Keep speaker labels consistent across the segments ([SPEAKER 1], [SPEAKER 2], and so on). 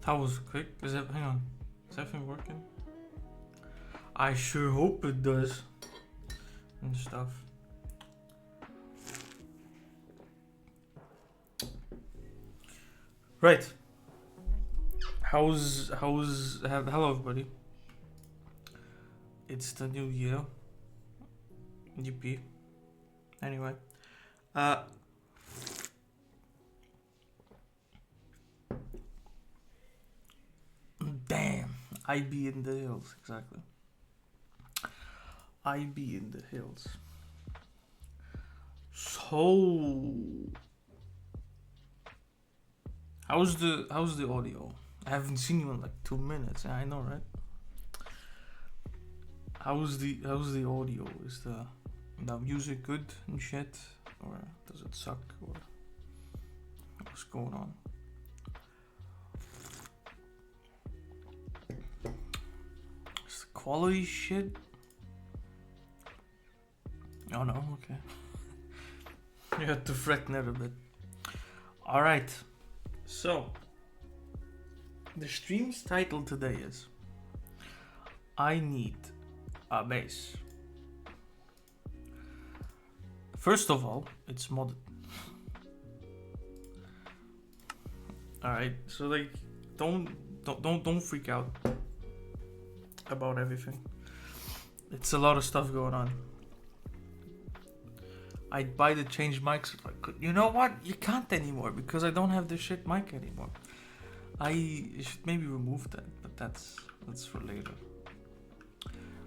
[SPEAKER 1] That was quick. Hang on. Is everything working? I sure hope it does. And stuff. Right. Hello everybody. It's the new year. Yippee. Anyway. Damn. I be in the hills, exactly. I be in the hills. So how's the audio? I haven't seen you in like 2 minutes. I know, right? How's the audio? Is the music good and shit, or does it suck, or what's going on? Is the quality shit? Oh no, okay. You had to threaten it a bit. Alright, so the stream's title today is I Need a Bass. First of all, it's modded. Alright, so like don't freak out about everything. It's a lot of stuff going on. I'd buy the change mics if I could. You know what? You can't anymore because I don't have the shit mic anymore. I should maybe remove that, but that's for later.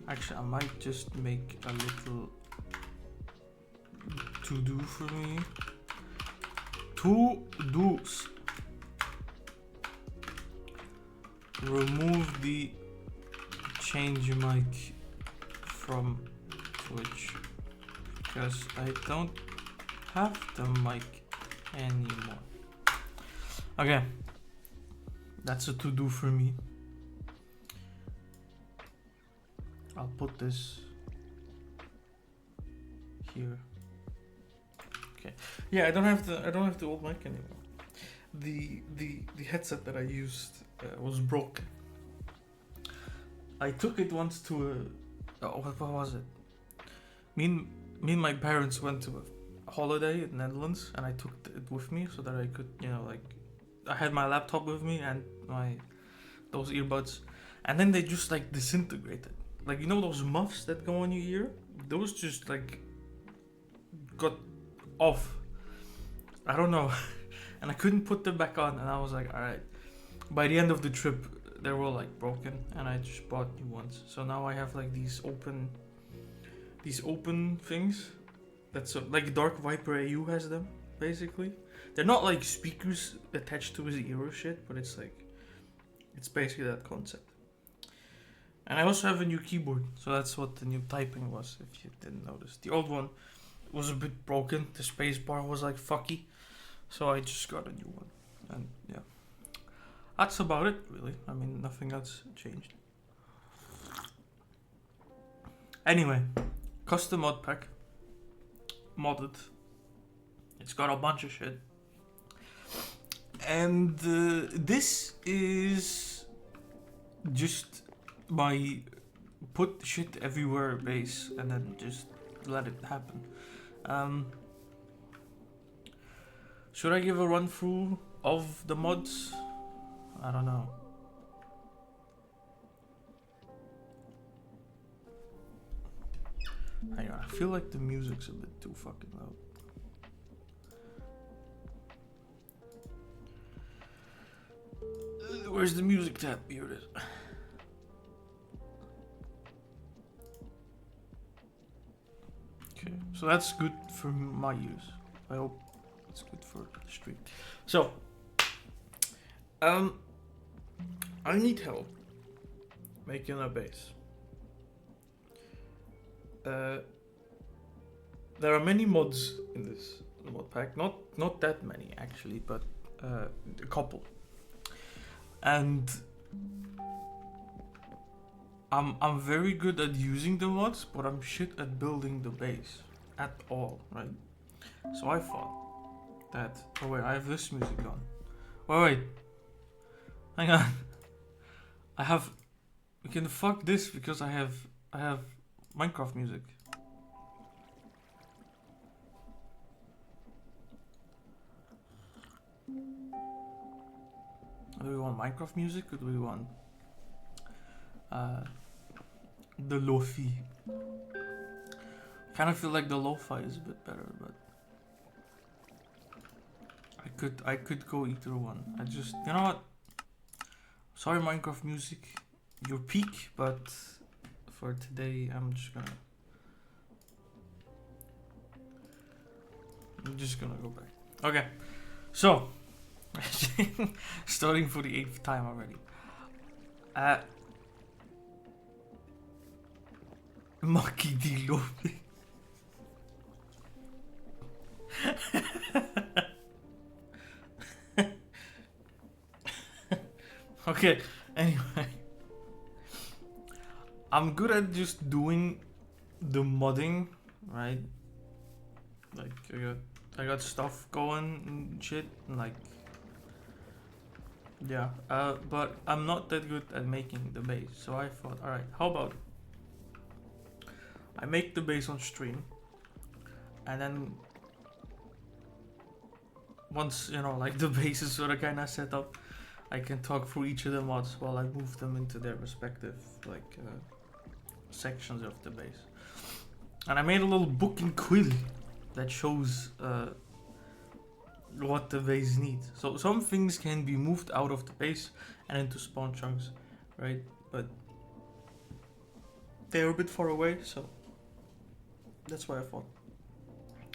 [SPEAKER 1] Actually, I might just make a little to-do for me. To-dos. Remove the change mic from Twitch because I don't have the mic anymore. Okay, that's a to-do for me. I'll put this here. Okay. Yeah, I don't have the old mic anymore. The headset that I used was broken. I took it once to what was it? Me and my parents went to a holiday in the Netherlands, and I took it with me so that I could, I had my laptop with me and those earbuds, and then they just like disintegrated. Like, those muffs that go on your ear? Those just like got off. I don't know. And I couldn't put them back on, and I was like, alright. By the end of the trip, they were like broken, and I just bought new ones. So now I have like these open things. That's like Dark Viper AU has them, basically. They're not like speakers attached to his ear or shit, but it's basically that concept. And I also have a new keyboard, so that's what the new typing was, if you didn't notice. The old one was a bit broken, the space bar was like fucky, so I just got a new one. And yeah, that's about it, really. I mean, nothing else changed. Anyway, custom mod pack, modded. It's got a bunch of shit. And this is just my put shit everywhere base and then just let it happen. Should I give a run through of the mods? I don't know. Hang on, I feel like the music's a bit too fucking loud. Where's the music tab? Here it is. Okay, so that's good for my use. I hope it's good for the stream. So, I need help making a bass. There are many mods in this mod pack. Not that many actually, but a couple. And I'm very good at using the mods, but I'm shit at building the base at all, right? So I thought that. Oh wait, I have this music on. Wait. Hang on. I have. We can fuck this because I have Minecraft music. Do we want Minecraft music or do we want the lo-fi? Kind of feel like the lo-fi is a bit better, but I could go either one. I just, you know what? Sorry, Minecraft music, your peak, but for today I'm just gonna go back. Okay, so starting for the 8th time already. Monkey D. Lofi. Okay, anyway. I'm good at just doing the modding, right? Like, I got stuff going and shit, and like, yeah. But I'm not that good at making the base, so I thought, alright, how about I make the base on stream, and then once, you know, like the bases sort of kind of set up, I can talk through each of the mods while I move them into their respective, like, sections of the base. And I made a little book in Quill that shows what the base needs. So some things can be moved out of the base and into spawn chunks, right? But they're a bit far away, so that's why I thought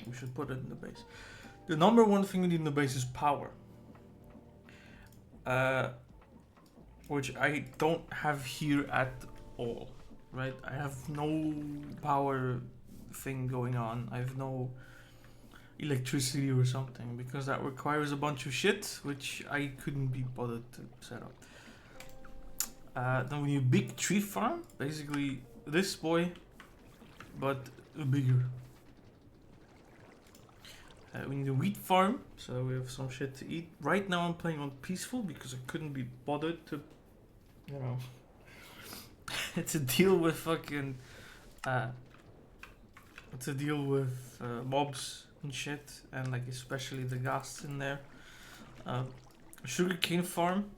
[SPEAKER 1] we should put it in the base. The number one thing we need in the base is power. Which I don't have here at all, right? I have no power thing going on. I have no electricity or something, because that requires a bunch of shit, which I couldn't be bothered to set up. Then we need a big tree farm, basically this boy, but bigger. We need a wheat farm, so we have some shit to eat. Right now I'm playing on peaceful because I couldn't be bothered to, you know, to deal with fucking, mobs and shit, and like especially the ghasts in there. Sugarcane farm,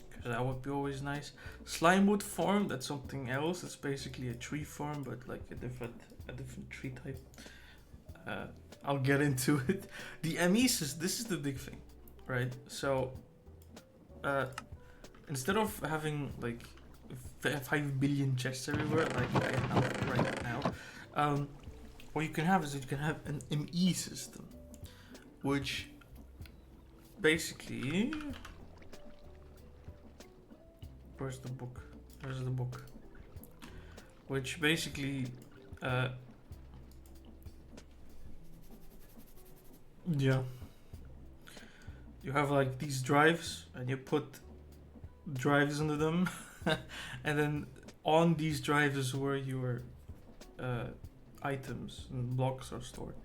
[SPEAKER 1] because that would be always nice. Slimewood farm, that's something else. It's basically a tree farm, but like a different tree type. I'll get into it. The MEs, this is the big thing, right? So, instead of having like 5 billion chests everywhere, like I have right now, what you can have is you can have an ME system, which basically, where's the book? Which basically, yeah, you have like these drives, and you put drives into them, and then on these drives is where your items and blocks are stored.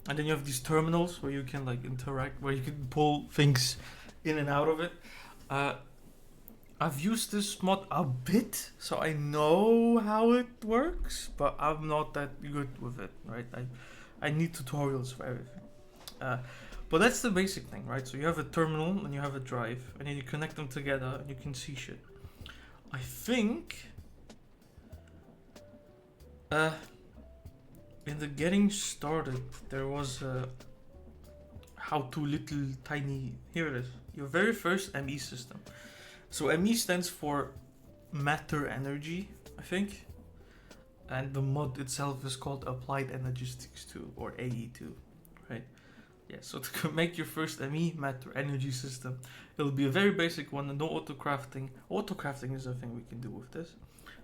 [SPEAKER 1] And then you have these terminals where you can like interact, where you can pull things in and out of it. I've used this mod a bit, so I know how it works, but I'm not that good with it, right? I need tutorials for everything. But that's the basic thing, right? So you have a terminal and you have a drive, and then you connect them together and you can see shit. I think in the getting started there was a how to little tiny, here it is, your very first ME system. So ME stands for matter energy, I think, and the mod itself is called Applied Energistics 2 or AE2, right? Yeah, so to make your first ME matter energy system, it'll be a very basic one, no auto crafting. Auto crafting is a thing we can do with this.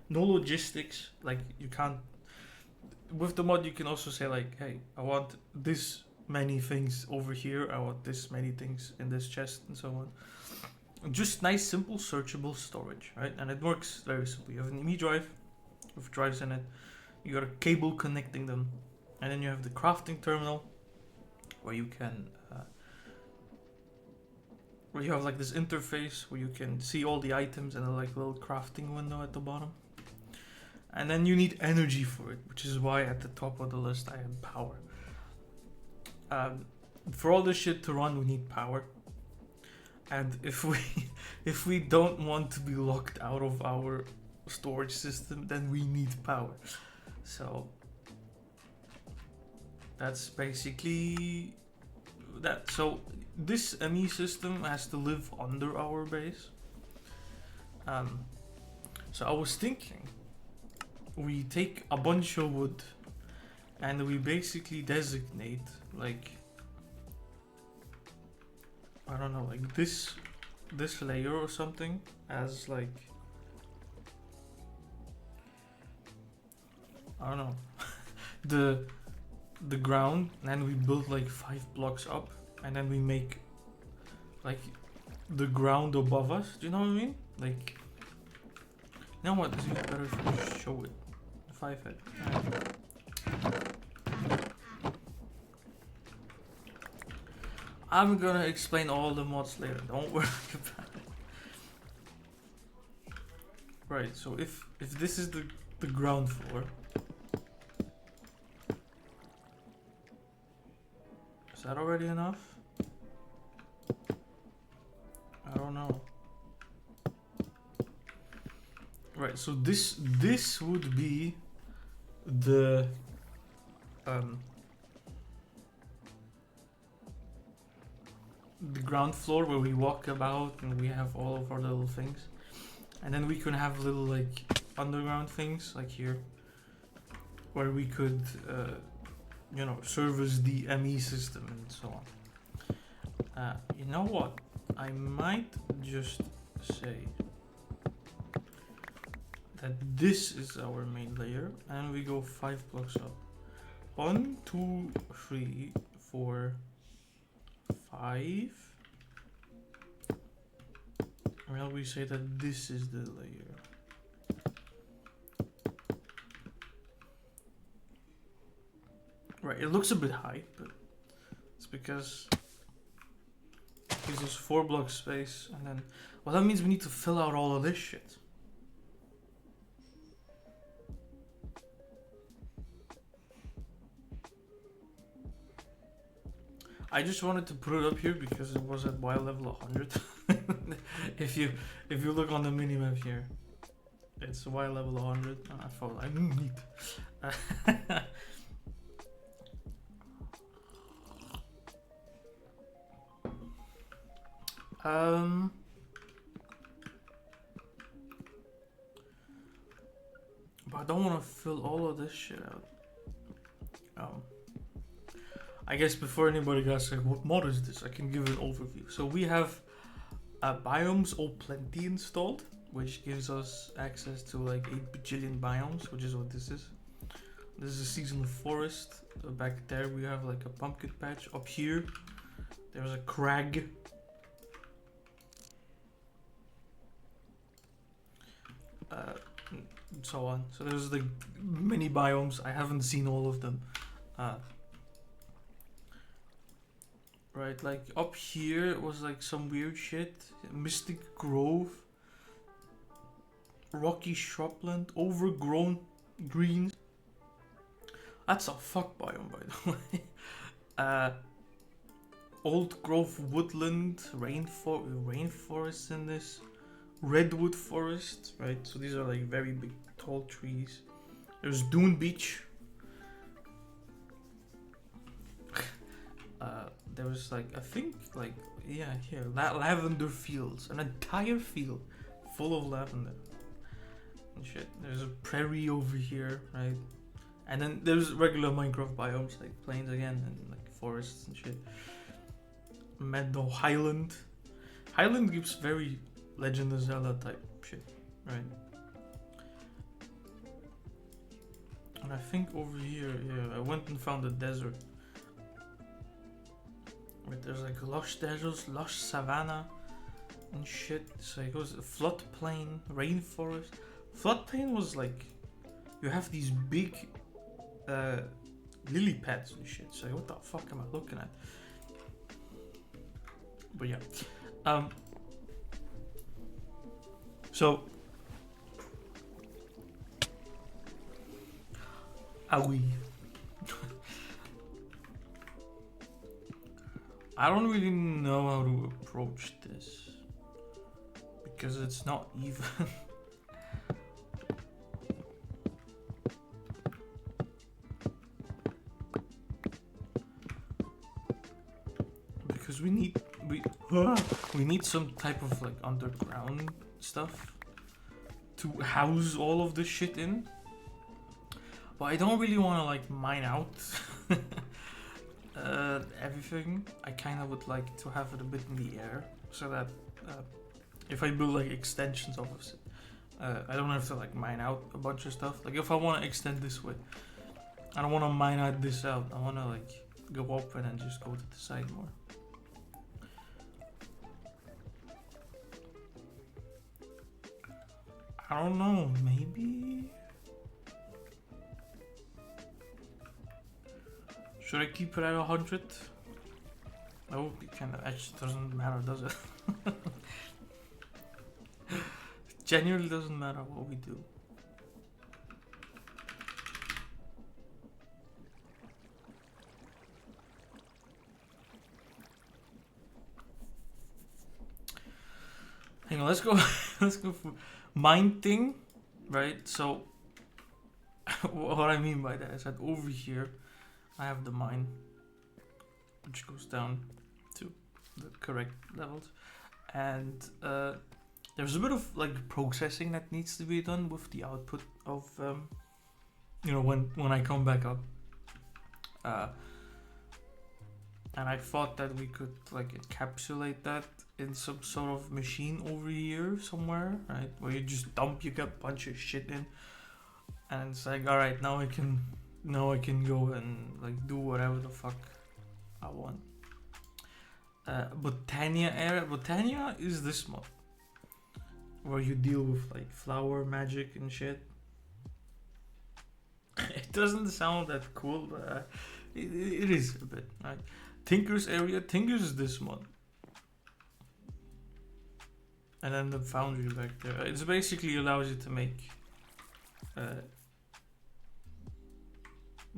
[SPEAKER 1] No logistics, like you can't, with the mod you can also say like, hey, I want this many things over here, I want this many things in this chest, and so on. Just nice, simple, searchable storage, right? And it works very simply. You have an ME drive with drives in it, you got a cable connecting them, and then you have the crafting terminal where you can where you have like this interface where you can see all the items and a like little crafting window at the bottom. And then you need energy for it, which is why at the top of the list I have power. For all this shit to run, we need power. And if we don't want to be locked out of our storage system, then we need power. So that's basically that. So this ME system has to live under our base. So I was thinking we take a bunch of wood and we basically designate like, I don't know, like this layer or something as like, I don't know, the ground, and then we build like 5 blocks up, and then we make like the ground above us. Do you know what I mean? Like, you know what? It's better if I just show it. 5 head. I'm gonna explain all the mods later. Don't worry about it. Right. So if this is the ground floor. Is that already enough? I don't know. Right, so this would be the ground floor where we walk about and we have all of our little things. And then we can have little like underground things like here where we could you know, service the ME system and so on. You know what? I might just say that this is our main layer, and we go 5 blocks up. 1, 2, 3, 4, 5. Well, we say that this is the layer. Right, it looks a bit high, but it's because it gives us 4 blocks space, and then, well, that means we need to fill out all of this shit. I just wanted to put it up here because it was at Y level 100. if you look on the minimap here, it's Y level 100. I thought I need. But I don't want to fill all of this shit out. I guess before anybody gets like, what mod is this? I can give an overview. So we have biomes all plenty installed, which gives us access to like 8 bajillion biomes, which is what this is. This is a seasonal forest. Back there we have like a pumpkin patch. Up here there's a crag. And so on. So there's like many biomes. I haven't seen all of them. Right, like up here was like some weird shit. Mystic Grove, rocky shrubland, overgrown greens. That's a fuck biome, by the way. Old growth woodland, rainforest in this, redwood forest, right? So these are like very big, tall trees. There's Dune Beach. There was like, I think like, yeah, here, lavender fields, an entire field full of lavender and shit. There's a prairie over here, right? And then there's regular Minecraft biomes like plains again and like forests and shit. Meadow, Highland. Highland gives very Legend of Zelda type shit, right? And I think over here, yeah, I went and found a desert. Right, there's like lush deserts, lush savanna and shit. So it goes floodplain, rainforest. Floodplain was like, you have these big lily pads and shit. So what the fuck am I looking at? But yeah, Um. So. Owie. I don't really know how to approach this because it's not even. Because we need some type of like underground stuff to house all of this shit in. But I don't really want to like mine out everything. I kind of would like to have it a bit in the air so that if I build like extensions of it, I don't have to like mine out a bunch of stuff. Like if I want to extend this way, I don't want to mine out this out. I want to like go up and then just go to the side more. I don't know, maybe? Should I keep it at 100? Oh, it kind of actually doesn't matter, does it? It genuinely doesn't matter what we do. Hang on, let's go. Let's go for mine thing, right? So, what I mean by that is that over here, I have the mine, which goes down to the correct levels, and there's a bit of like processing that needs to be done with the output of, you know, when I come back up. And I thought that we could like encapsulate that in some sort of machine over here somewhere, right? Where you just dump your bunch of shit in, and it's like, all right, now I can go and like do whatever the fuck I want. Botania area. Botania is this mod where you deal with like flower magic and shit. It doesn't sound that cool, but it is a bit, right? Tinker's area. Tinker's is this mod. And then the foundry back there. It basically allows you to make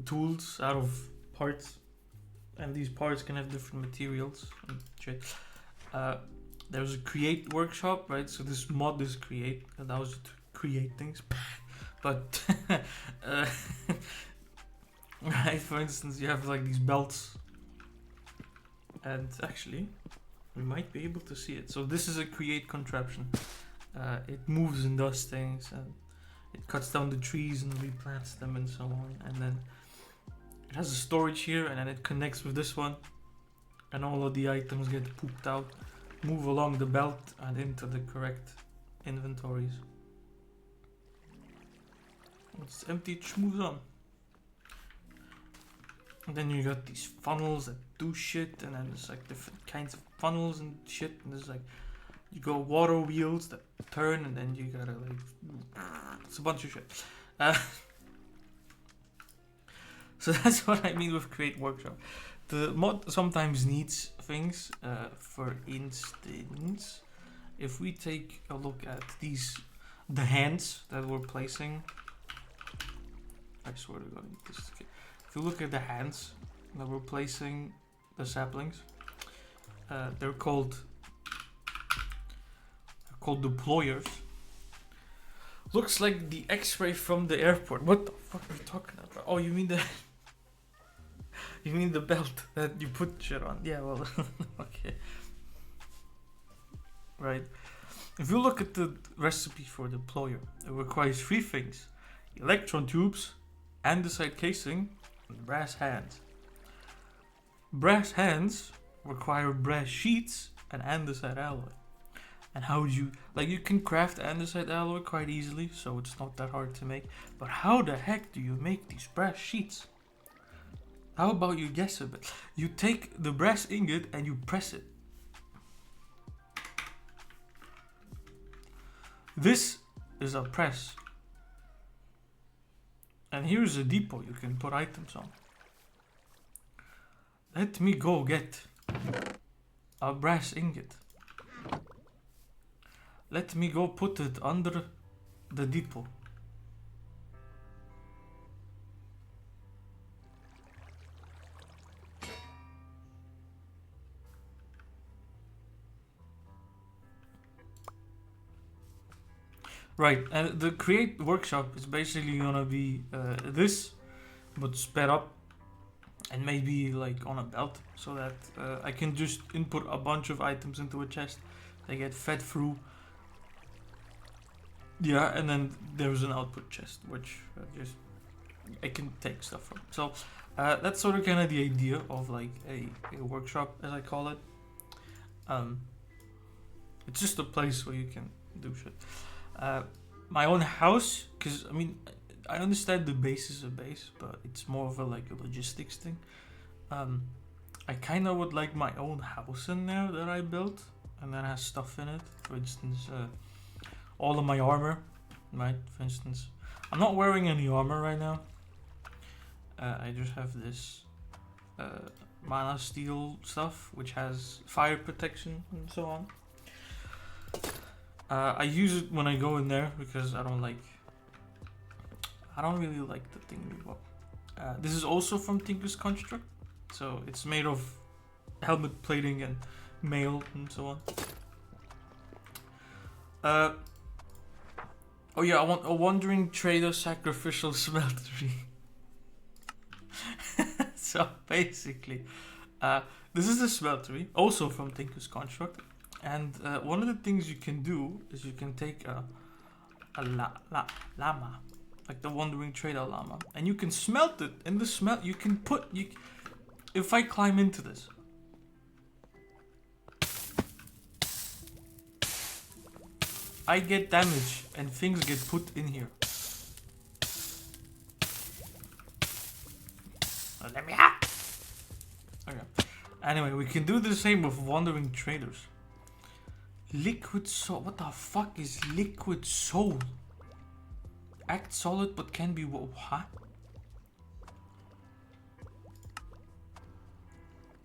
[SPEAKER 1] tools out of parts. And these parts can have different materials and shit. There's a create workshop, right? So this mod is create. Allows you to create things. But, right, for instance, you have like these belts. And actually, we might be able to see it. So this is a create contraption. It moves and does things, and it cuts down the trees and replants them and so on. And then it has a storage here, and then it connects with this one. And all of the items get pooped out, move along the belt and into the correct inventories. It's empty, it just moves on. And then you got these funnels that do shit, and then there's like different kinds of funnels and shit, and there's like, you go water wheels that turn, and then you gotta like, it's a bunch of shit. So that's what I mean with create workshop. The mod sometimes needs things, for instance, if we take a look at the hands that we're placing, I swear to God, this is good. If you look at the hands that we're placing the saplings, they're called deployers. Looks like the X-ray from the airport. What the fuck are you talking about? Oh, you mean the belt that you put shit on? Yeah, well, okay. Right. If you look at the recipe for the deployer, it requires 3 things: electron tubes, andesite casing, and brass hands. Brass hands require brass sheets and andesite alloy. And how you can craft andesite alloy quite easily, so it's not that hard to make. But how the heck do you make these brass sheets? How about you guess a bit? You take the brass ingot and you press it. This is a press. And here's a depot you can put items on. Let me go get a brass ingot. Let me go put it under the depot. Right, and the create workshop is basically gonna be this, but sped up, and maybe like on a belt, so that I can just input a bunch of items into a chest. They get fed through. Yeah, and then there's an output chest, which just I can take stuff from. So that's sort of kind of the idea of like a workshop, as I call it. It's just a place where you can do shit. My own house, because I mean, I understand the base is a base, but it's more of a like a logistics thing. I kind of would like my own house in there that I built, and that has stuff in it. For instance, all of my armor, right? For instance, I'm not wearing any armor right now. I just have this mana steel stuff, which has fire protection and so on. I use it when I go in there because I don't really like the thing anymore. This is also from Tinker's Construct, so it's made of helmet plating and mail and so on. Oh yeah, I want a Wandering Trader Sacrificial Smeltery. So basically, this is a smeltery, also from Tinker's Construct. And one of the things you can do is you can take a llama, like the Wandering Trader llama, and you can smelt it. In the smelt, you can put if I climb into this, I get damage and things get put in here. Let me out. Okay. Anyway, we can do the same with Wandering Traders. Liquid soul. What the fuck is liquid soul? Act solid but can be what?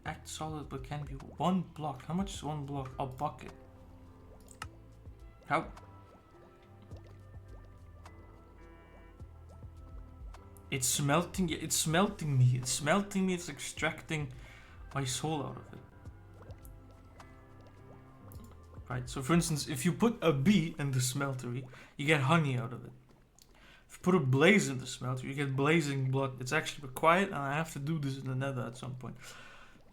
[SPEAKER 1] Act solid but can be one block. How much is one block? A bucket. How? It's smelting. It's smelting me. It's smelting me. It's extracting my soul out of it. Right, so for instance, if you put a bee in the smeltery, you get honey out of it. If you put a blaze in the smeltery, you get blazing blood. It's actually required, and I have to do this in the nether at some point.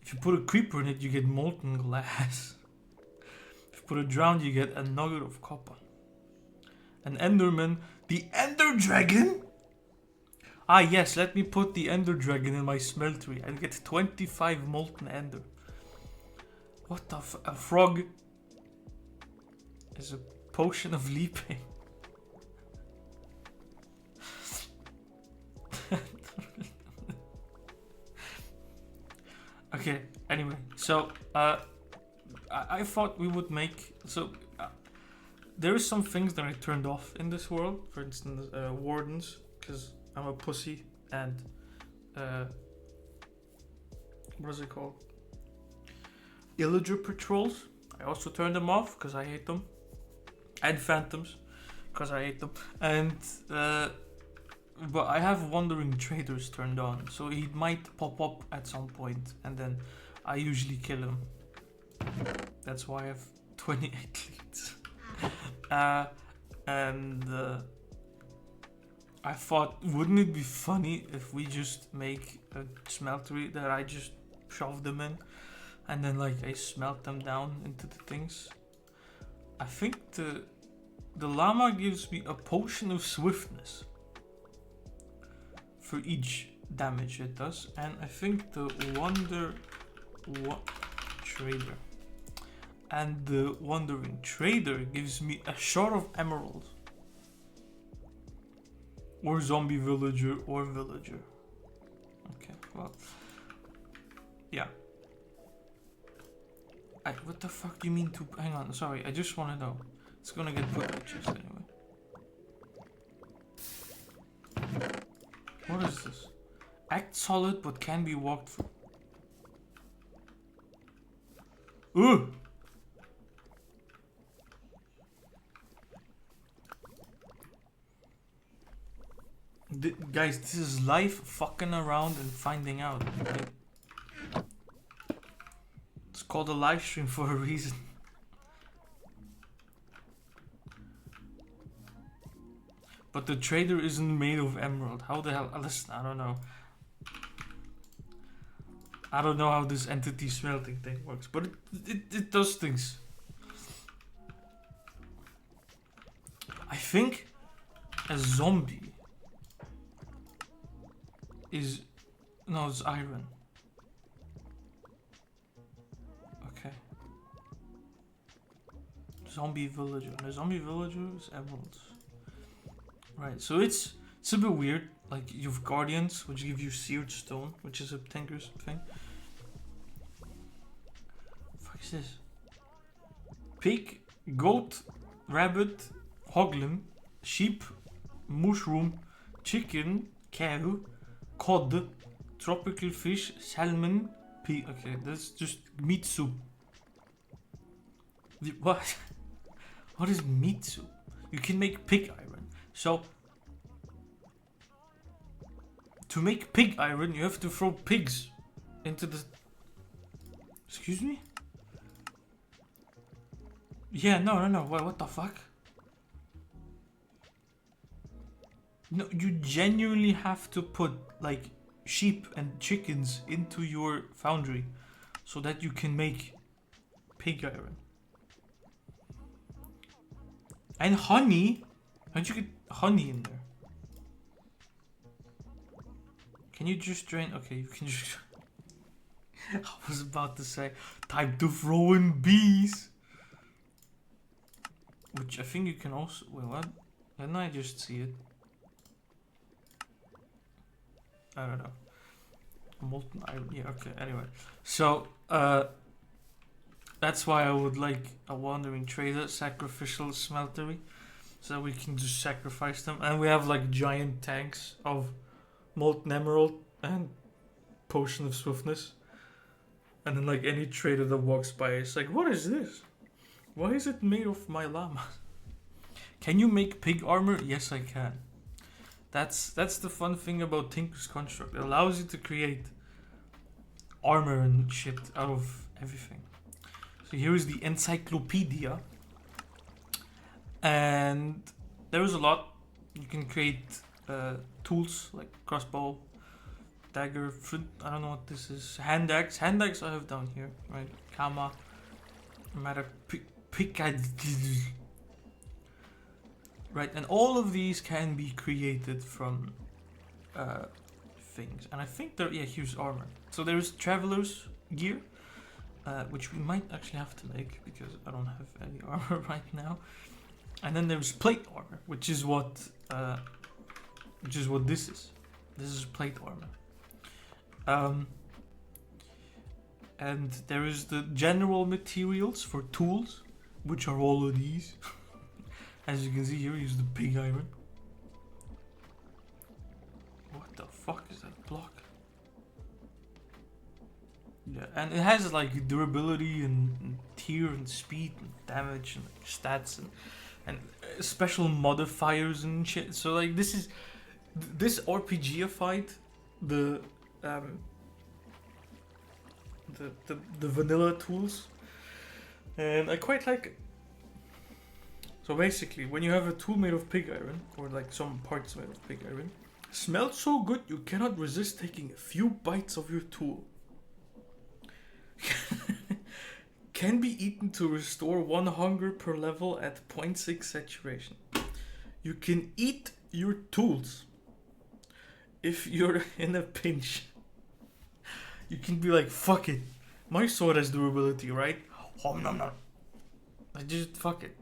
[SPEAKER 1] If you put a creeper in it, you get molten glass. If you put a drown, you get a nugget of copper. An enderman, the ender dragon? Ah yes, let me put the ender dragon in my smeltery and get 25 molten ender. What the a frog is a potion of leaping. Okay, anyway, so I thought we would make, so there is some things that I turned off in this world. For instance, wardens, because I'm a pussy, and what is it called? Illager patrols. I also turned them off because I hate them. And phantoms, because I hate them. And but I have Wandering Traders turned on, so he might pop up at some point, and then I usually kill him. That's why I have 28 leads. And I thought, wouldn't it be funny if we just make a smeltery that I just shove them in, and then like I smelt them down into the things. I think the llama gives me a potion of swiftness for each damage it does, and I think the Trader and the Wandering Trader gives me a shard of emerald, or zombie villager, or villager. Okay, well, yeah. What the fuck do you mean to? Hang on, sorry, I just want to know. It's gonna get put in the chest anyway. What is this? Act solid but can be walked through. Ooh! Guys, this is life fucking around and finding out. Okay? It's called a live stream for a reason. But the trader isn't made of emerald. How the hell? Listen, I don't know. I don't know how this entity smelting thing works, but it does things. I think a zombie is... No, it's iron. Okay. Zombie villager. And a zombie villager is emeralds. Right, so it's a bit weird. Like, you have guardians, which give you seared stone, which is a tinker's thing. Fuck is this? Pig, goat, rabbit, hoglin, sheep, mushroom, chicken, cow, cod, tropical fish, salmon, pig. Okay, that's just meat soup. What? What is meat soup? You can make pig iron. So, to make pig iron, you have to throw pigs into the... Excuse me? Yeah, no. What the fuck? No, you genuinely have to put, like, sheep and chickens into your foundry so that you can make pig iron. And honey? How'd you get honey in there? Can you just drain? Okay, you can just... I was about to say, time to throw in bees. Which I think you can also... Wait, what? Didn't I just see it? I don't know. Molten iron. Yeah, okay, anyway. So, that's why I would like a wandering trader, sacrificial smeltery. So we can just sacrifice them. And we have like giant tanks of molten emerald and potion of swiftness. And then like any trader that walks by is like, what is this? Why is it made of my llama? Can you make pig armor? Yes, I can. That's the fun thing about Tinker's Construct. It allows you to create armor and shit out of everything. So here is the encyclopedia. And there is a lot. You can create tools like crossbow, dagger, flint. I don't know what this is. Hand axe. Hand axe I have down here. Right. Kama. Matter. Right. And all of these can be created from things. And I think there... Yeah, here's armor. So there's traveler's gear. Which we might actually have to make because I don't have any armor right now. And then there's plate armor, which is what this is. This is plate armor. And there is the general materials for tools, which are all of these. As you can see here, use the pig iron. What the fuck is that block? Yeah, and it has like durability and tier and speed and damage and like, stats and special modifiers and shit. So like this RPGified the vanilla tools, and I quite like it. So basically, when you have a tool made of pig iron, or like some parts made of pig iron, smells so good you cannot resist taking a few bites of your tool. Can be eaten to restore 1 hunger per level at 0.6 saturation. You can eat your tools if you're in a pinch. You can be like, fuck it. My sword has durability, right? Oh, no. I just fuck it.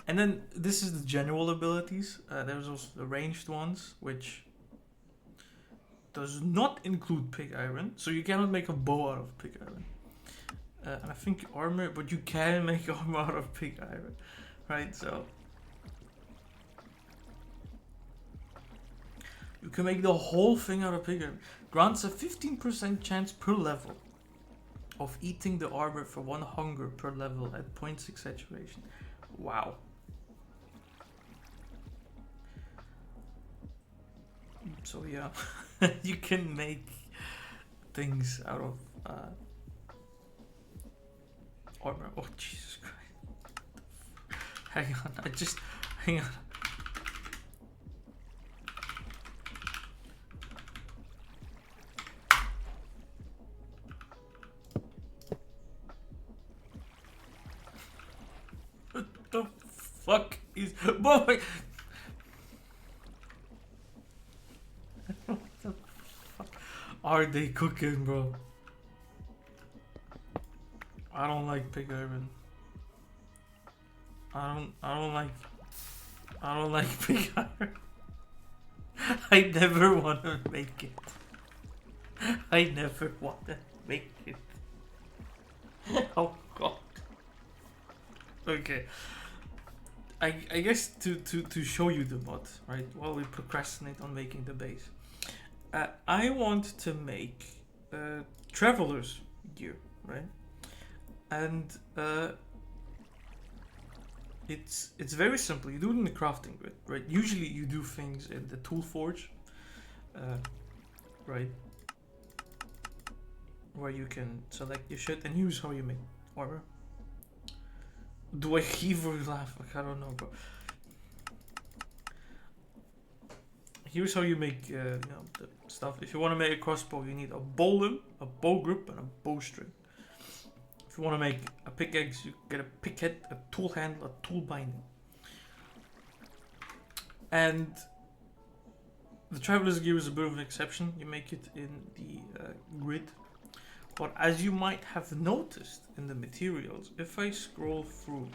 [SPEAKER 1] And then this is the general abilities. There's also the ranged ones, which does not include pig iron. So you cannot make a bow out of pig iron. And I think armor, but you can make armor out of pig iron, right? So you can make the whole thing out of pig iron. Grants a 15% chance per level of eating the armor for 1 hunger per level at 0.6 saturation. Wow. So yeah, you can make things out of armor. Oh Jesus Christ! Hang on, hang on. What the fuck is boy? What the fuck are they cooking, bro? I don't like pig iron. I don't like pig iron. I never wanna make it. I never wanna make it. Oh god. Okay. I guess to show you the mod, right? While we procrastinate on making the base. I want to make traveler's gear, right? And it's very simple. You do it in the crafting grid, right? Usually you do things in the tool forge, right? Where you can select your shit and use how you make armor. Do I heave or laugh? Like, I don't know, bro. Here's how you make the stuff. If you want to make a crossbow, you need a bow a bow grip, and a bowstring. If you want to make a pickaxe, you get a pick head, a tool handle, a tool binding. And the Traveler's Gear is a bit of an exception. You make it in the grid. But as you might have noticed in the materials, if I scroll through,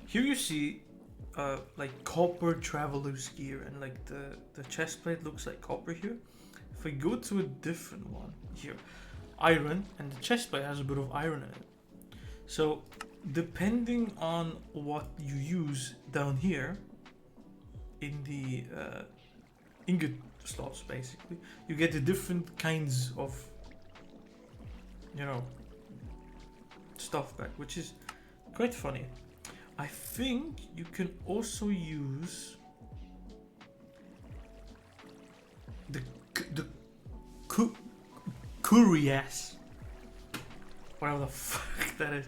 [SPEAKER 1] here you see like copper Traveler's Gear, and like the chest plate looks like copper here. If I go to a different one here, iron, and the chest plate has a bit of iron in it. So depending on what you use down here in the ingot slots, basically, you get the different kinds of stuff back, which is quite funny. I think you can also use the curious, whatever the fuck that is.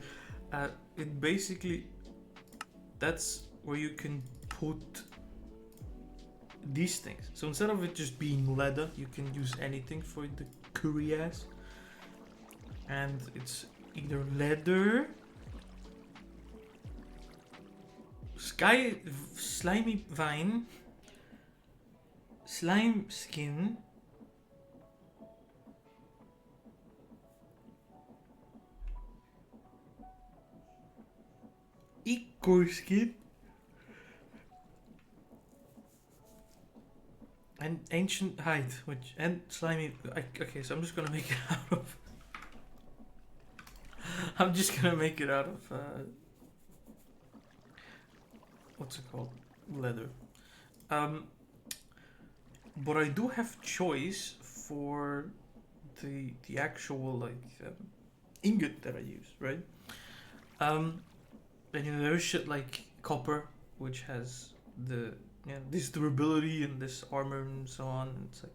[SPEAKER 1] It basically, that's where you can put these things. So instead of it just being leather, you can use anything for the curious. And it's either leather, slimy vine, slime skin, ichor skin, and ancient hide, and slimy. Okay, so I'm just gonna make it out of. I'm just gonna make it out of what's it called? Leather. But I do have choice for the actual ingot that I use, right? And there's shit like copper, which has this durability and this armor and so on. And it's like,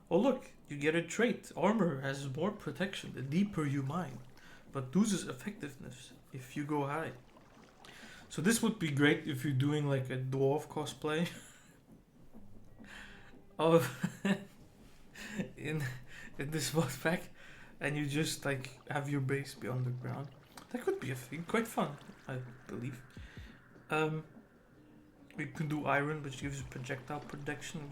[SPEAKER 1] oh look, you get a trait. Armor has more protection the deeper you mine, but loses effectiveness if you go high. So this would be great if you're doing like a dwarf cosplay of in this mod pack, and you just like have your base be underground. That could be a thing, quite fun, I believe. We can do iron, which gives you projectile protection,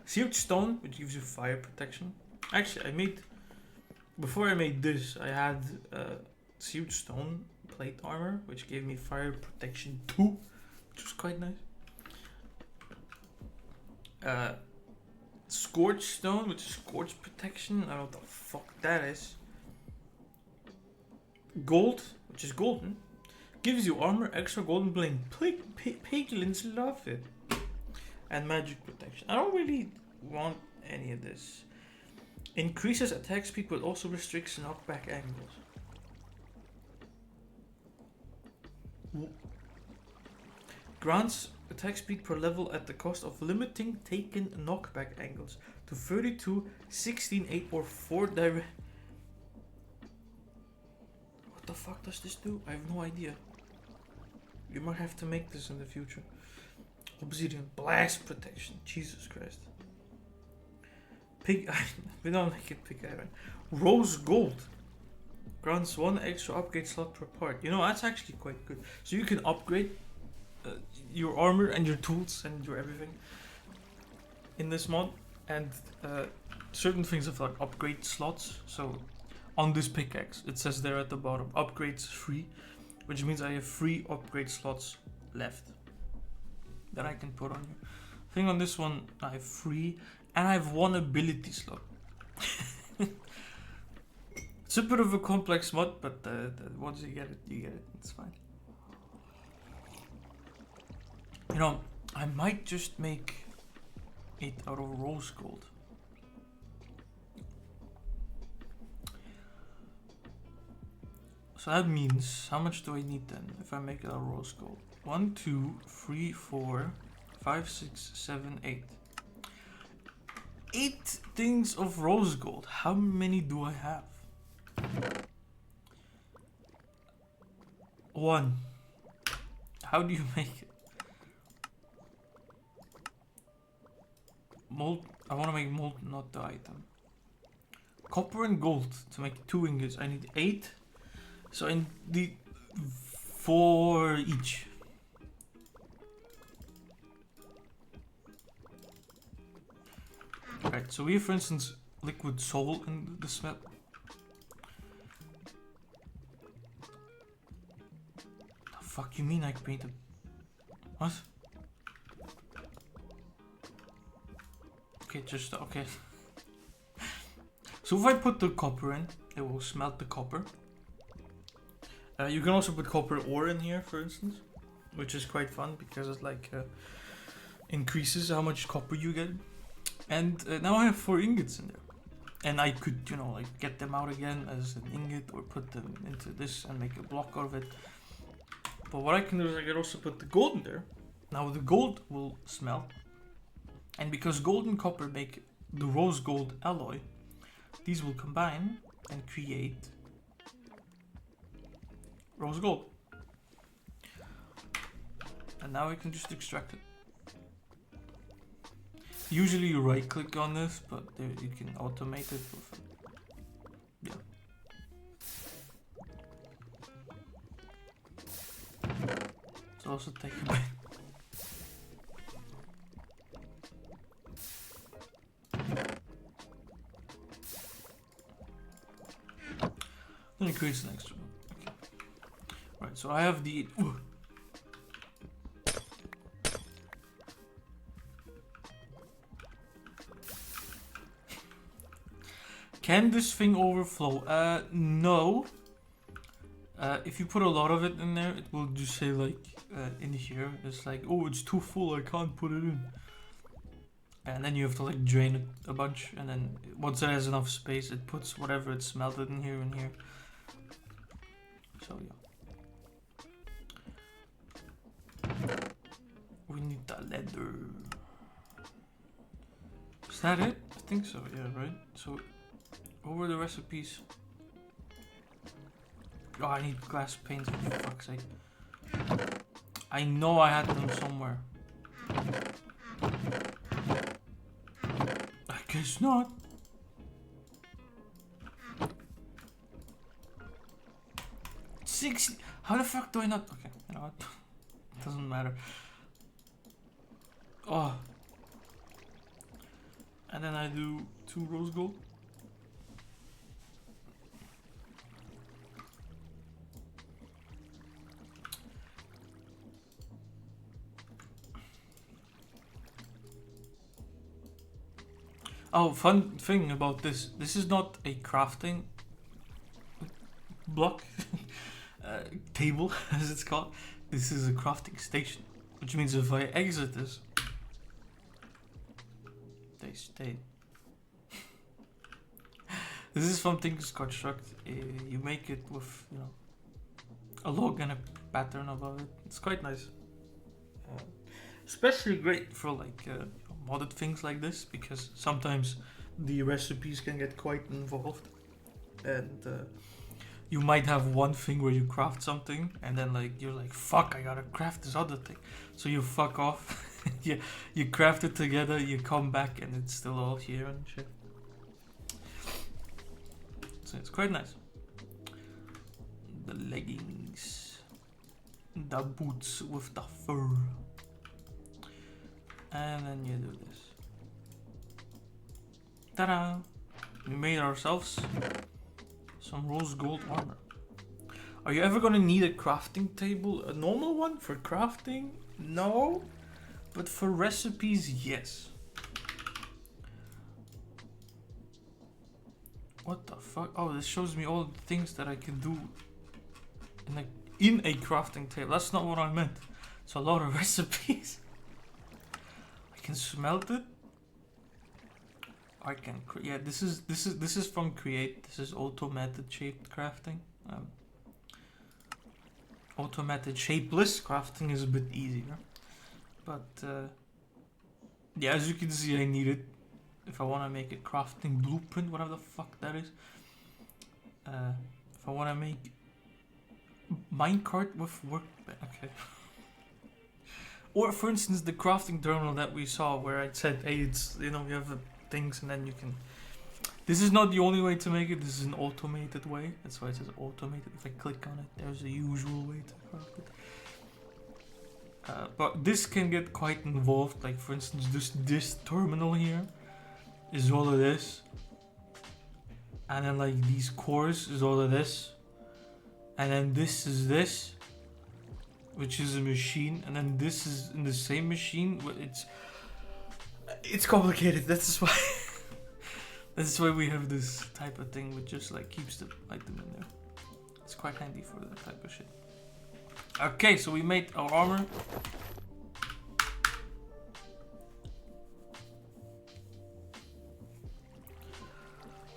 [SPEAKER 1] seared stone, which gives you fire protection. Actually, before I made this, I had seared stone plate armor, which gave me fire protection 2, which was quite nice. Scorch stone, which is scorch protection. I don't know what the fuck that is. Gold, which is golden, gives you armor, extra golden bling. Piglins love it. And magic protection. I don't really want any of this. Increases attack speed, but also restricts knockback angles. Grants attack speed per level at the cost of limiting taken knockback angles to 32, 16, 8, or 4 direct. What the fuck does this do? I have no idea. You might have to make this in the future. Obsidian blast protection. Jesus Christ. Pig iron. We don't like it. Pig iron. Rose gold. Grants 1 extra upgrade slot per part. You know, that's actually quite good. So you can upgrade your armor and your tools and your everything in this mod. And certain things have like upgrade slots. So on this pickaxe, it says there at the bottom, upgrades free. Which means I have 3 upgrade slots left that I can put on here. I think on this one I have 3 and I have 1 ability slot. It's a bit of a complex mod, but once you get it, it's fine. You know, I might just make it out of rose gold. So that means, how much do I need then if I make it out of rose gold? 1, 2, 3, 4, 5, 6, 7, 8. 8 things of rose gold. How many do I have? 1. How do you make it? Mold. I want to make mold, not the item. Copper and gold to make 2 ingots. I need 8. So I need 4 each. Right, so we have, for instance, liquid soul in the smelt. The fuck you mean I painted? What? Okay, just okay. So if I put the copper in, it will smelt the copper. You can also put copper ore in here, for instance, which is quite fun because it like increases how much copper you get. And now I have 4 ingots in there, and I could, you know, like get them out again as an ingot or put them into this and make a block out of it. But what I can do is I can also put the gold in there. Now the gold will smelt, and because gold and copper make the rose gold alloy, these will combine and create rose gold. And now I can just extract it. Usually you right click on this, but there you can automate it with, yeah. It's also taking a bit. Then it creates an extra one. Okay. Right, so I have the Can this thing overflow? No. If you put a lot of it in there, it will just say like in here, it's like, oh, it's too full, I can't put it in. And then you have to like drain it a bunch, and then once it has enough space, it puts whatever it's smelted in here and here. So yeah. We need the leather. Is that it? I think so, yeah, right? So what were the recipes? Oh, I need glass panes, for fuck's sake. I know I had them somewhere. I guess not. How the fuck do I not? Okay, you know what? It doesn't matter. Oh. And then I do 2 rose gold. Oh, fun thing about this. This is not a crafting block table, as it's called. This is a crafting station, which means if I exit this, they stay. This is from Things Construct. You make it with, you know, a log and a pattern above it. It's quite nice. Especially great for like modded things like this, because sometimes the recipes can get quite involved, and you might have one thing where you craft something, and then like you're like, fuck, I gotta craft this other thing, so you fuck off. You craft it together, you come back, and it's still all here and shit. So it's quite nice. The leggings, the boots with the fur, and then you do this. Ta-da! We made ourselves some rose gold armor. Are you ever gonna need a crafting table? A normal one for crafting? No. But for recipes, yes. What the fuck? Oh, this shows me all the things that I can do in a crafting table. That's not what I meant. It's a lot of recipes. I can smelt it. I can yeah. This is from Create. This is automated shaped crafting. Automated shapeless crafting is a bit easier, but yeah, as you can see, I need it if I want to make a crafting blueprint, whatever the fuck that is. If I want to make minecart with work, okay. Or for instance, the crafting terminal that we saw, where I said, hey, it's, you know, you have things and then you can. This is not the only way to make it. This is an automated way. That's why it says automated. If I click on it, there's a usual way to craft it. But this can get quite involved. Like for instance, this terminal here is all of this, and then like these cores is all of this, and then this is this, which is a machine, and then this is in the same machine. But it's complicated. That's why. That's why we have this type of thing, which just like keeps the item in there. It's quite handy for that type of shit. Okay, so we made our armor.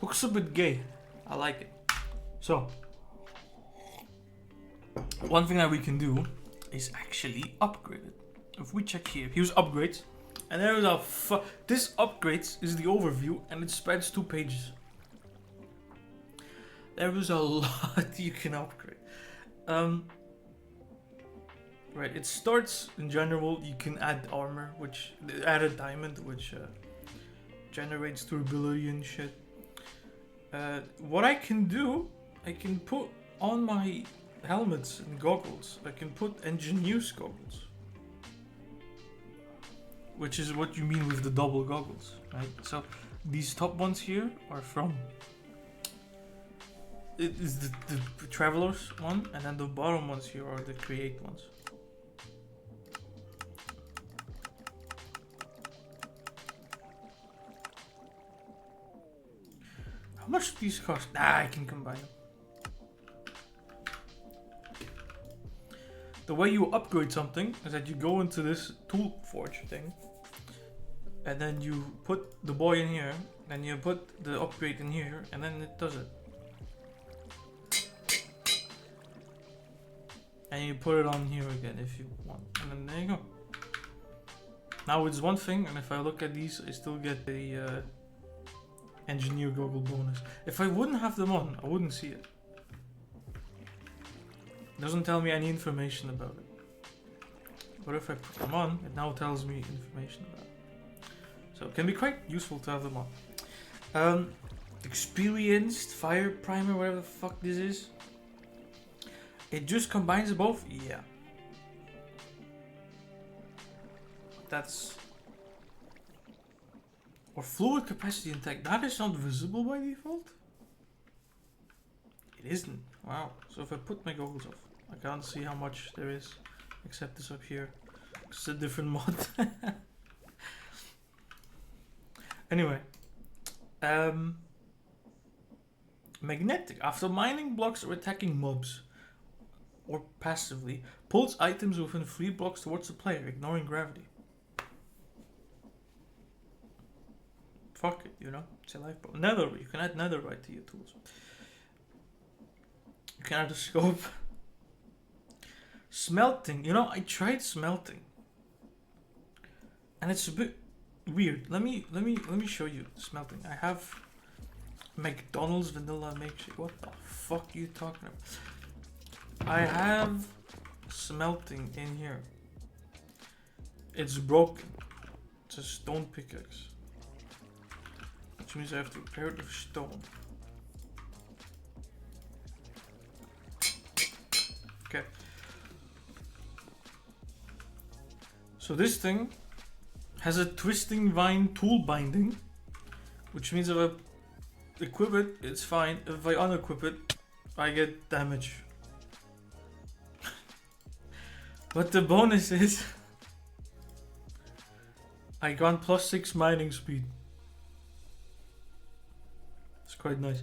[SPEAKER 1] Looks a bit gay. I like it. So, one thing that we can do is actually upgrade it. If we check here, here's upgrades. And there is this upgrades is the overview, and it spans 2 pages. There is a lot you can upgrade. Right, it starts in general. You can add armor, which add a diamond, which generates durability and shit. What I can do, I can put on my helmets and goggles. I can put engineer's goggles. Which is what you mean with the double goggles, right? So these top ones here are from, it is the Traveler's one, and then the bottom ones here are the Create ones. How much do these cost? Nah, I can combine them. The way you upgrade something is that you go into this tool forge thing, and then you put the boy in here, and you put the upgrade in here, and then it does it. And you put it on here again if you want, and then there you go. Now it's one thing, and if I look at these, I still get the engineer goggle bonus. If I wouldn't have them on, I wouldn't see it. Doesn't tell me any information about it. But if I put them on, it now tells me information about it. So it can be quite useful to have them on. Experienced fire primer, whatever the fuck this is. It just combines both? Yeah. That's... Or fluid capacity and tech. That is not visible by default? It isn't. Wow. So if I put my goggles off, I can't see how much there is, except this up here. It's a different mod. Anyway. Magnetic. After mining blocks or attacking mobs, or passively, pulls items within 3 blocks towards the player, ignoring gravity. Fuck it, you know? It's a life ball. Nether, you can add netherite to your tools. You can add a scope. Smelting. You know, I tried smelting. and it's a bit weird. Let me show you smelting. I have McDonald's vanilla milkshake. What the fuck are you talking about? I have smelting in here. It's broken. It's a stone pickaxe, which means I have to repair it with stone. Okay. So this thing has a twisting vine tool binding, which means if I equip it, it's fine. If I unequip it, I get damage. But the bonus is I got +6 mining speed. It's quite nice.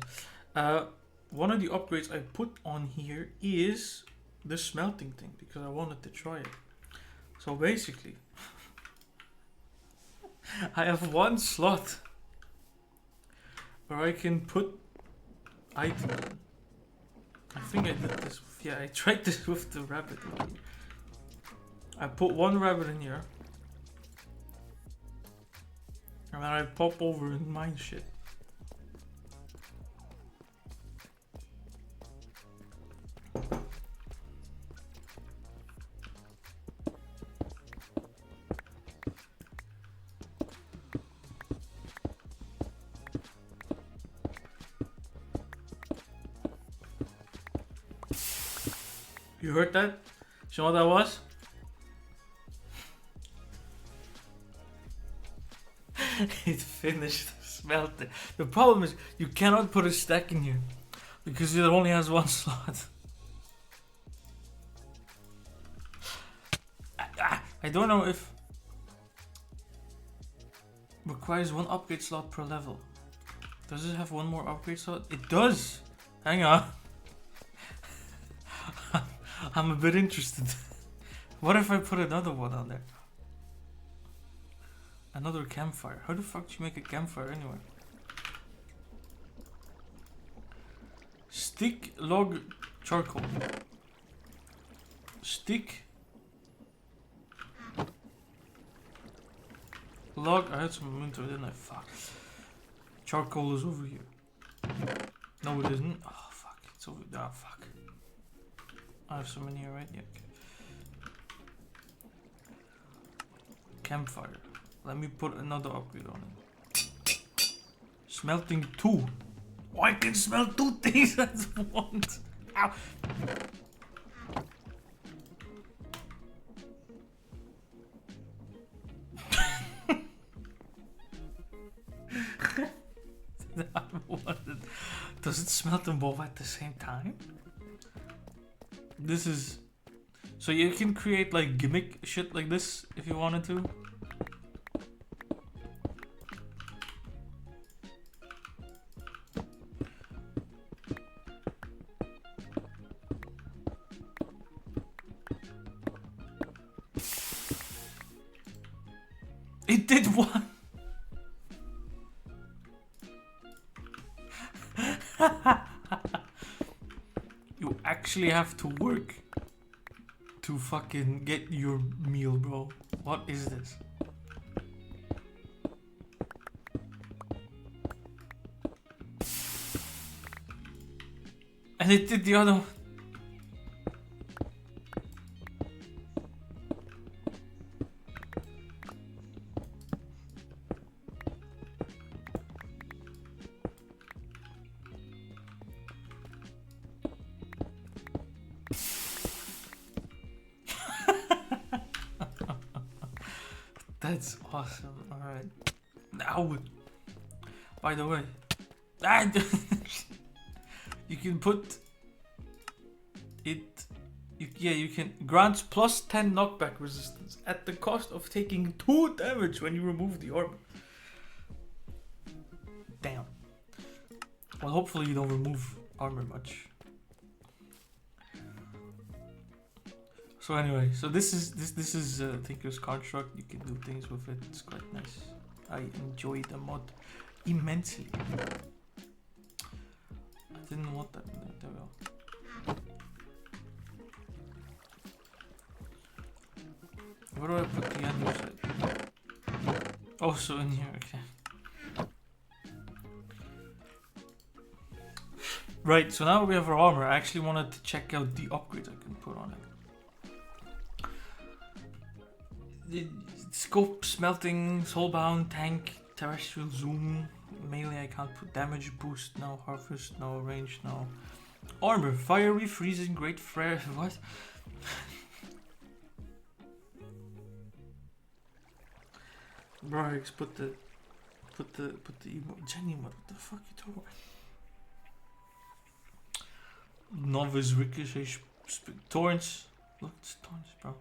[SPEAKER 1] One of the upgrades I put on here is the smelting thing because I wanted to try it. So basically, I have one slot where I can put items in. I think I did this with, yeah, I tried this with the rabbit. I put one rabbit in here, and then I pop over and mine shit. You heard that? You know what that was? It finished smelting. The problem is you cannot put a stack in here because it only has one slot. I don't know if requires one upgrade slot per level. Does it have one more upgrade slot? It does. Hang on. I'm a bit interested. What if I put another one on there? Another campfire. How the fuck do you make a campfire anyway? Stick, log, charcoal. Stick, log. I had some winter, didn't I? Fuck. Charcoal is over here. No, it isn't. Oh fuck. It's over there. Oh, fuck. I have some in here, right? Yeah. Okay. Campfire. Let me put another upgrade on it. Smelting 2. Oh, I can smell 2 things at once. Ow. Does it smell them both at the same time? This is... So you can create like gimmick shit like this if you wanted to. It did one. You actually have to work to fucking get your meal, bro. What is this? And it did the other one. That's awesome. Alright. Now, by the way, you can put it. You can grants plus 10 knockback resistance at the cost of taking 2 damage when you remove the armor. Damn. Well, hopefully you don't remove armor much. So anyway, so this is Tinker's Construct. You can do things with it. It's quite nice. I enjoy the mod immensely. I didn't want that in there. There we go. Where do I put the andesite? Also in here, okay. Right, so now we have our armor. I actually wanted to check out the upgrades I can put on it. The scope, smelting, soulbound, tank, terrestrial zoom, melee I can't put, damage boost, no, harvest, no, range, no. Armor, fiery, freezing, great flare, what? Brix, put the Jenny, what the fuck you talking about? Novice, ricochet, torrents. Look, it's torrents, bro.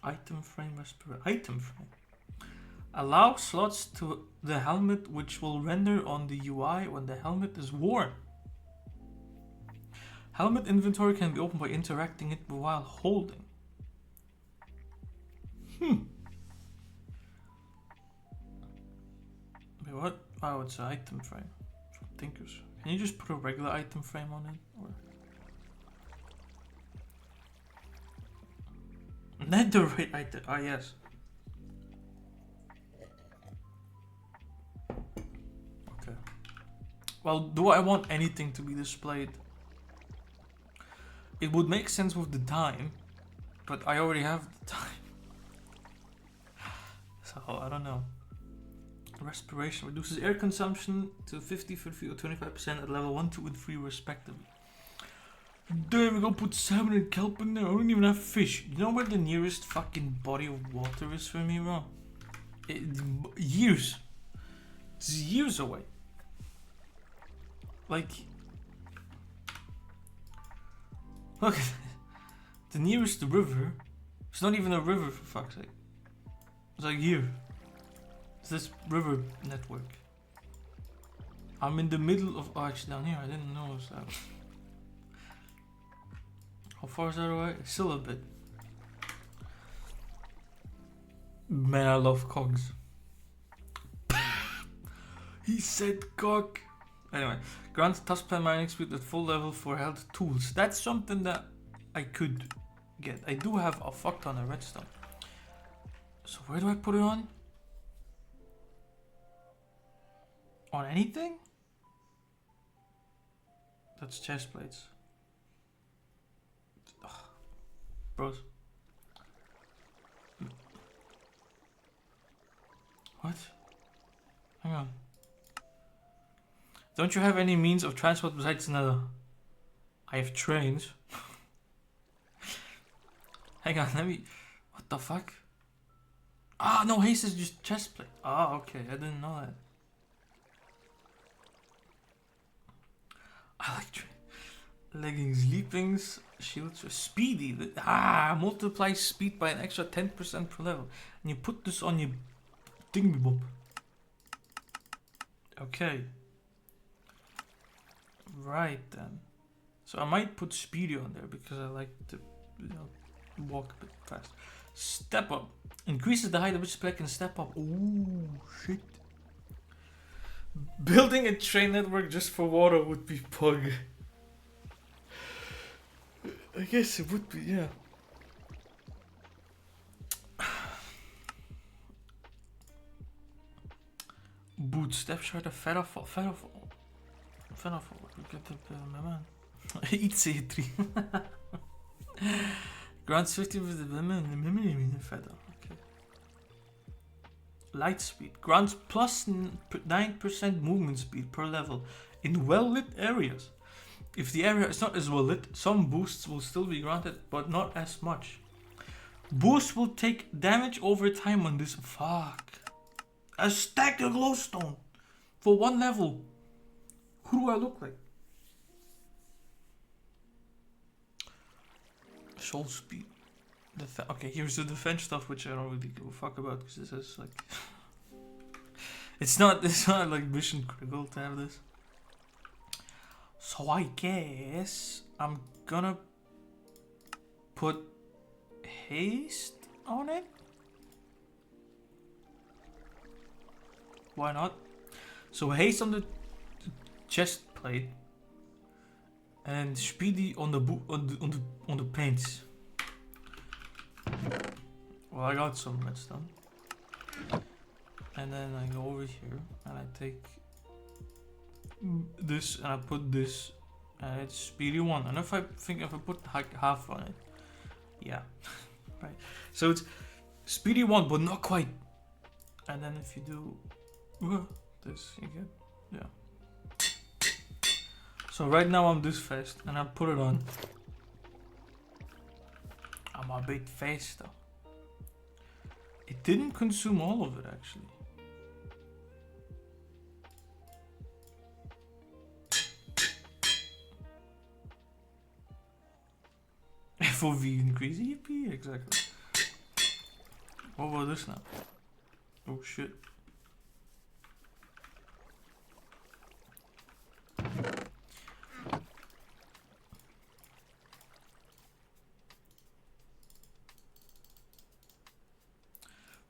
[SPEAKER 1] Item frame, respirator. Item frame. Allow slots to the helmet which will render on the UI when the helmet is worn. Helmet inventory can be opened by interacting it while holding. Wait, what? Oh, it's an item frame. From Tinkers. Can you just put a regular item frame on it? Or? Netherite item. Ah, yes. Okay. Well, do I want anything to be displayed? It would make sense with the time, but I already have the time. So, I don't know. Respiration reduces air consumption to 50, 50 or 25% at level 1, 2, and 3 respectively. There we go, put salmon and kelp in there. I don't even have fish. You know where the nearest fucking body of water is for me, bro? Years. It's years away. Like... Look, the nearest river. It's not even a river, for fuck's sake. It's like here. It's this river network. I'm in the middle of... Oh, actually down here. I didn't notice that. How far is that away? Still a bit. Man, I love cogs. He said cock. Anyway, grants taskplan mining speed at full level for held tools. That's something that I could get. I do have a fuck ton of redstone. So where do I put it on? On anything? That's chest plates. Ugh. Bros. What? Hang on. Don't you have any means of transport besides another? I have trains. Hang on, let me... What the fuck? Ah, no, haste is just chest plate. Ah, okay, I didn't know that. I like train. Leggings, leapings, shields, speedy. Ah, multiply speed by an extra 10% per level. And you put this on your thingy-bob. Okay. Right then. So I might put speedy on there because I like to, you know, walk a bit fast. Step up. Increases the height at which a player can step up. Ooh, shit. Building a train network just for water would be pug. I guess it would be, yeah. Boot, step shorter, featherfall. We get the man. Iets C3. Grants 50 with the women feather. Okay. Light speed. Grants plus 9% movement speed per level in well-lit areas. If the area is not as well lit, some boosts will still be granted, but not as much. Boost will take damage over time on this. Fuck. A stack of glowstone for one level. Who do I look like? Soul speed. Okay, here's the defense stuff, which I don't really give a fuck about because this is like, it's not like mission critical to have this. So I guess I'm gonna put haste on it. Why not? So haste on the chest plate and speedy on the on the paints. Well, I got some redstone. and then I go over here and I take this and I put this, and it's speedy 1. And if I put like half on it, yeah, right. So it's speedy 1, but not quite. And then if you do this, you get, yeah. So right now I'm this fast, and I put it on. I'm a bit faster. It didn't consume all of it actually. FOV increase, yippee, exactly. What about this now? Oh shit.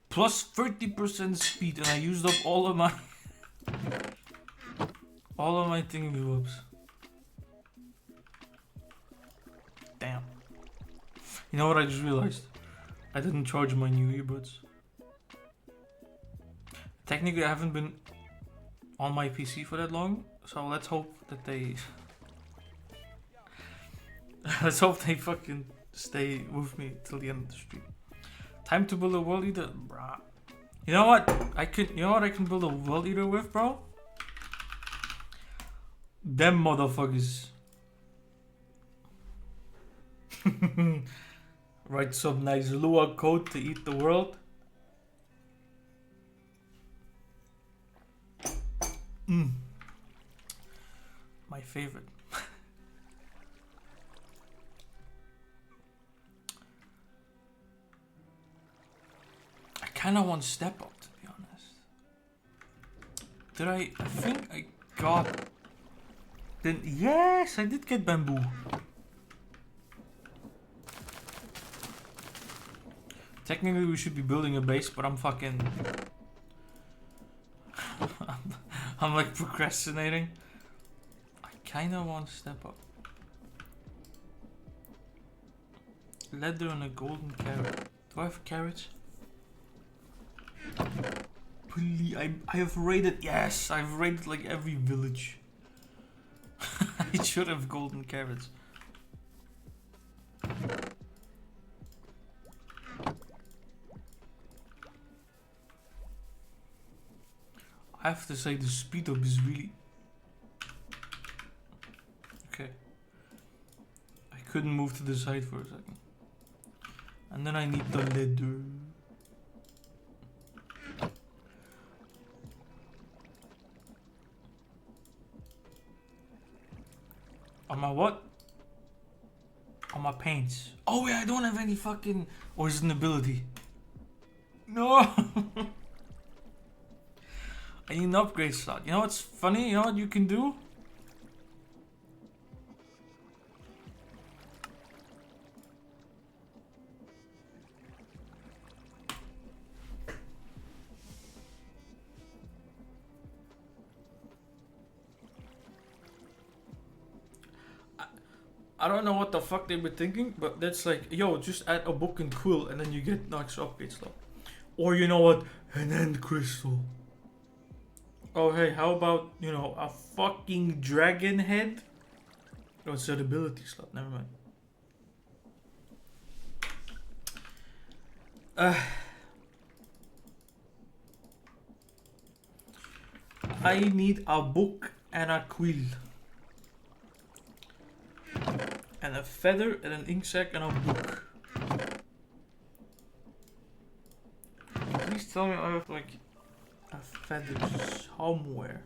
[SPEAKER 1] Plus 30% speed, and I used up all of my thingy whoops. Damn. You know what I just realized? I didn't charge my new earbuds. Technically I haven't been on my PC for that long, so let's hope that they let's hope they fucking stay with me till the end of the stream. Time to build a world eater, bruh. You know what I can build a world eater with, bro? Them motherfuckers. Write some nice Lua code to eat the world. My favorite. I kinda want step up, to be honest. Did I think I got... Then yes, I did get bamboo. Technically we should be building a base, but I'm fucking... I'm like procrastinating. I kinda want to step up. Leather and a golden carrot. Do I have carrots? Please, I have raided... Yes, I've raided like every village. I should have golden carrots. I have to say the speed up is really... Okay. I couldn't move to the side for a second. And then I need the leather. On my what? On my paints. Oh yeah, I don't have any fucking... Or is it an ability? No! I need an upgrade slot. You know what's funny? You know what you can do? I don't know what the fuck they were thinking, but that's like, yo, just add a book and quill and then you get an extra upgrade slot. Or you know what? An end crystal. Oh hey, how about, you know, a fucking dragon head? Oh, it's an ability slot, never mind. I need a book and a quill. And a feather and an ink sac and a book. Please tell me I have like a feather somewhere.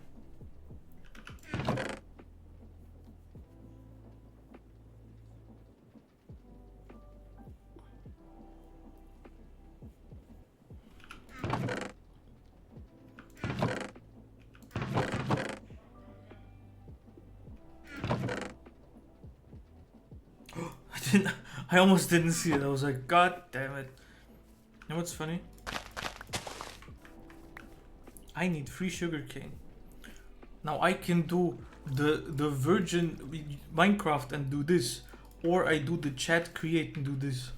[SPEAKER 1] I almost didn't see it. I was like, God damn it. You know what's funny? I need free sugarcane. Now I can do the virgin Minecraft and do this. Or I do the chat create and do this.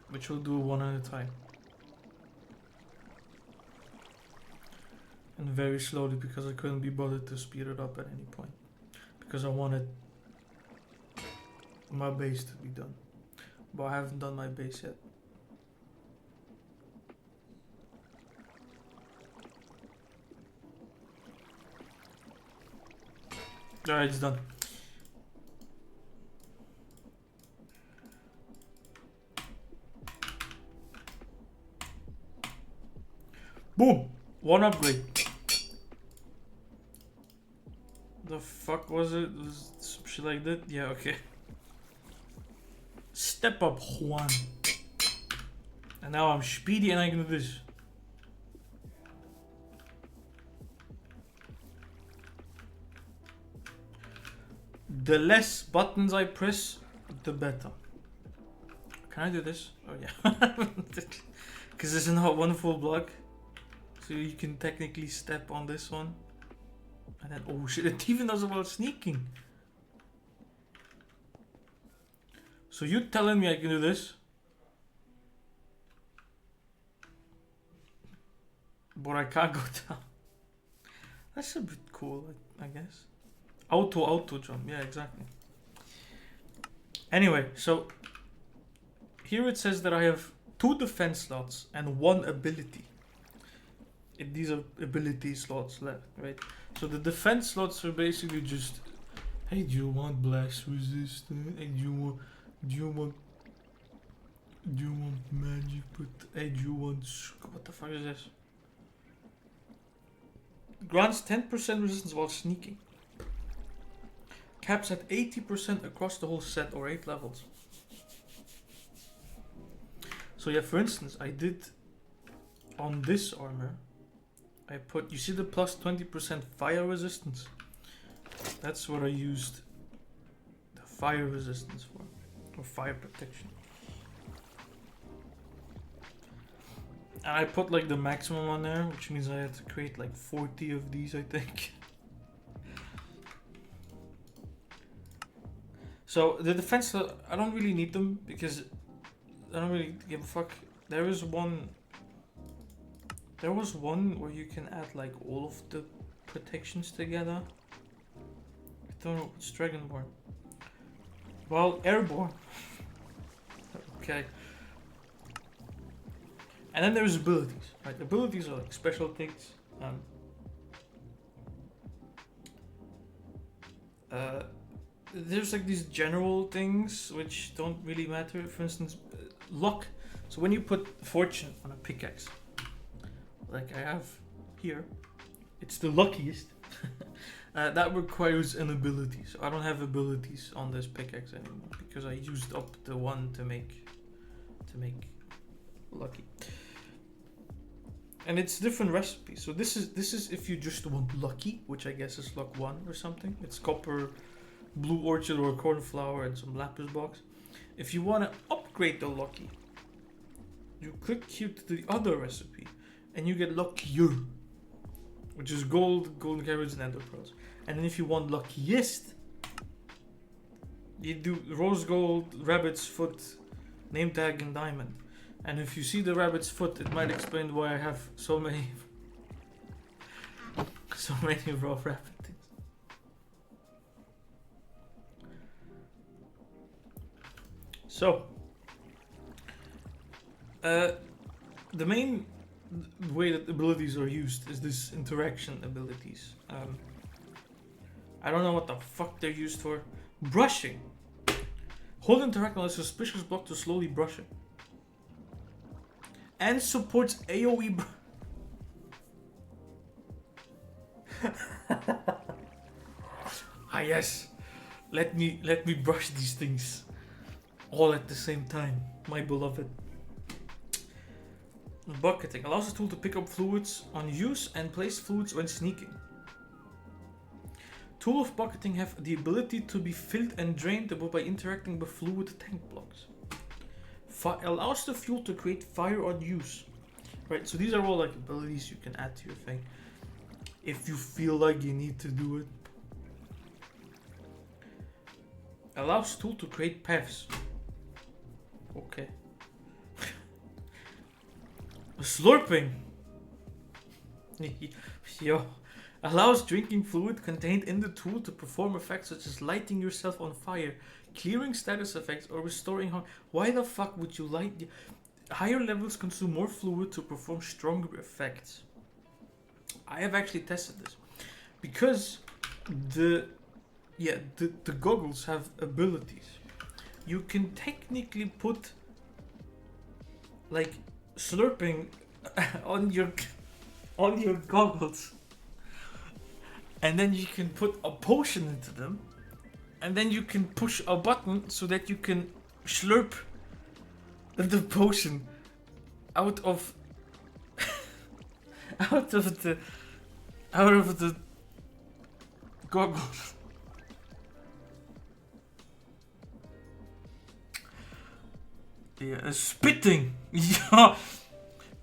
[SPEAKER 1] which we'll do one at a time. And very slowly because I couldn't be bothered to speed it up at any point. Because I wanted my base to be done. But I haven't done my base yet. Alright, it's done. Boom! One upgrade. The fuck was it? Was some shit like that? Yeah, okay. Step up, Juan. And now I'm speedy and I can do this. The less buttons I press, the better. Can I do this? Oh yeah. Because it's not one full block. So you can technically step on this one. And then, oh shit, it even does about sneaking. So you telling me I can do this? But I can't go down. That's a bit cool, I guess. Auto jump, yeah, exactly. Anyway, so here it says that I have 2 defense slots and 1 ability. These are ability slots left, right? So the defense slots are basically just, hey, do you want blast resistant? Hey, do you want magic? But hey, do you want, what the fuck is this? Grants 10% resistance while sneaking. Caps at 80% across the whole set or 8 levels. So yeah, for instance, I did on this armor, I put, you see the plus 20% fire resistance? That's what I used the fire resistance for, or fire protection. And I put like the maximum on there, which means I had to create like 40 of these, I think. So the defense, I don't really need them because I don't really give a fuck. There was one where you can add like all of the protections together. I don't know, it's Dragonborn. Well, Airborne. Okay. And then there's abilities, right? Abilities are like special things. There's like these general things which don't really matter. For instance, luck. So when you put fortune on a pickaxe, like I have here, it's the luckiest. That requires an ability. So I don't have abilities on this pickaxe anymore because I used up the one to make lucky. And it's different recipes. So this is if you just want lucky, which I guess is luck 1 or something. It's copper, blue orchid or cornflower and some lapis box. If you want to upgrade the lucky, you click here to the other recipe and you get luckier, which is gold, golden carrots and ender pearls. And then if you want luckiest, you do rose gold, rabbit's foot, name tag and diamond. And if you see the rabbit's foot, it might explain why I have so many raw rabbit things. So, the main way that abilities are used is this interaction abilities. I don't know what the fuck they're used for. Brushing. Hold interact on a suspicious block to slowly brush it. And supports AoE. Ah yes. Let me brush these things all at the same time, my beloved. Bucketing allows the tool to pick up fluids on use and place fluids when sneaking. Tool of bucketing have the ability to be filled and drained by interacting with fluid tank blocks. Allows the fuel to create fire on use. Right, so these are all like abilities you can add to your thing if you feel like you need to do it. Allows tool to create paths. Okay. Slurping. Yo. Allows drinking fluid contained in the tool to perform effects such as lighting yourself on fire, clearing status effects, or restoring hunger. Why the fuck would you light... Higher levels consume more fluid to perform stronger effects. I have actually tested this. Because the goggles have abilities. You can technically put like slurping on your goggles, and then you can put a potion into them, and then you can push a button so that you can slurp the potion out of out of the goggles. Yeah, spitting. Yeah.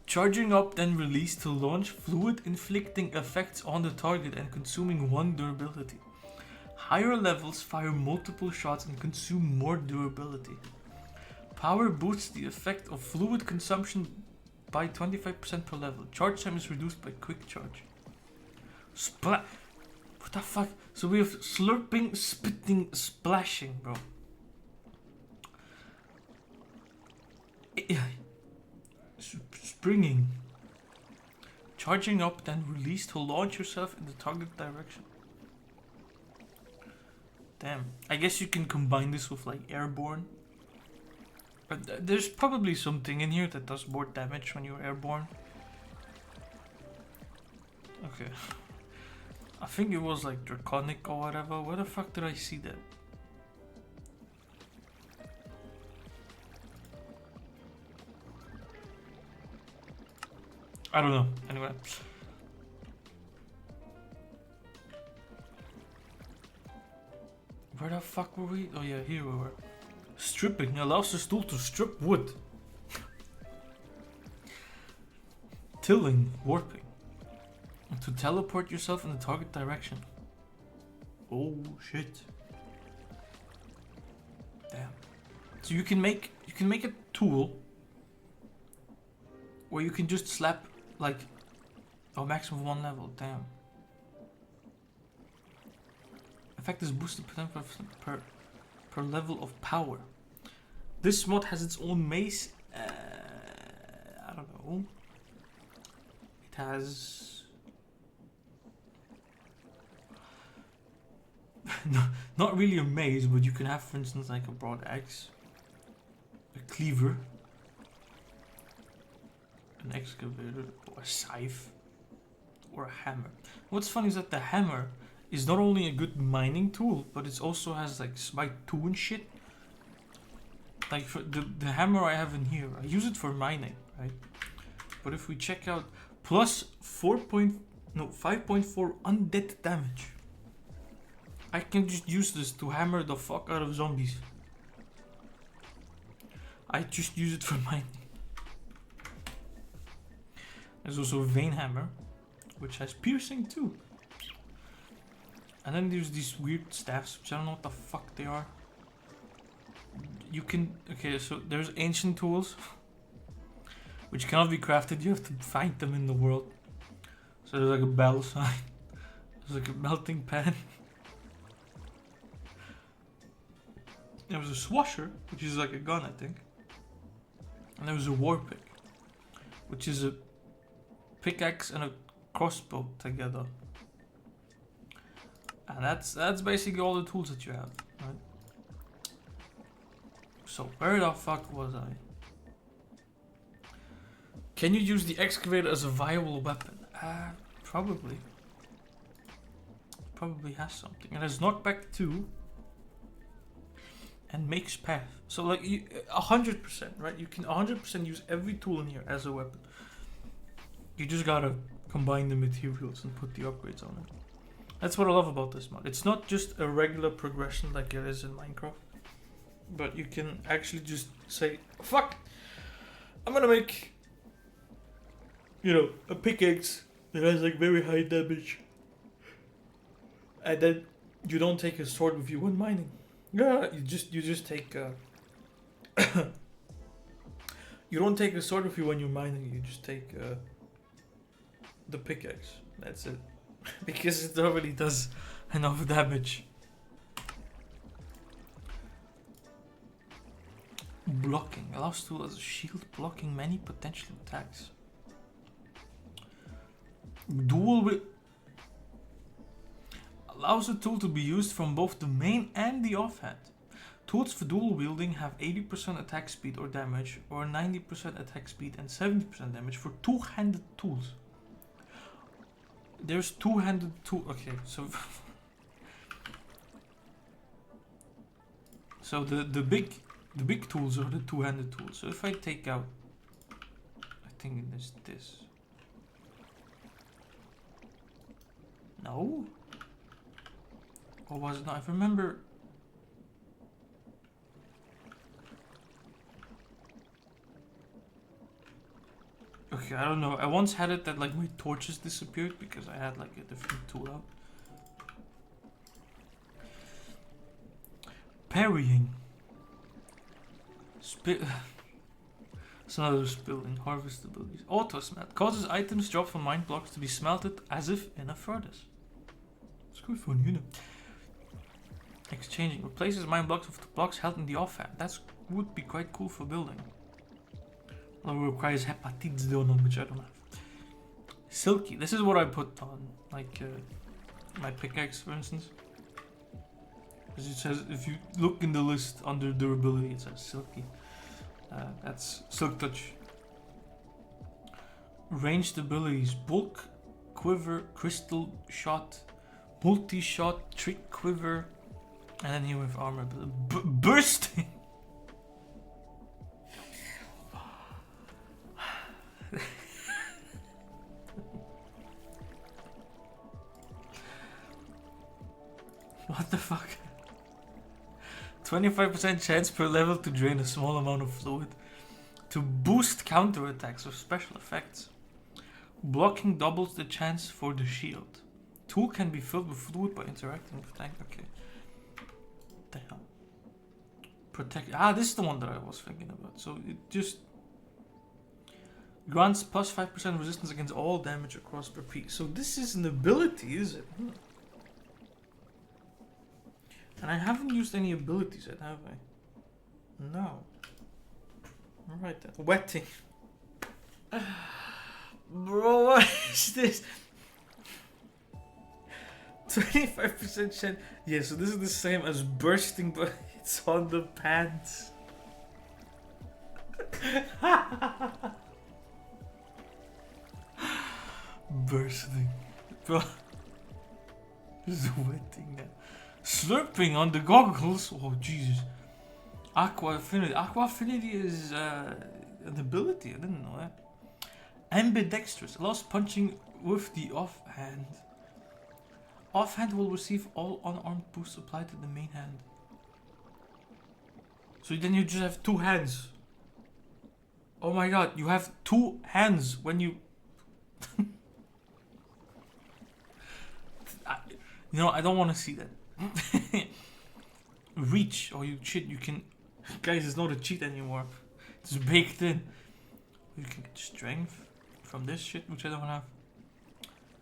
[SPEAKER 1] Charging up, then released to launch fluid inflicting effects on the target and consuming 1 durability. Higher levels fire multiple shots and consume more durability. Power boosts the effect of fluid consumption by 25% per level. Charge time is reduced by quick charge. What the fuck? So we have slurping, spitting, splashing, bro. Springing. Charging up, then release to launch yourself in the target direction. Damn. I guess you can combine this with like airborne. But there's probably something in here that does more damage when you're airborne. Okay. I think it was like draconic or whatever. Where the fuck did I see that? I don't know. Anyway. Where the fuck were we? Oh yeah, here we were. Stripping allows the tool to strip wood. Tilling, warping. To teleport yourself in the target direction. Oh shit. Damn. So you can make a tool where you can just slap like a maximum of 1 level. Damn. Effect is boosted per level of power. This mod has its own mace. I don't know. It has no, not really a maze, but you can have, for instance, like a broad axe, a cleaver, an excavator, or a scythe, or a hammer. What's funny is that the hammer is not only a good mining tool, but it also has like smite 2 and shit. Like for the hammer I have in here, I use it for mining, right? But if we check out plus 5.4 undead damage, I can just use this to hammer the fuck out of zombies. I just use it for mining. There's also a vein hammer, which has piercing too. And then there's these weird staffs, which I don't know what the fuck they are. You can... Okay, so there's ancient tools, which cannot be crafted. You have to find them in the world. So there's like a battle sign. There's like a melting pan. There was a swasher, which is like a gun, I think. And there was a war pick, which is a pickaxe and a crossbow together. And that's basically all the tools that you have, right? So where the fuck was I? Can you use the excavator as a viable weapon? Probably. Probably has something. It has knockback 2 and makes path. So like 100%, right? You can 100% use every tool in here as a weapon. You just gotta combine the materials and put the upgrades on it. That's what I love about this mod. It's not just a regular progression like it is in Minecraft, but you can actually just say, fuck, I'm gonna make, you know, a pickaxe that has like very high damage, and then you don't take a sword with you when mining. Yeah, you just take You don't take a sword with you when you're mining. You just take the pickaxe. That's it. Because it already does enough damage. Blocking. Allows tool as a shield blocking many potential attacks. Dual wi- allows the tool to be used from both the main and the offhand. Tools for dual wielding have 80% attack speed or damage, or 90% attack speed and 70% damage for two-handed tools. There's two-handed tool. Okay, so so the big tools are the two-handed tools. So if I take out, I think it is this. No. Or was it not? I remember. Okay, I don't know. I once had it that like my torches disappeared because I had like a different tool out. Parrying. It's another spilling. Harvest abilities. Auto smelt. Causes items dropped from mine blocks to be smelted as if in a furnace. It's good for you know. Exchanging. Replaces mine blocks with the blocks held in the offhand. That would be quite cool for building. Although it requires hepatitis donut, which I don't have. Silky. This is what I put on, like, my pickaxe, for instance. As it says, if you look in the list under durability, it says silky. That's Silk Touch. Ranged abilities: bulk, quiver, crystal shot, multi-shot, trick quiver, and then here with armor ability. Bursting. What the fuck? 25% chance per level to drain a small amount of fluid. To boost counterattacks or special effects. Blocking doubles the chance for the shield. Tool can be filled with fluid by interacting with tank. Okay. What the hell? Protect. Ah, this is the one that I was thinking about. So it just grants plus 5% resistance against all damage across per piece. So this is an ability, is it? And I haven't used any abilities yet, have I? No. Alright then. Wetting. Bro, what is this? 25% chance. Yeah, so this is the same as bursting, but it's on the pants. Bursting. Bro. Sweating now. Slurping on the goggles. Oh Jesus. Aqua Affinity. Aqua Affinity is an ability. I didn't know that. Ambidextrous. Allows punching with the offhand. Offhand will receive all unarmed boosts applied to the main hand. So then you just have two hands. Oh my god, you have two hands when you... You know, I don't want to see that. Reach. Oh, you cheat. You can... Guys, it's not a cheat anymore. It's baked in. You can get strength from this shit, which I don't have.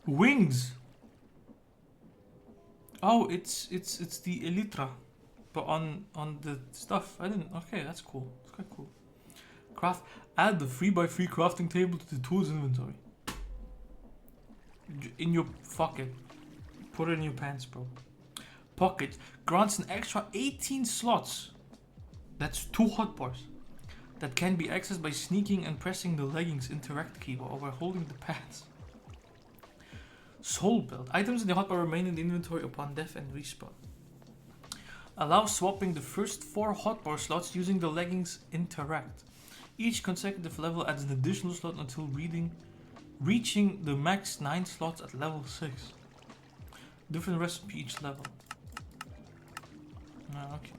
[SPEAKER 1] Wings. Oh, it's the Elytra, but on the stuff. I didn't. Okay, that's cool. It's quite cool. Craft. Add the 3x3 crafting table to the tools inventory. In your pocket. Put it in your pants, bro. Pocket grants an extra 18 slots. That's 2 hotbars. That can be accessed by sneaking and pressing the leggings interact key while holding the pants. Soul Belt. Items in the hotbar remain in the inventory upon death and respawn. Allow swapping the first 4 hotbar slots using the leggings interact. Each consecutive level adds an additional slot until reaching the max 9 slots at level 6. Different recipe each level. Okay.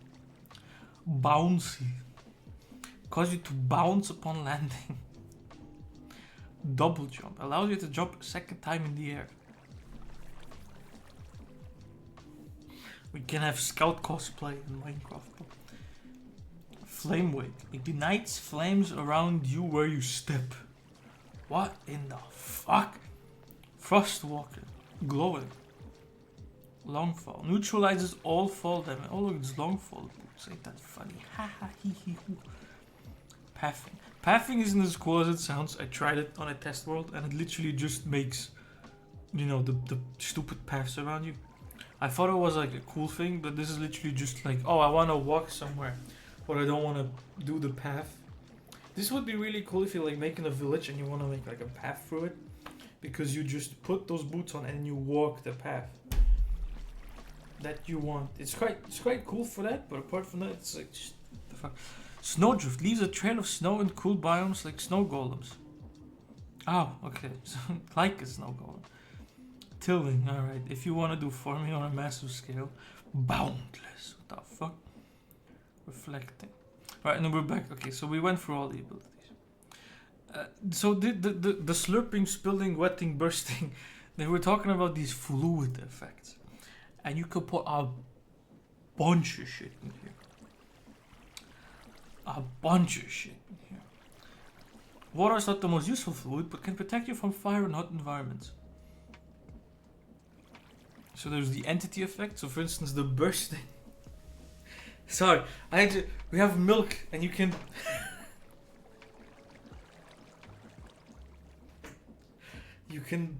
[SPEAKER 1] Bouncy. Cause you to bounce upon landing. Double jump. Allows you to jump a second time in the air. We can have scout cosplay in Minecraft. flame wake. Ignites flames around you where you step. What in the fuck? Frostwalker. Glowing. Longfall. Neutralizes all fall damage. Oh look, it's longfall boots. Ain't that funny? Ha ha hee hee hoo. Pathing. Pathing isn't as cool as it sounds. I tried it on a test world and it literally just makes, you know, the stupid paths around you. I thought it was like a cool thing, but this is literally just like, oh, I want to walk somewhere, but I don't want to do the path. This would be really cool if you're like making a village and you want to make like a path through it, because you just put those boots on and you walk the path that you want. It's quite cool for that, but apart from that, it's like just the fuck. Snowdrift leaves a trail of snow in cool biomes like snow golems. Oh, okay, so like a snow golem. Tilling, alright. If you want to do farming on a massive scale, boundless. What the fuck? Reflecting. Alright, and then we're back. Okay, so we went through all the abilities. So the slurping, spilling, wetting, bursting, they were talking about these fluid effects. And you could put a bunch of shit in here. A bunch of shit in here. Water is not the most useful fluid, but can protect you from fire in hot environments. So there's the entity effect. So for instance, the bursting. Sorry, we have milk and you can... you can...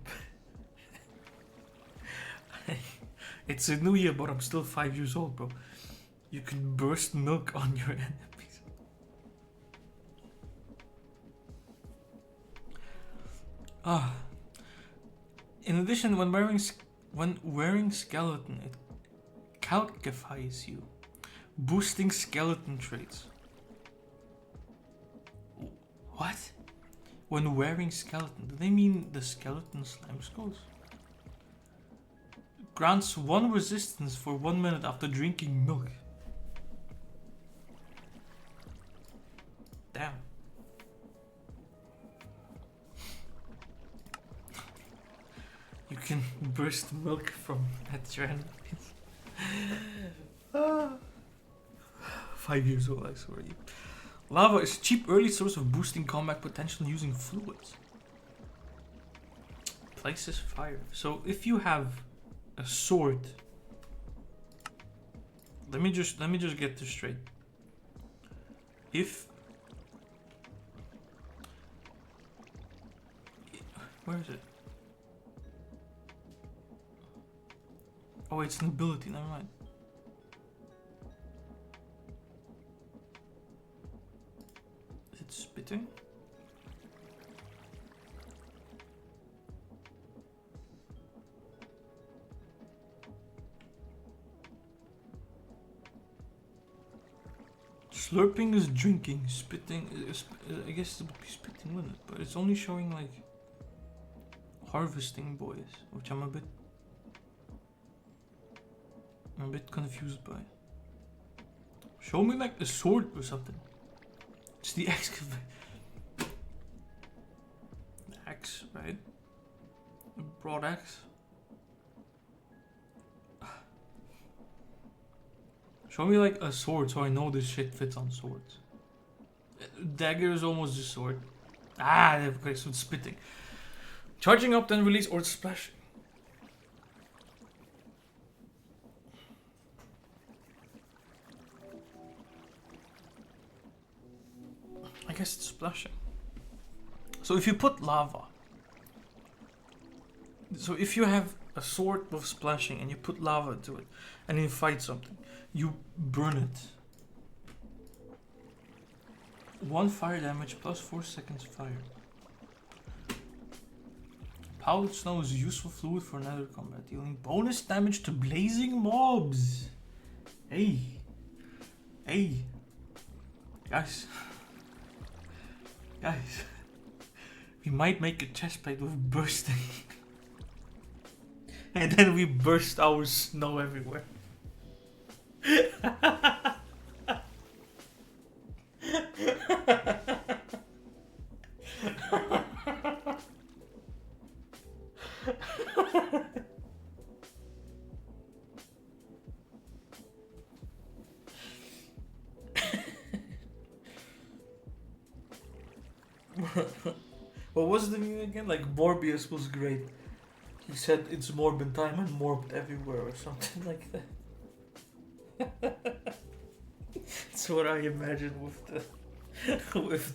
[SPEAKER 1] It's a new year, but I'm still 5 years old, bro. You can burst milk on your enemies. In addition, when wearing skeleton, it calcifies you, boosting skeleton traits. What? When wearing skeleton, do they mean the skeleton slime skulls? Grants 1 resistance for 1 minute after drinking milk. Damn. You can burst milk from at your enemies. 5 years old, I swear you. Lava is a cheap early source of boosting combat potential using fluids. Places fire. So if you have a sword, let me just get this straight. Where is it? Oh, it's an ability, never mind. Is it spitting? Slurping is drinking, spitting is, I guess it would be spitting, wouldn't it? But it's only showing like harvesting boys, which I'm a bit confused by. Show me like a sword or something. It's the excavator. Axe, right? A broad axe. Show me like a sword so I know this shit fits on swords. Dagger is almost a sword. Ah, okay, so it's spitting. Charging up, then release, or splashing. I guess it's splashing. So if you put lava, so if you have a sword with splashing and you put lava into it and you fight something, you burn it. 1 fire damage plus 4 seconds fire. Powdered snow is a useful fluid for nether combat, dealing bonus damage to blazing mobs. Hey. Guys. We might make a chestplate with bursting. And then we burst our snow everywhere. What was the meme again? Like Morbius was great. He said it's morbid time and morbid everywhere or something like that. That's what I imagine with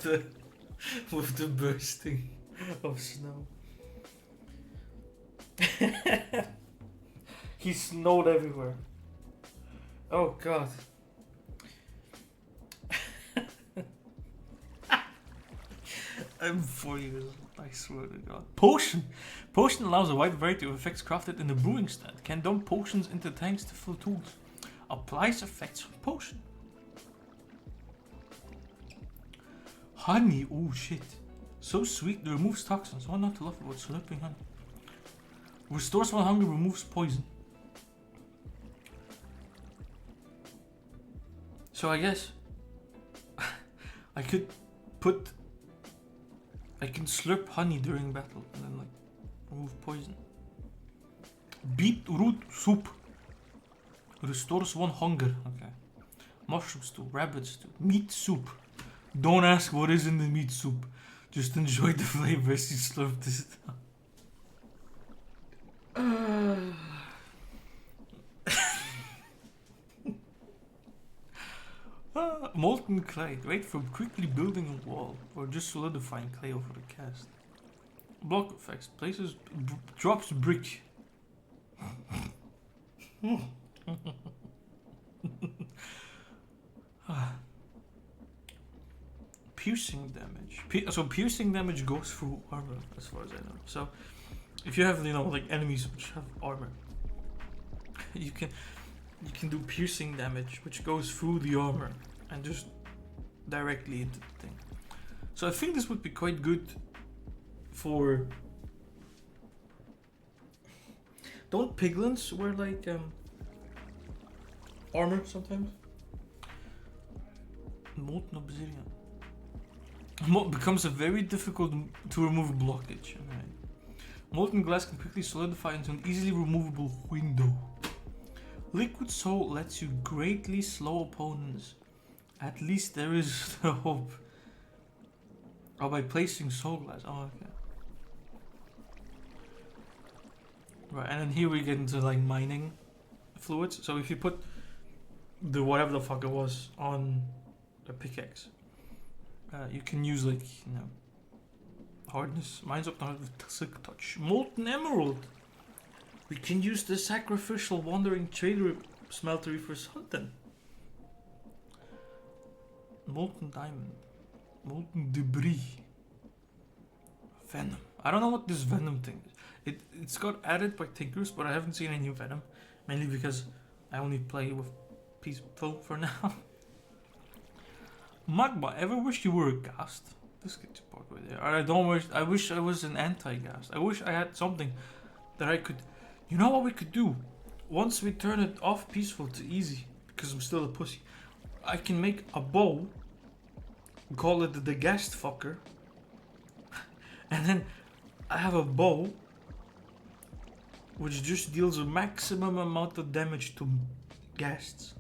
[SPEAKER 1] the with the bursting of snow. He snowed everywhere. Oh god. I'm 4 years old, I swear to god. Potion! Potion allows a wide variety of effects crafted in the brewing stand. Can dump potions into tanks to fill tools. Applies effects on potion. Honey, oh shit. So sweet, it removes toxins. What not to love about slurping honey? Restores while hungry, removes poison. So I guess I could put... I can slurp honey during battle and then like remove poison. Beetroot soup. Restores one hunger. Okay. Mushroom stew, rabbit stew, meat soup. Don't ask what is in the meat soup. Just enjoy the flavors you slurp this down. Molten clay. Great for quickly building a wall or just solidifying clay over a cast. Block effects. Places drops brick. Piercing damage. So piercing damage goes through armor, as far as I know. So if you have, you know, like enemies which have armor, you can do piercing damage, which goes through the armor and just directly into the thing. So I think this would be quite good for... Don't piglins wear like armor sometimes? Molten obsidian. Becomes a very difficult to remove blockage. Right. Molten glass can quickly solidify into an easily removable window. Liquid soul lets you greatly slow opponents. At least there is the hope. Oh, by placing soul glass. Oh, okay. Right, and then here we get into like mining fluids. So if you put the whatever the fuck it was on a pickaxe, you can use like, you know, hardness. Mine's up now with silk touch. Molten emerald. We can use the sacrificial wandering trader smeltery for something. Molten diamond. Molten debris. Venom. I don't know what this venom thing is. It's got added by Tinkers, but I haven't seen any venom. Mainly because I only play with Peaceful for now. Magma. Ever wish you were a ghast? This gets part right there. I wish I was an anti-ghast. I wish I had something that I could... You know what we could do? Once we turn it off peaceful to easy, because I'm still a pussy, I can make a bow, call it the ghast fucker, and then I have a bow which just deals a maximum amount of damage to ghasts.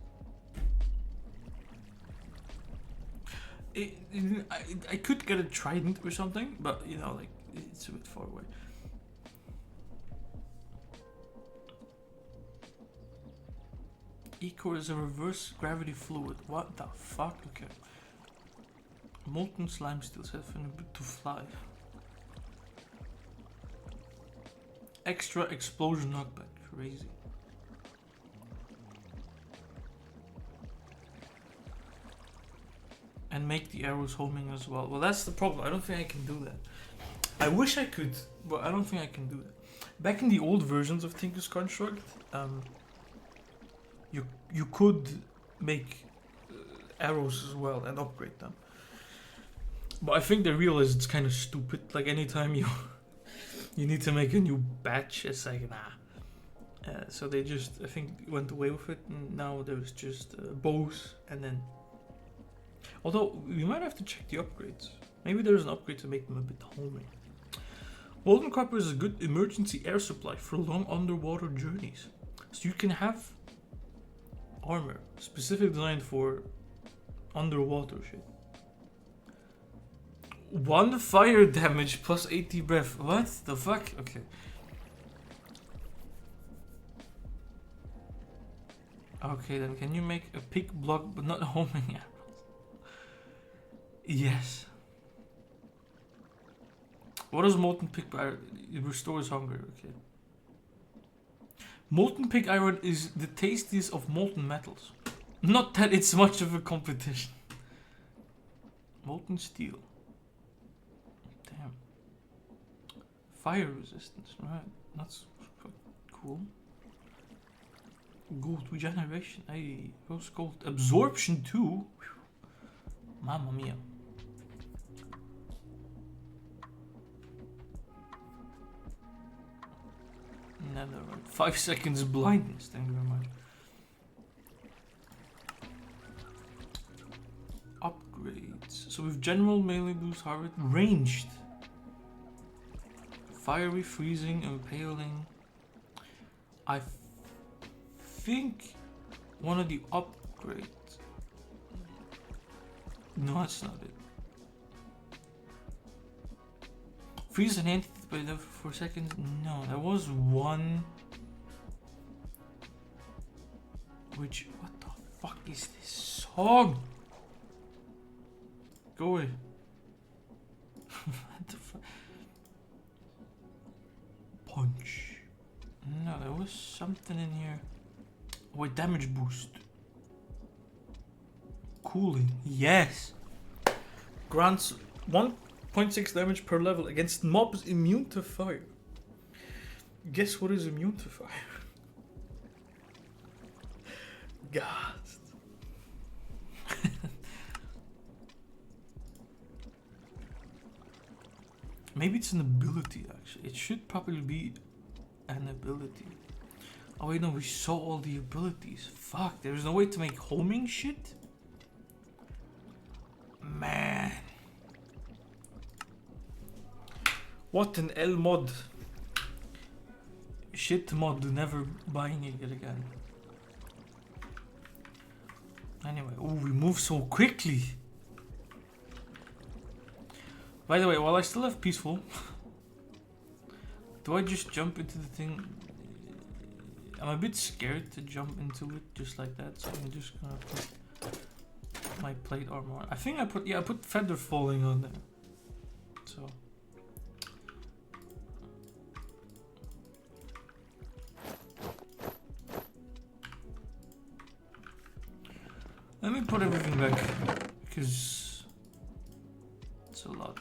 [SPEAKER 1] I could get a trident or something, but you know, like, it's a bit far away. Eco is a reverse gravity fluid. What the fuck? Okay. Molten slime steel set to fly. Extra explosion knockback. Crazy. And make the arrows homing as well. Well, that's the problem. I don't think I can do that. I wish I could, but I don't think I can do that. Back in the old versions of Tinker's Construct, you could make arrows as well and upgrade them. But I think they realized it's kind of stupid. Like anytime you need to make a new batch, it's like nah. So they just, I think, went away with it. And now there's just bows and then. Although we might have to check the upgrades. Maybe there's an upgrade to make them a bit homing. Molten copper is a good emergency air supply for long underwater journeys. So you can have armor specifically designed for underwater shit. 1 fire damage plus 80 breath. What the fuck? Okay. Okay, then can you make a pick block but not homing arrows? Yes. What is molten pick iron? It restores hunger. Okay. Molten pig iron is the tastiest of molten metals. Not that it's much of a competition. Molten steel. Damn. Fire resistance. Right. That's cool. Gold regeneration. Hey, rose gold. Absorption too. Mamma mia. Netherite. 5 seconds blindness. Thank you very much. Upgrades. So with general melee boost, harvest, ranged. Fiery, freezing, impaling. I think one of the upgrades. No, that's not it. Freeze an entity by the 4 seconds. No, there was one. Which, what the fuck is this song? Go away. What the fuck? Punch. No, there was something in here. Wait, damage boost. Cooling. Yes. Grants 1.6 damage per level against mobs immune to fire. Guess what is immune to fire? Ghast. Maybe it's an ability actually. It should probably be an ability. Oh wait, no, we saw all the abilities. Fuck, there's no way to make homing shit? Man. What an L mod. Shit mod, never buying it again. Anyway, oh, we move so quickly. By the way, while I still have peaceful, do I just jump into the thing? I'm a bit scared to jump into it just like that, so I'm just gonna put my plate armor on. I think I put feather falling on there. So let me put everything back because it's a lot.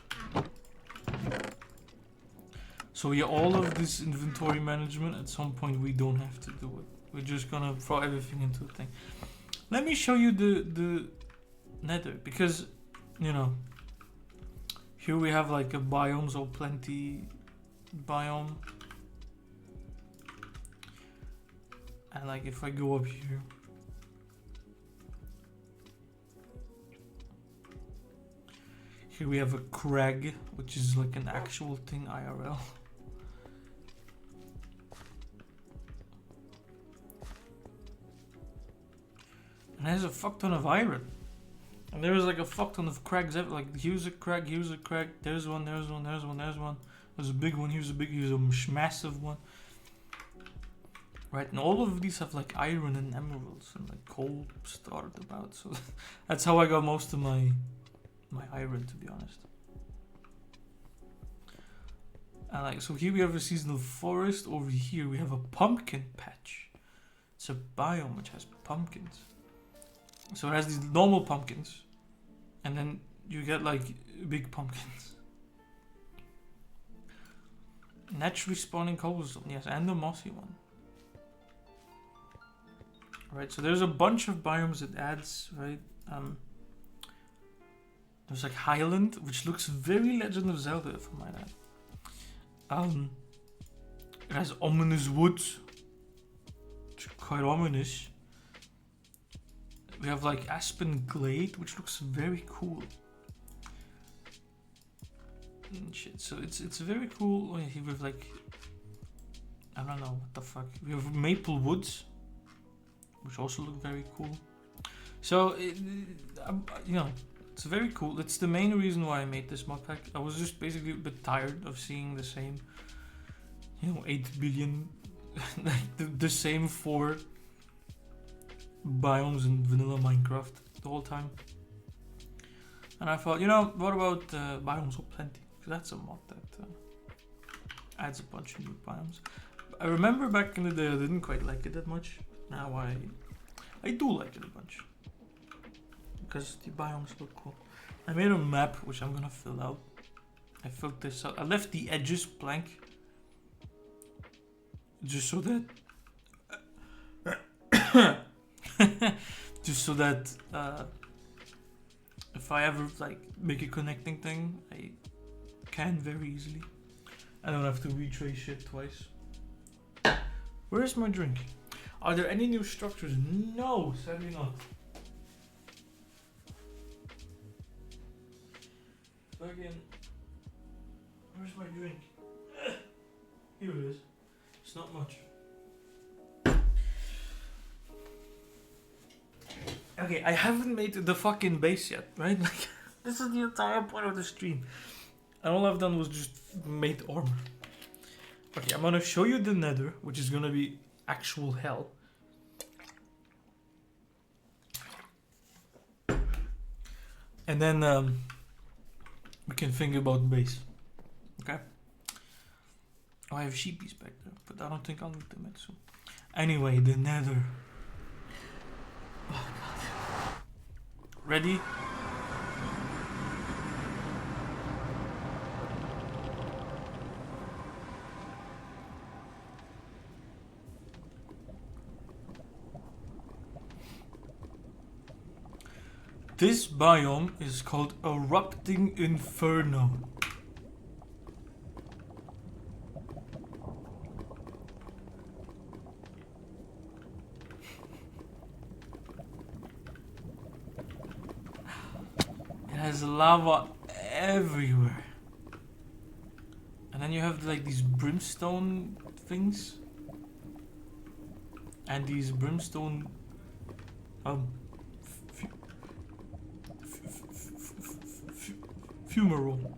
[SPEAKER 1] So yeah, all of this inventory management, at some point we don't have to do it. We're just gonna throw everything into the thing. Let me show you the nether, because, you know, here we have like a biomes or plenty biome. And like if I go up here, here we have a crag, which is like an actual thing IRL. And there's a fuck ton of iron. And there's like a fuck ton of crags. Like here's a crag, here's a crag, there's one, there's one, there's one, there's one. There's a big one, here's a massive one. Right, and all of these have like iron and emeralds and like coal started about. So that's how I got most of my iron, to be honest. And like, so here we have a seasonal forest. Over here we have a pumpkin patch. It's a biome which has pumpkins. So it has these normal pumpkins, and then you get like big pumpkins. Naturally spawning cobblestone, yes, and the mossy one. Right, so there's a bunch of biomes it adds, right? There's like Highland, which looks very Legend of Zelda, if I might add. It has ominous woods, which is quite ominous. We have like Aspen Glade, which looks very cool. And shit, so it's very cool. Here we have like, I don't know what the fuck. We have Maple Woods, which also look very cool. So you know, It's very cool. It's the main reason why I made this mod pack. I was just basically a bit tired of seeing the same, 8 billion, like the same 4 biomes in vanilla Minecraft the whole time. And I thought, what about Biomes of Plenty? Because that's a mod that adds a bunch of new biomes. I remember back in the day I didn't quite like it that much. Now I do like it a bunch. Because the biomes look cool. I made a map which I'm gonna fill out. I filled this out. I left the edges blank. Just so that... just so that... if I ever make a connecting thing, I can very easily. I don't have to retrace shit twice. Where's my drink? Are there any new structures? No, sadly not. Again, where's my drink? Here it is. It's not much. Okay, I haven't made the fucking base yet, right? This is the entire point of the stream. And all I've done was just made armor. Okay, I'm gonna show you the nether, which is gonna be actual hell. And then we can think about base. Okay? Oh, I have sheepies back there, but I don't think I'll need them yet soon. Anyway, the nether. Oh god. Ready? This biome is called Erupting Inferno. It has lava everywhere. And then you have these brimstone things. And these brimstone fumarole.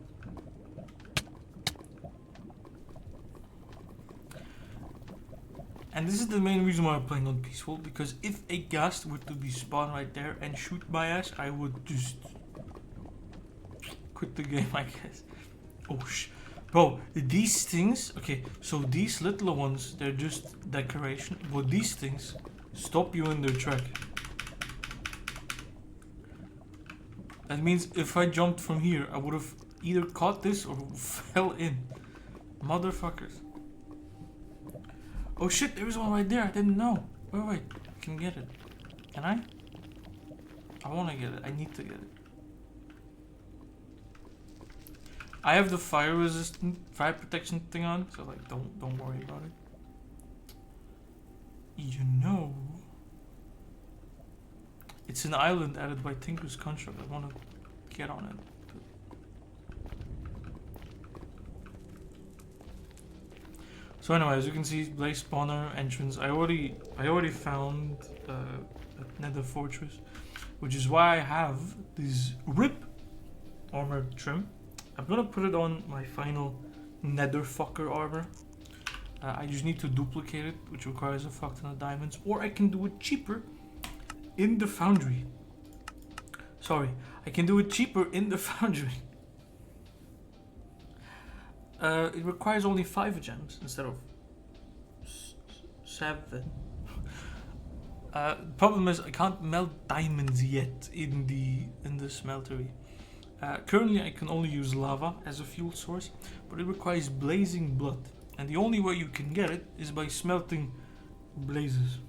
[SPEAKER 1] And this is the main reason why I'm playing on peaceful, because if a ghast were to be spawned right there and shoot my ass, I would just quit the game, I guess. Oh bro, these things, okay, so these little ones, they're just decoration, but these things stop you in their track. That means if I jumped from here, I would have either caught this or fell in. Motherfuckers. Oh shit, there was one right there. I didn't know. Wait. I can get it. Can I? I want to get it. I need to get it. I have the fire protection thing on, so don't worry about it. It's an island added by Tinker's Construct. I want to get on it. So anyway, as you can see, Blaze spawner entrance. I already found a nether fortress, which is why I have this RIP armor trim. I'm gonna put it on my final nether fucker armor. I just need to duplicate it, which requires a fuck ton of diamonds, or I can do it cheaper in the foundry. Sorry, I can do it cheaper in the foundry. It requires only 5 gems instead of 7. Problem is I can't melt diamonds yet in the smeltery. Currently I can only use lava as a fuel source, but it requires blazing blood, and the only way you can get it is by smelting blazes.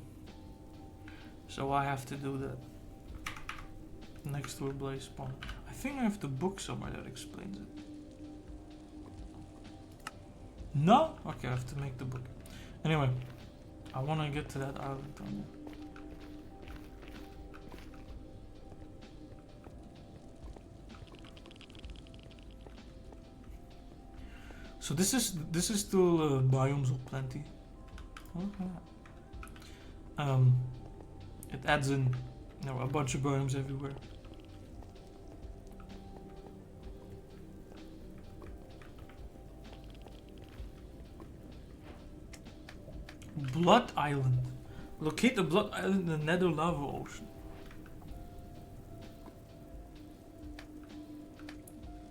[SPEAKER 1] So I have to do that next to a blaze spawn. I think I have the book somewhere that explains it. No? Okay, I have to make the book. Anyway, I want to get to that island down there. So this is still Biomes of Plenty. It adds in a bunch of biomes everywhere. Blood Island. Locate the Blood Island in the Nether Lava Ocean.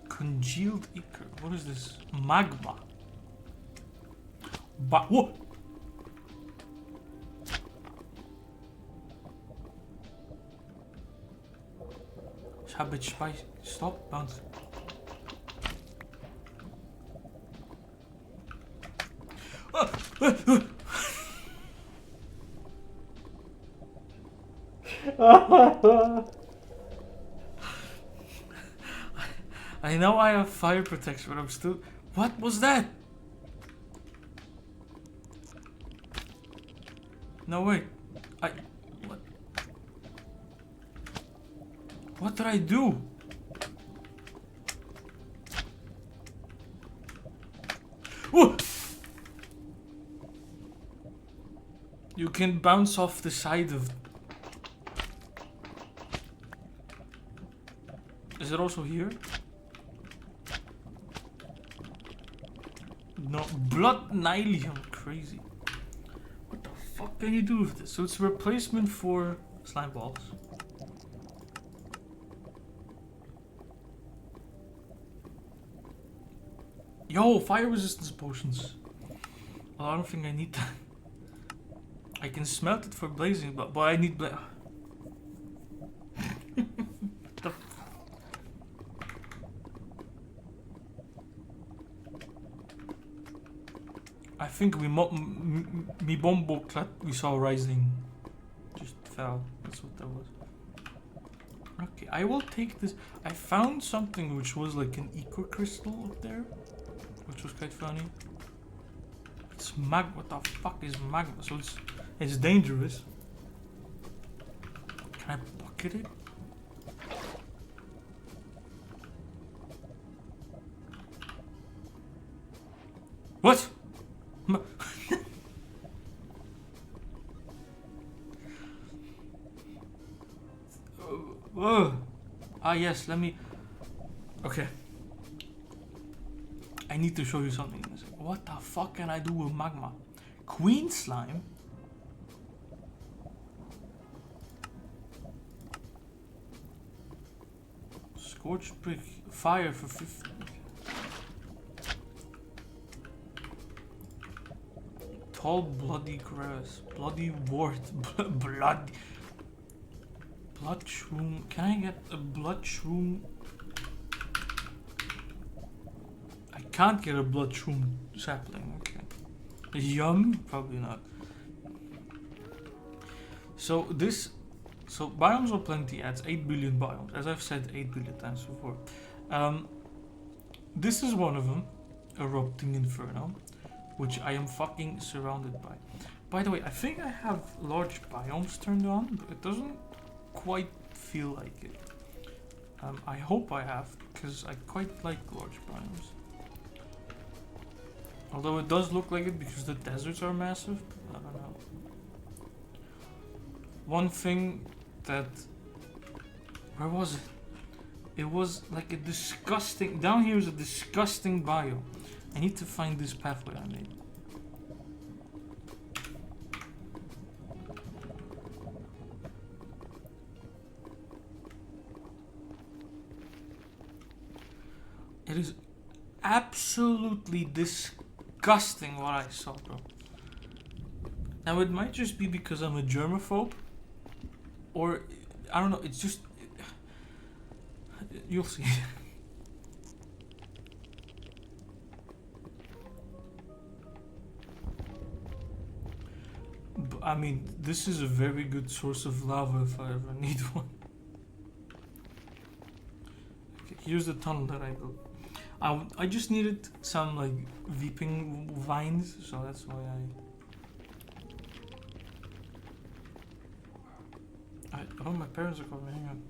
[SPEAKER 1] Congealed ichor. What is this? Magma. What? Bitch, spice. Stop bouncing. I know I have fire protection, but I'm still. What was that? No, wait. What? What did I do? Whoa! You can bounce off the side of. Is it also here? No, blood Nylium, crazy. What the fuck can you do with this? So it's a replacement for slime balls. Yo, fire resistance potions. Well, I don't think I need that. I can smelt it for blazing, but I need I think me bombo clat we saw rising just fell. That's what that was. Okay, I will take this. I found something which was like an eco crystal up there, which was quite funny. It's magma. What the fuck is magma? So it's dangerous. Can I bucket it? What? Ah yes, let me. Okay. I need to show you something. What the fuck can I do with magma? Queen slime? Scorched brick. Fire for 50. Tall bloody grass. Bloody wart. Blood shroom. Can I get a blood shroom? I can't get a blood shroom sapling. Okay. Yum? Probably not. So biomes are plenty. Adds 8 billion biomes. As I've said 8 billion times before. This is one of them. Erupting Inferno. Which I am fucking surrounded by. By the way, I think I have large biomes turned on, but it doesn't quite feel like it. I hope I have, because I quite like large biomes. Although it does look like it because the deserts are massive, I don't know. One thing that... Where was it? It was like a disgusting... Down here is a disgusting biome. I need to find this pathway I made. It is absolutely disgusting what I saw, bro. Now it might just be because I'm a germaphobe, or I don't know. It's just you'll see. I mean, this is a very good source of lava if I ever need one. Okay, here's the tunnel that I built. I just needed some like weeping vines, so that's why oh, my parents are calling me. Hang on.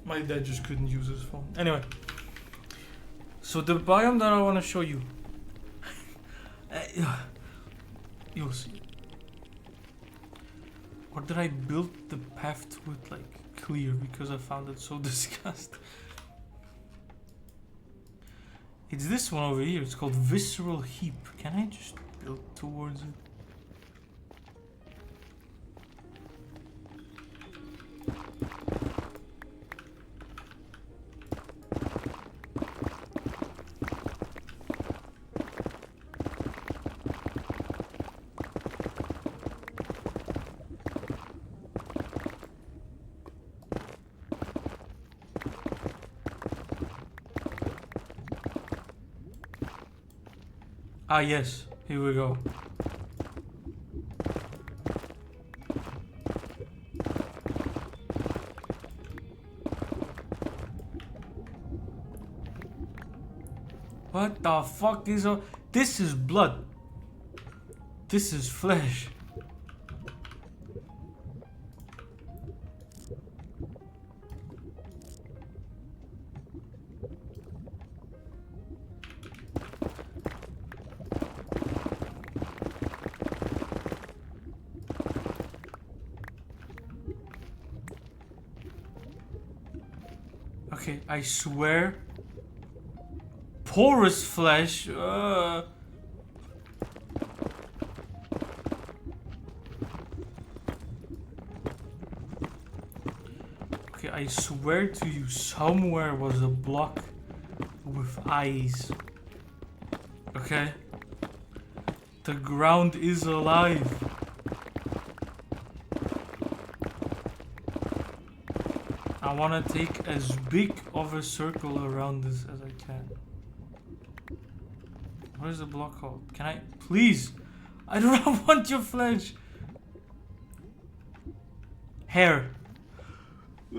[SPEAKER 1] My dad just couldn't use his phone. Anyway. So the biome that I want to show you. You'll see. Or did I build the path to it like clear because I found it so disgusting? It's this one over here. It's called Visceral Heap. Can I just build towards it? Ah yes, here we go. What the fuck is all? This is blood. This is flesh. Okay, I swear. Porous flesh. Okay, I swear to you, somewhere was a block with eyes. Okay? The ground is alive. I want to take as big of a circle around this as I can. What is the block called? Can I... Please! I do not want your flesh! Hair. I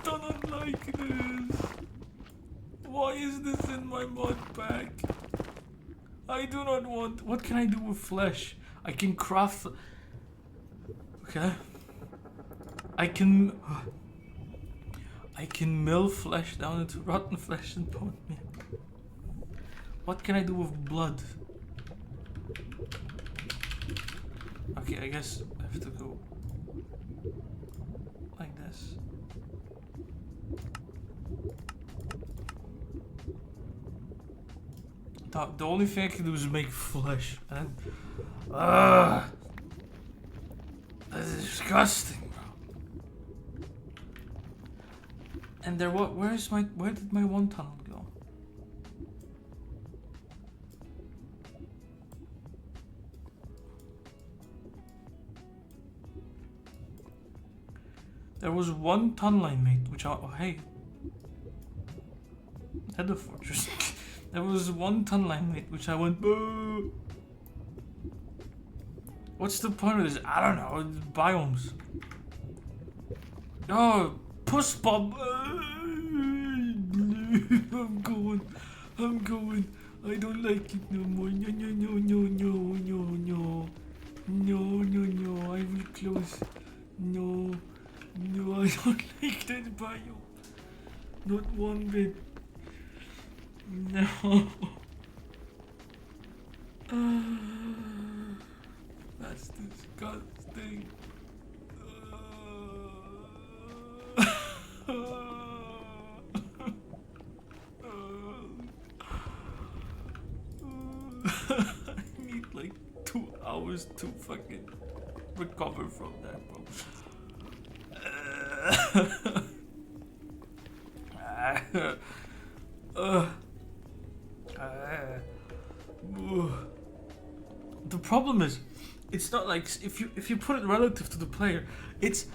[SPEAKER 1] do not like this. Why is this in my mod pack? I do not want... What can I do with flesh? I can craft... Okay. I can mill flesh down into rotten flesh and bone meal. What can I do with blood? Okay, I guess I have to go like this. The only thing I can do is make flesh. And that's disgusting. And there, where did my one tunnel go? There was one tunnel I made, which oh hey. Nether Fortress. There was one tunnel I made, which I went boo. What's the point of this? I don't know, biomes. Oh, puss bob. I'm going. I don't like it no more. No. I will close. No, I don't like that biome. Not one bit. No. That's disgusting. I need like 2 hours to fucking recover from that, bro. The problem is, it's not like if you put it relative to the player, it's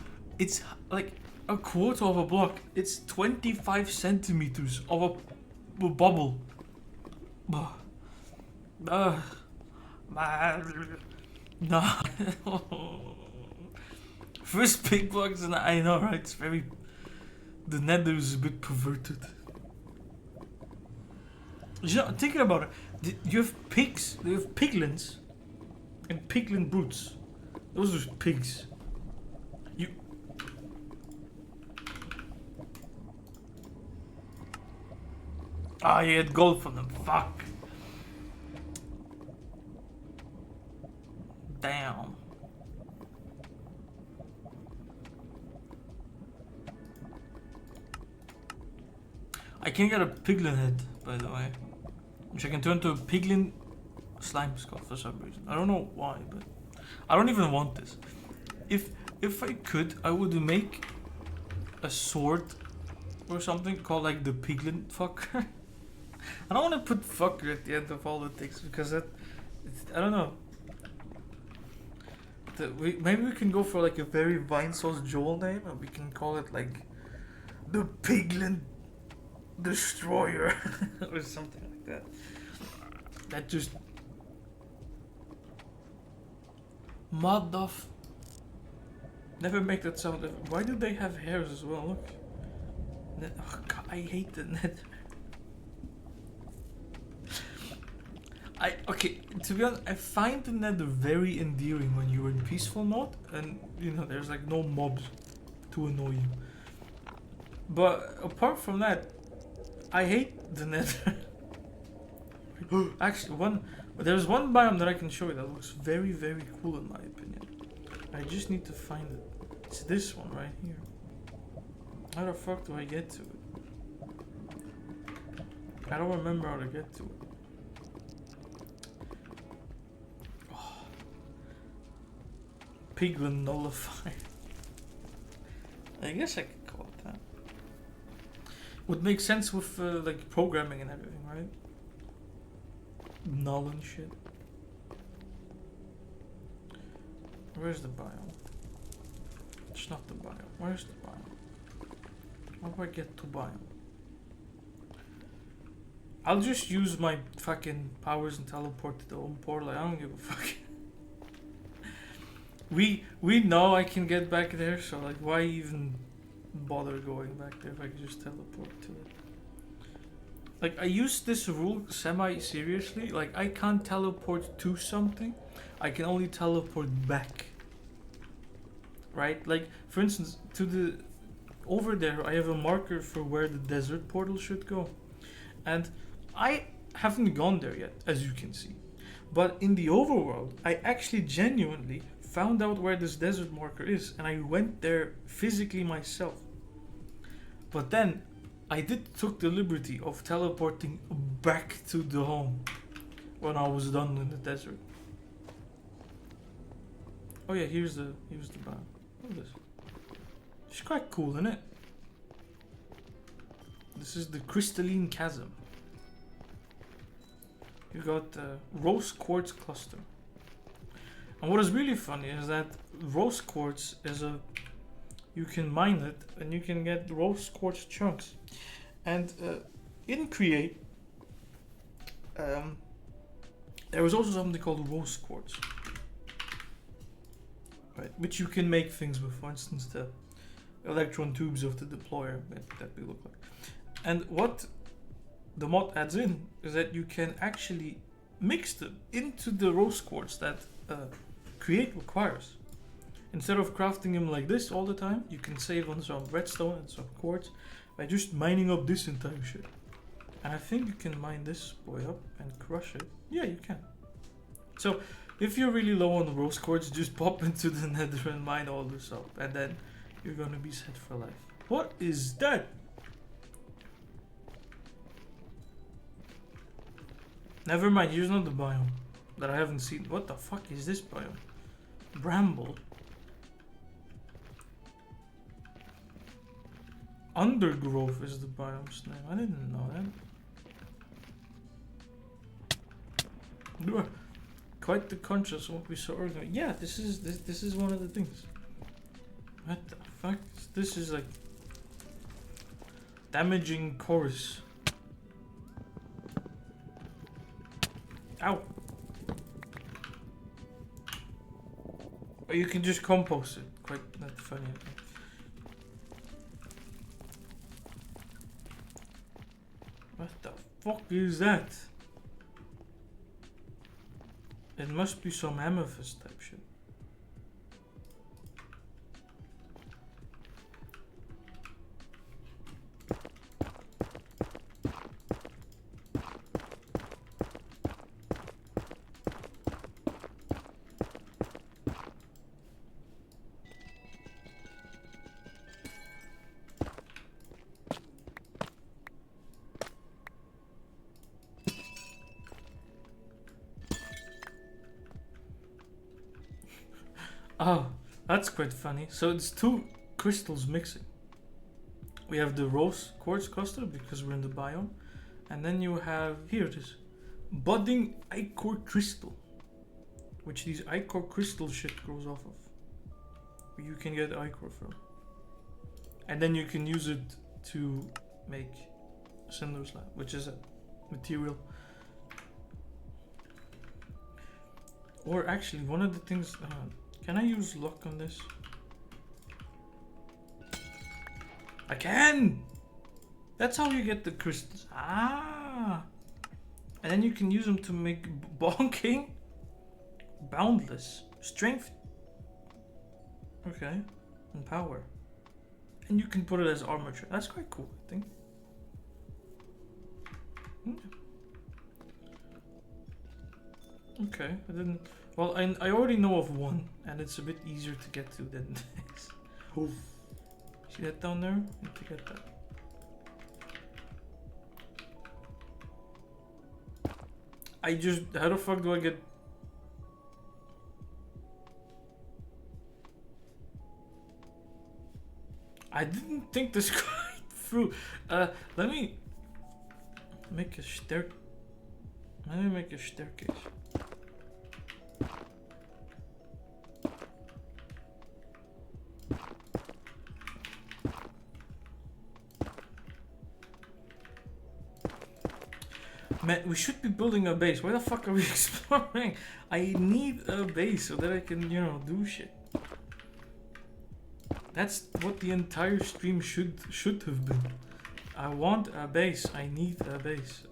[SPEAKER 1] like a quarter of a block. It's 25 centimeters of a bubble. No. First big blocks, and I know, right? It's very. The nether is a bit perverted. You know, thinking about it, you have pigs, you have piglins, and piglin brutes. Those are pigs. Ah, you had gold from them. Fuck. Damn. I can get a piglin head, by the way. Which I can turn to a piglin slime skull for some reason. I don't know why, but I don't even want this. If I could, I would make a sword or something called like the piglin fucker. I don't want to put fucker at the end of all the things because I don't know. Maybe we can go for like a very Vinesauce Joel name and we can call it like the Piglin Destroyer or something like that. That just never make that sound. Why do they have hairs as well? Look. Oh God, I hate the net. Okay, to be honest, I find the nether very endearing when you're in peaceful mode and you know there's like no mobs to annoy you. But apart from that, I hate the nether. Actually, there's one biome that I can show you that looks very, very cool in my opinion. I just need to find it. It's this one right here. How the fuck do I get to it? I don't remember how to get to it. Piglin Nullifier. I guess I could call it that. Would make sense with like programming and everything, right? Null and shit. Where's the biome? It's not the biome. Where's the biome? How do I get to biome? I'll just use my fucking powers and teleport to the home portal. I don't give a fuck. We know I can get back there, so like why even bother going back there if I can just teleport to it? Like I use this rule semi-seriously. Like I can't teleport to something. I can only teleport back. Right? Like for instance, over there I have a marker for where the desert portal should go. And I haven't gone there yet, as you can see. But in the overworld, I actually genuinely found out where this desert marker is, and I went there physically myself. But then I took the liberty of teleporting back to the home when I was done in the desert. Oh yeah, here's the biome. Look at this. It's quite cool, isn't it? This is the crystalline chasm. You got rose quartz cluster. And what is really funny is that rose quartz is you can mine it and you can get rose quartz chunks. And in Create, there was also something called rose quartz, right? Which you can make things with. For instance, the electron tubes of the deployer that they look like. And what the mod adds in is that you can actually mix them into the rose quartz that Create requires. Instead of crafting them like this all the time, you can save on some redstone and some quartz by just mining up this entire shit. And I think you can mine this boy up and crush it. Yeah, you can. So if you're really low on the rose quartz, just pop into the nether and mine all this up, and then you're gonna be set for life. What is that? Never mind, here's not the biome that I haven't seen. What the fuck is this biome? Bramble. Undergrowth is the biome's name. I didn't know that. You are quite the conscious won't be so organized. Yeah, this is one of the things. What the fuck? This is like damaging chorus. Ow. Or you can just compost it. Quite not funny. What the fuck is that? It must be some amethyst type shit. Oh, that's quite funny. So it's two crystals mixing. We have the rose quartz cluster because we're in the biome. And then you have, here it is, budding ichor crystal. Which these ichor crystal shit grows off of. You can get ichor from. And then you can use it to make cinder slab, which is a material. Or actually, one of the things, can I use luck on this? I can! That's how you get the crystals. Ah! And then you can use them to make bonking. Boundless. Strength. Okay. And power. And you can put it as armature. That's quite cool, I think. Okay, I didn't... Well, I already know of one, and it's a bit easier to get to than this. Oh. See that down there? Need to get that. I just... How the fuck do I get... I didn't think this quite through. Let me make a staircase. Man, we should be building a base. Why the fuck are we exploring? I need a base so that I can, you know, do shit. That's what the entire stream should have been. I want a base. I need a base.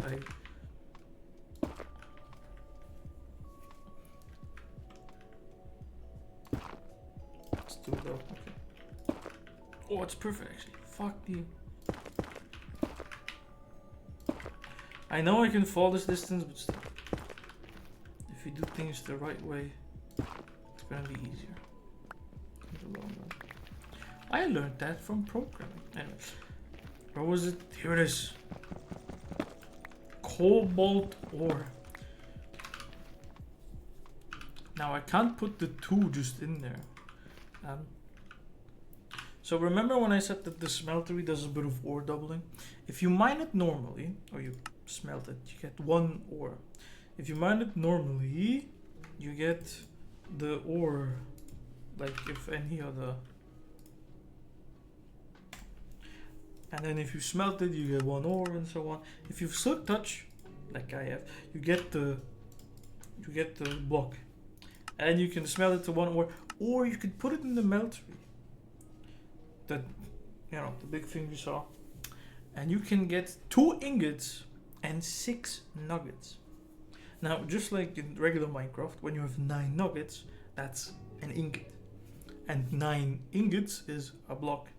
[SPEAKER 1] Let's do it though. Okay. Oh, it's perfect actually. Fuck you. I know I can fall this distance, but still. If you do things the right way, it's gonna be easier in the long run. I learned that from programming. Anyway, where was it? Here it is. Cobalt ore. Now I can't put the 2 just in there. So remember when I said that the smeltery does a bit of ore doubling? If you mine it normally, or you smelt it, you get 1 ore. If you mine it normally, you get the ore, like if any other. And then if you smelt it, you get 1 ore and so on. If you silk touch, like I have, you get the block. And you can smelt it to 1 ore, or you could put it in the meltery. That, you know, the big thing we saw. And you can get 2 ingots and 6 nuggets. Now, just like in regular Minecraft, when you have 9 nuggets, that's an ingot. And 9 ingots is a block.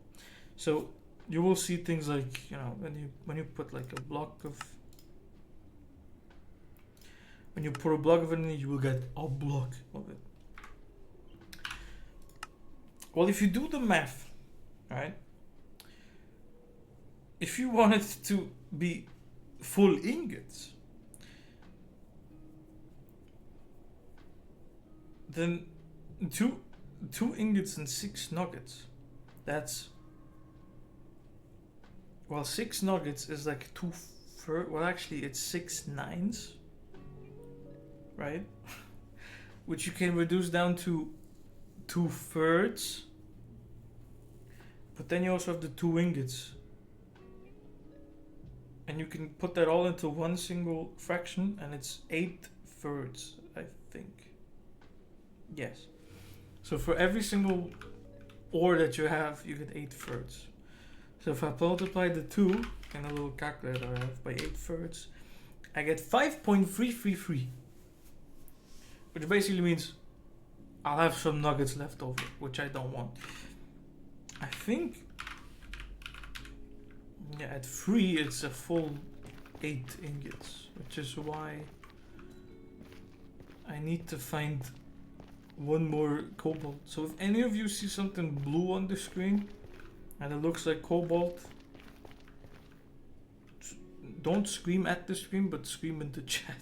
[SPEAKER 1] So you will see things like, you know, when you put like a block of, when you put a block of it in, you will get a block of it. Well, if you do the math, right? If you want it to be full ingots, then two ingots and 6 nuggets. That's, well, 6 nuggets is like 2/3. Well, actually, it's 6 nines, right? Which you can reduce down to 2/3. But then you also have the 2 ingots. And you can put that all into one single fraction, and it's 8/3, I think. Yes. So for every single ore that you have, you get 8/3. So if I multiply the 2 in a little calculator I have by 8/3, I get 5.333. Which basically means I'll have some nuggets left over, which I don't want. I think, yeah, at 3 it's a full 8 ingots, which is why I need to find 1 more cobalt. So if any of you see something blue on the screen and it looks like cobalt, don't scream at the screen, but scream in the chat.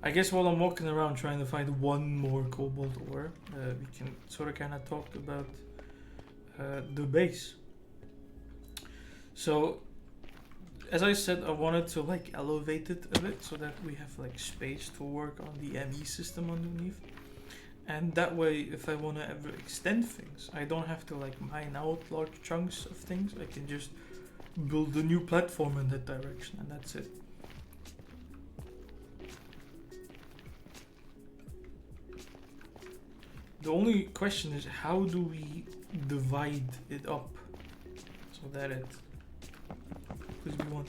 [SPEAKER 1] I guess while I'm walking around trying to find one more cobalt ore, we can sort of kind of talk about the base. So, as I said, I wanted to like elevate it a bit so that we have like space to work on the ME system underneath. And that way, if I want to ever extend things, I don't have to like mine out large chunks of things. I can just build a new platform in that direction, and that's it. The only question is, how do we divide it up so that it... Please be one.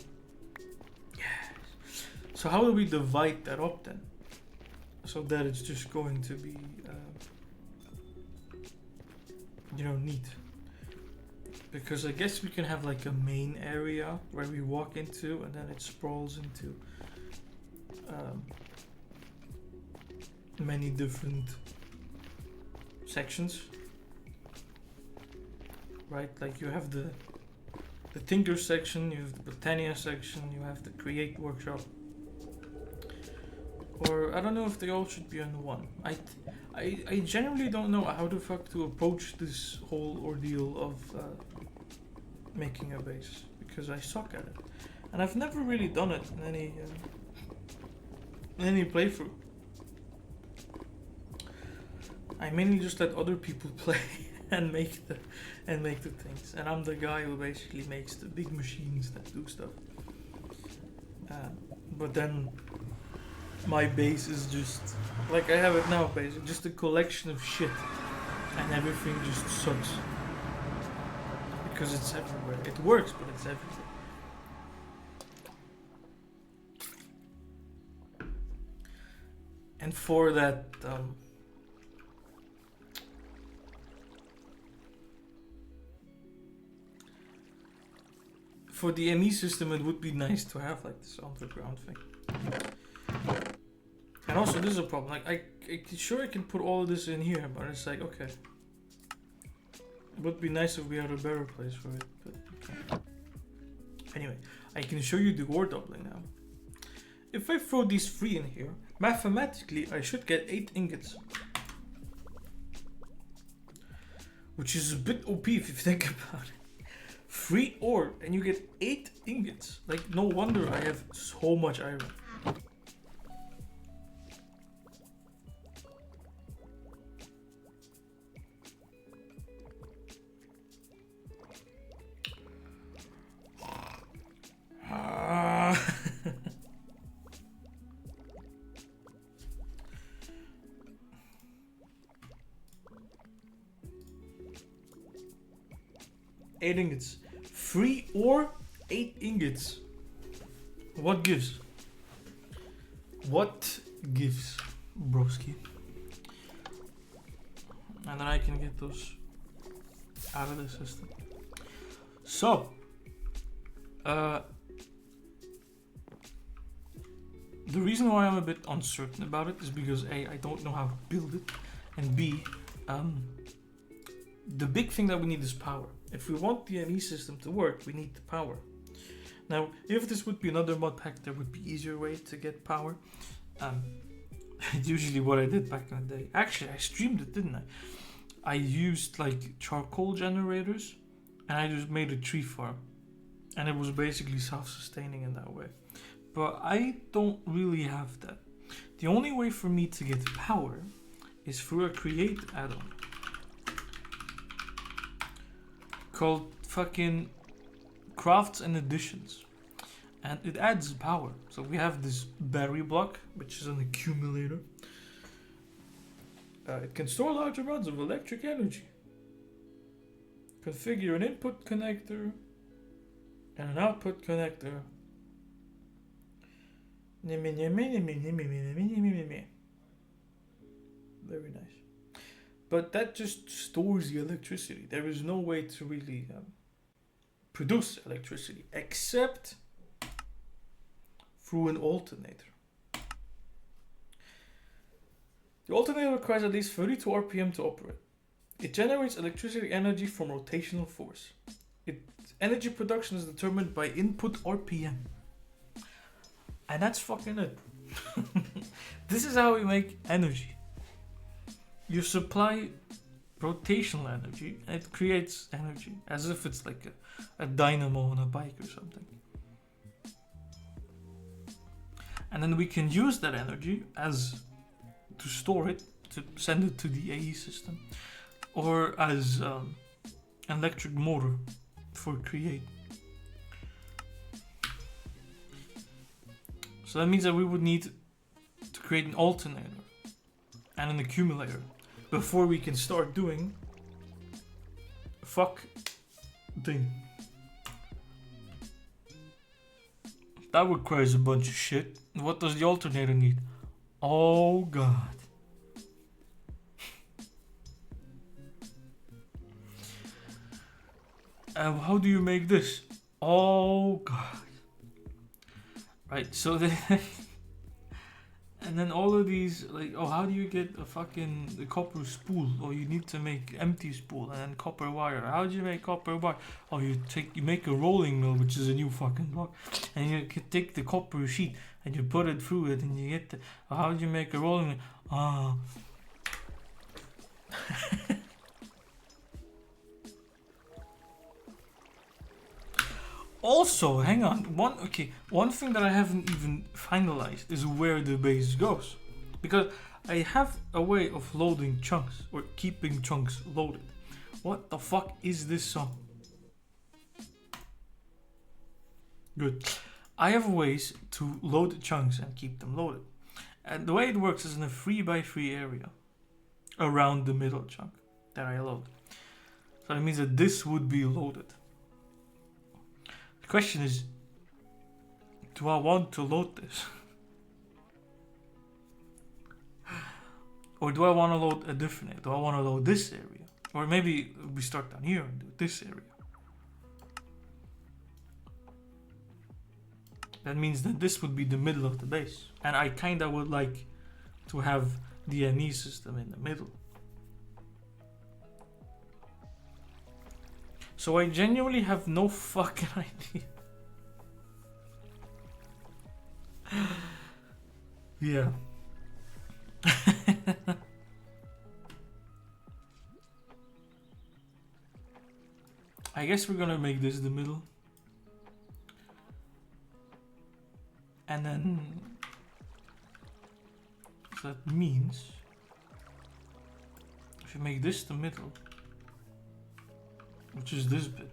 [SPEAKER 1] Yes. So how do we divide that up then? So that it's just going to be, neat. Because I guess we can have like a main area where we walk into, and then it sprawls into many different sections, right? Like you have the Tinker section, you have the Britannia section, you have the Create workshop. Or I don't know if they all should be on one. I genuinely don't know how the fuck to approach this whole ordeal of making a base, because I suck at it, and I've never really done it in any playthrough. I mainly just let other people play and make the things, and I'm the guy who basically makes the big machines that do stuff. But then my base is just like I have it now, basically just a collection of shit, and everything just sucks because it's everywhere. It works, but it's everywhere. And for that, for the ME system, it would be nice to have like this underground thing. And also, this is a problem. Like, I sure I can put all of this in here, but it's like, okay, it would be nice if we had a better place for it. But okay. Anyway, I can show you the ore doubling now. If I throw these 3 in here, mathematically I should get 8 ingots, which is a bit OP if you think about it. 3 ore and you get 8 ingots. Like, no wonder I have so much iron. Eight ingots. 3 ore, 8 ingots. What gives? What gives, broski? And then I can get those out of the system. So, the reason why I'm a bit uncertain about it is because A, I don't know how to build it, and B, the big thing that we need is power. If we want the ME system to work, we need the power. Now, if this would be another mod pack, there would be easier way to get power. Usually what I did back in the day. Actually, I streamed it, didn't I? I used like charcoal generators, and I just made a tree farm. And it was basically self-sustaining in that way. But I don't really have that. The only way for me to get power is through a Create add-on called fucking Crafts and Additions, and it adds power. So we have this battery block, which is an accumulator. It can store large amounts of electric energy. Configure an input connector and an output connector. Very nice. But that just stores the electricity. There is no way to really produce electricity except through an alternator. The alternator requires at least 32 RPM to operate. It generates electricity energy from rotational force. Its energy production is determined by input RPM. And that's fucking it. This is how we make energy. You supply rotational energy and it creates energy as if it's like a dynamo on a bike or something. And then we can use that energy as to store it, to send it to the AE system, or as an electric motor for create. So that means that we would need to create an alternator and an accumulator before we can start doing fuck thing. That requires a bunch of shit. What does the alternator need? Oh god. How do you make this? Oh god. Right, so then and then all of these, like, oh, how do you get the copper spool? Oh, you need to make empty spool and then copper wire. How do you make copper wire? Oh, you make a rolling mill, which is a new fucking block, and you can take the copper sheet and you put it through it, and you get the. Oh, how do you make a rolling mill? Ah. Also, hang on. One thing that I haven't even finalized is where the base goes, because I have a way of loading chunks or keeping chunks loaded. What the fuck is this song? Good. I have ways to load chunks and keep them loaded, and the way it works is in a 3x3 area around the middle chunk that I load. So that means that this would be loaded. Question is, do I want to load this? Or do I want to load a different area? Do I want to load this area? Or maybe we start down here and do this area. That means that this would be the middle of the base. And I kinda would like to have the NE system in the middle. So I genuinely have no fucking idea. Yeah. I guess we're gonna make this the middle. And then so that means if you make this the middle, which is this bit.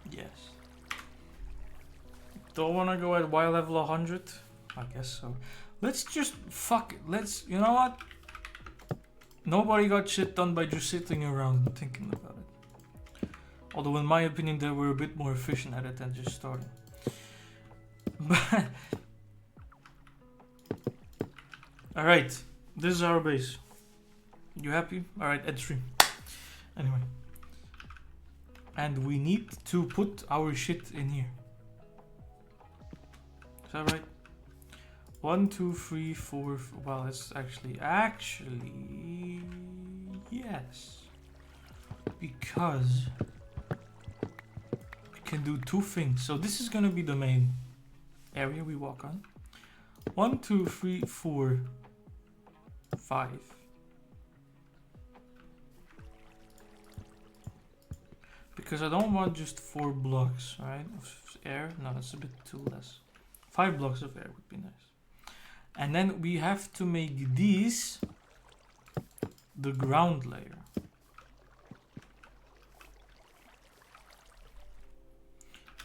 [SPEAKER 1] Yes. Don't wanna go at Y level 100? I guess so. Let's just fuck it. You know what? Nobody got shit done by just sitting around and thinking about it. Although in my opinion they were a bit more efficient at it than just starting. But alright, this is our base. You happy? Alright, end stream. Anyway. And we need to put our shit in here. Is that right? 1, 2, 3, 4. Well, it's actually, yes. Because we can do two things. So this is gonna be the main area we walk on. 1, 2, 3, 4, 5. Because I don't want just 4 blocks, right, of air. No, that's a bit too less. 5 blocks of air would be nice. And then we have to make these the ground layer.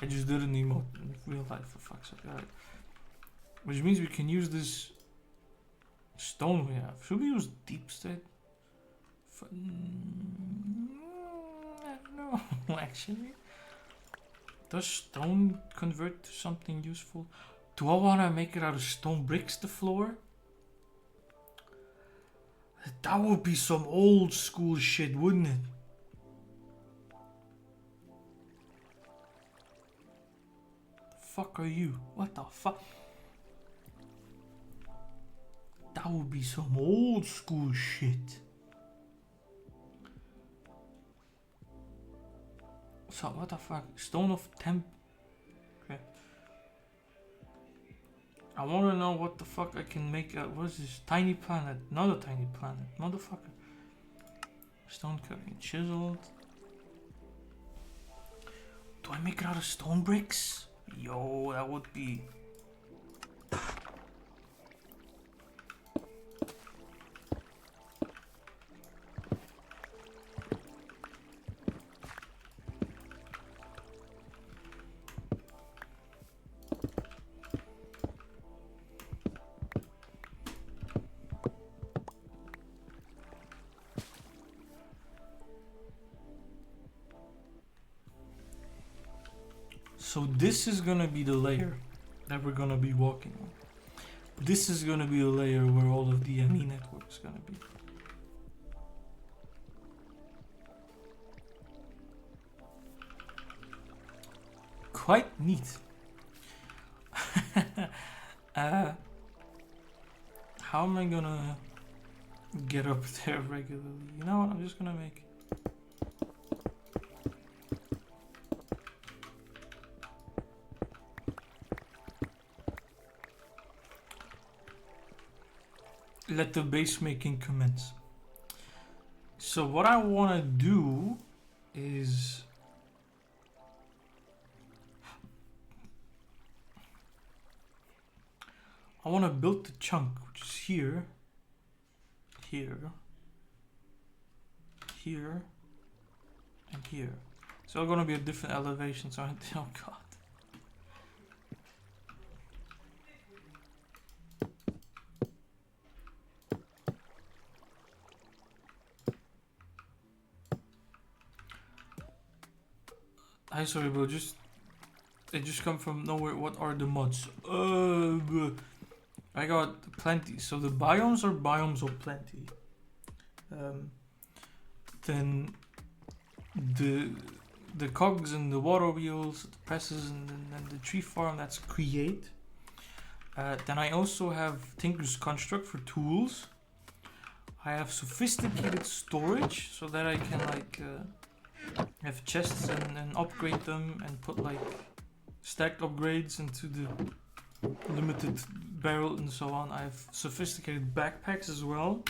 [SPEAKER 1] I just did an emote in real life, for fuck's sake. Alright. Which means we can use this stone we have. Should we use deep state? I don't know, actually. Does stone convert to something useful? Do I want to make it out of stone bricks, the floor? That would be some old school shit, wouldn't it? The fuck are you? What the fuck? That would be some old school shit. So, what the fuck? Stone of temp. Okay. I want to know what the fuck I can make. What is this? Tiny planet. Not a tiny planet. Motherfucker. Stone cutting. Chiseled. Do I make it out of stone bricks? Yo, that would be... So this is gonna be the layer that we're gonna be walking on. This is gonna be the layer where all of the ME network is gonna be. Quite neat. How am I gonna get up there regularly? You know what, I'm just gonna make... Let the base making commence. So what I want to do is I want to build the chunk, which is here, here, here, and here. It's all going to be at different elevations, aren't they? Oh god. Hi, sorry, bro. It just come from nowhere. What are the mods? I got plenty. So the biomes are biomes of plenty. Then the cogs and the water wheels, the presses, and the tree farm. That's create. Then I also have Tinker's Construct for tools. I have sophisticated storage so that I can like. Have chests and upgrade them and put like stacked upgrades into the limited barrel and so on. I have sophisticated backpacks as well,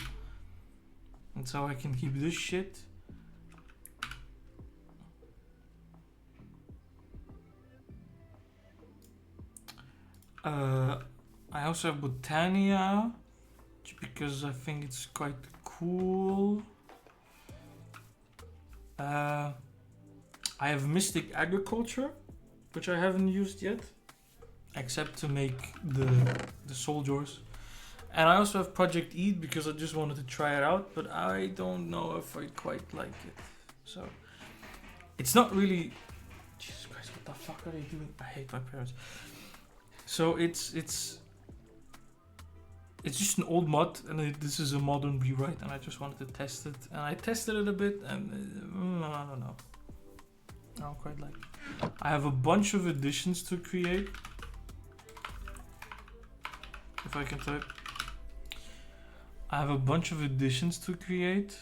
[SPEAKER 1] and so I can keep this shit. I also have Botania because I think it's quite cool. I have Mystic Agriculture, which I haven't used yet, except to make the soldiers. And I also have Project Eat because I just wanted to try it out, but I don't know if I quite like it. So it's not really. Jesus Christ, what the fuck are they doing? I hate my parents. So it's just an old mod, and this is a modern rewrite, and I just wanted to test it. And I tested it a bit, and I don't know. I don't quite like it. I have a bunch of additions to create. If I can type. I have a bunch of additions to create.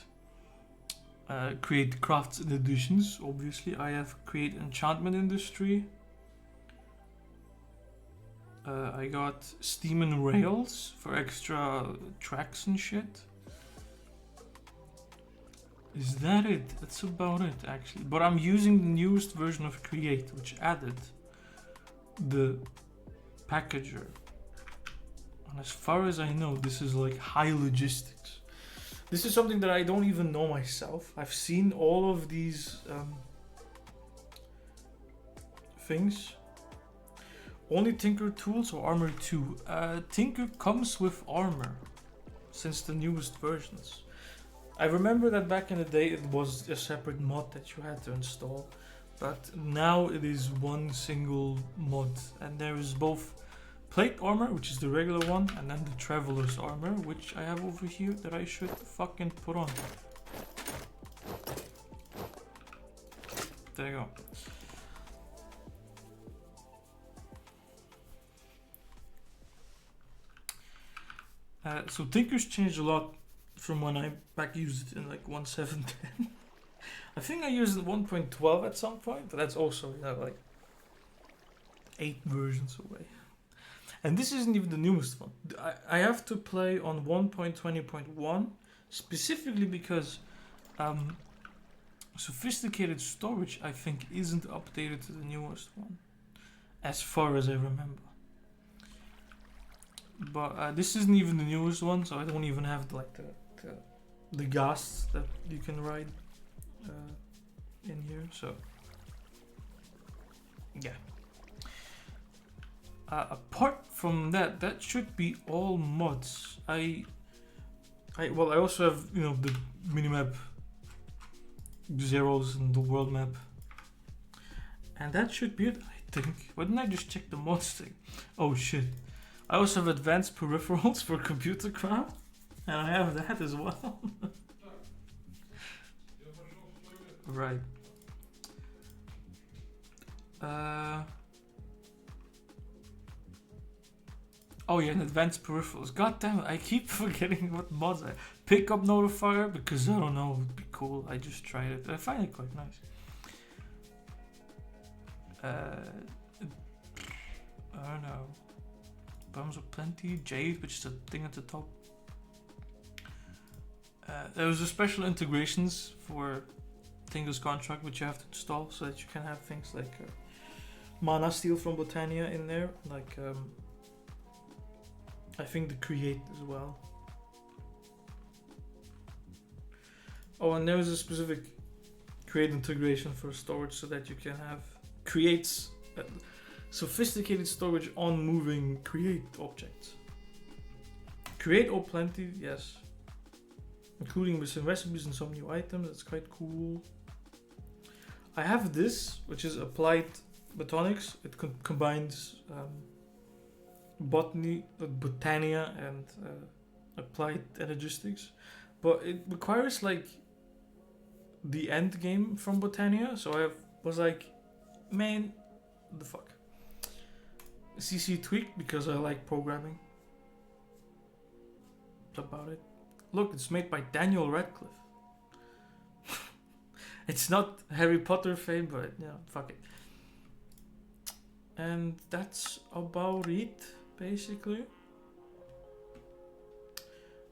[SPEAKER 1] Create crafts and additions, obviously. I have create enchantment industry. I got Steam and Rails for extra tracks and shit. Is that it? That's about it, actually. But I'm using the newest version of Create, which added the packager. And as far as I know, this is like high logistics. This is something that I don't even know myself. I've seen all of these things. Only Tinker tools or Armor 2? Tinker comes with armor since the newest versions. I remember that back in the day it was a separate mod that you had to install, but now it is one single mod, and there is both plate armor, which is the regular one, and then the traveler's armor, which I have over here that I should fucking put on. There you go. So Tinker's changed a lot from when I back used it in like 1.7.10. I think I used it 1.12 at some point, but that's also, you know, like 8 versions away. And this isn't even the newest one. I have to play on 1.20.1 specifically because sophisticated storage, I think, isn't updated to the newest one, as far as I remember. But this isn't even the newest one, so I don't even have like the ghasts that you can ride in here. So yeah. Apart from that, that should be all mods. I also have, you know, the minimap zeros and the world map, and that should be it, I think. Why didn't I just check the mods thing? Oh shit! I also have advanced peripherals for computer craft, and I have that as well. Right. Oh yeah, and advanced peripherals. God damn it, I keep forgetting what mods I pickup notifier, because I don't know, it would be cool. I just tried it. I find it quite nice. I don't know. Bombs of Plenty, Jade, which is the thing at the top. There was a special integrations for Tinker's Contract, which you have to install so that you can have things like Mana Steel from Botania in there, like I think the Create as well. Oh, and there's a specific Create integration for storage so that you can have creates sophisticated storage on moving Create objects. Create O Plenty, yes. Including with some recipes and some new items, that's quite cool. I have this, which is Applied Botanics. It combines botany, Botania, and applied energistics, but it requires like the end game from Botania. So I was like, man, what the fuck. CC tweaked because I like programming. That's about it. Look, it's made by Daniel Radcliffe. It's not Harry Potter fame, but yeah, fuck it. And that's about it, basically.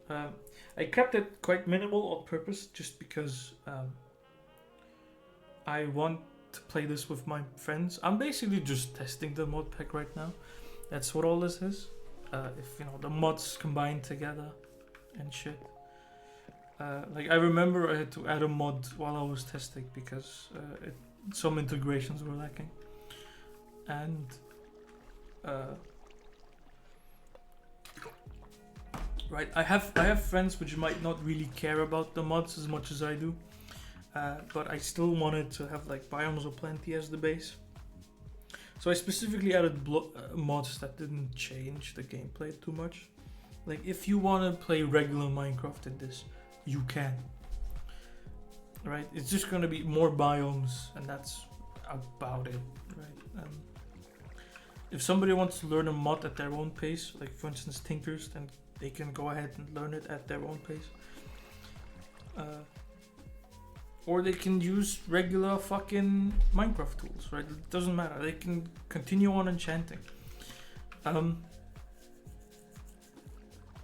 [SPEAKER 1] I kept it quite minimal on purpose, just because I want to play this with my friends. I'm basically just testing the mod pack right now. That's what all this is. If you know the mods combined together and shit. Like I remember I had to add a mod while I was testing because some integrations were lacking. And right, I have friends which might not really care about the mods as much as I do, but I still wanted to have like Biomes of Plenty as the base. So I specifically added mods that didn't change the gameplay too much. Like if you want to play regular Minecraft in this, you can. Right, it's just gonna be more biomes, and that's about it. Right. If somebody wants to learn a mod at their own pace, like for instance Tinkers, then they can go ahead and learn it at their own pace. Or they can use regular fucking Minecraft tools, right? It doesn't matter. They can continue on enchanting.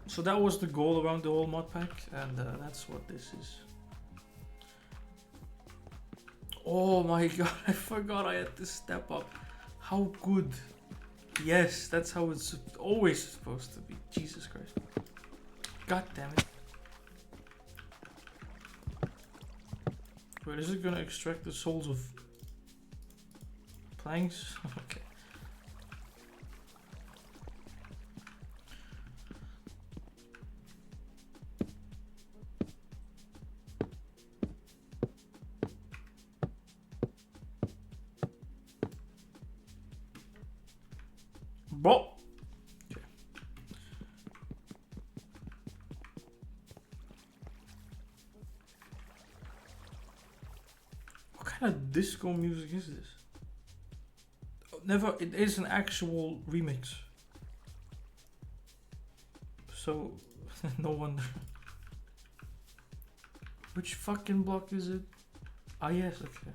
[SPEAKER 1] So that was the goal around the whole mod pack, and that's what this is. Oh my god, I forgot I had to step up. How good. Yes, that's how it's always supposed to be. Jesus Christ. God damn it. Wait, is it gonna extract the souls of planks? Okay. Bro. Okay. What kind of disco music is this? Never, it is an actual remix. So, no wonder. Which fucking block is it? Ah, yes, okay.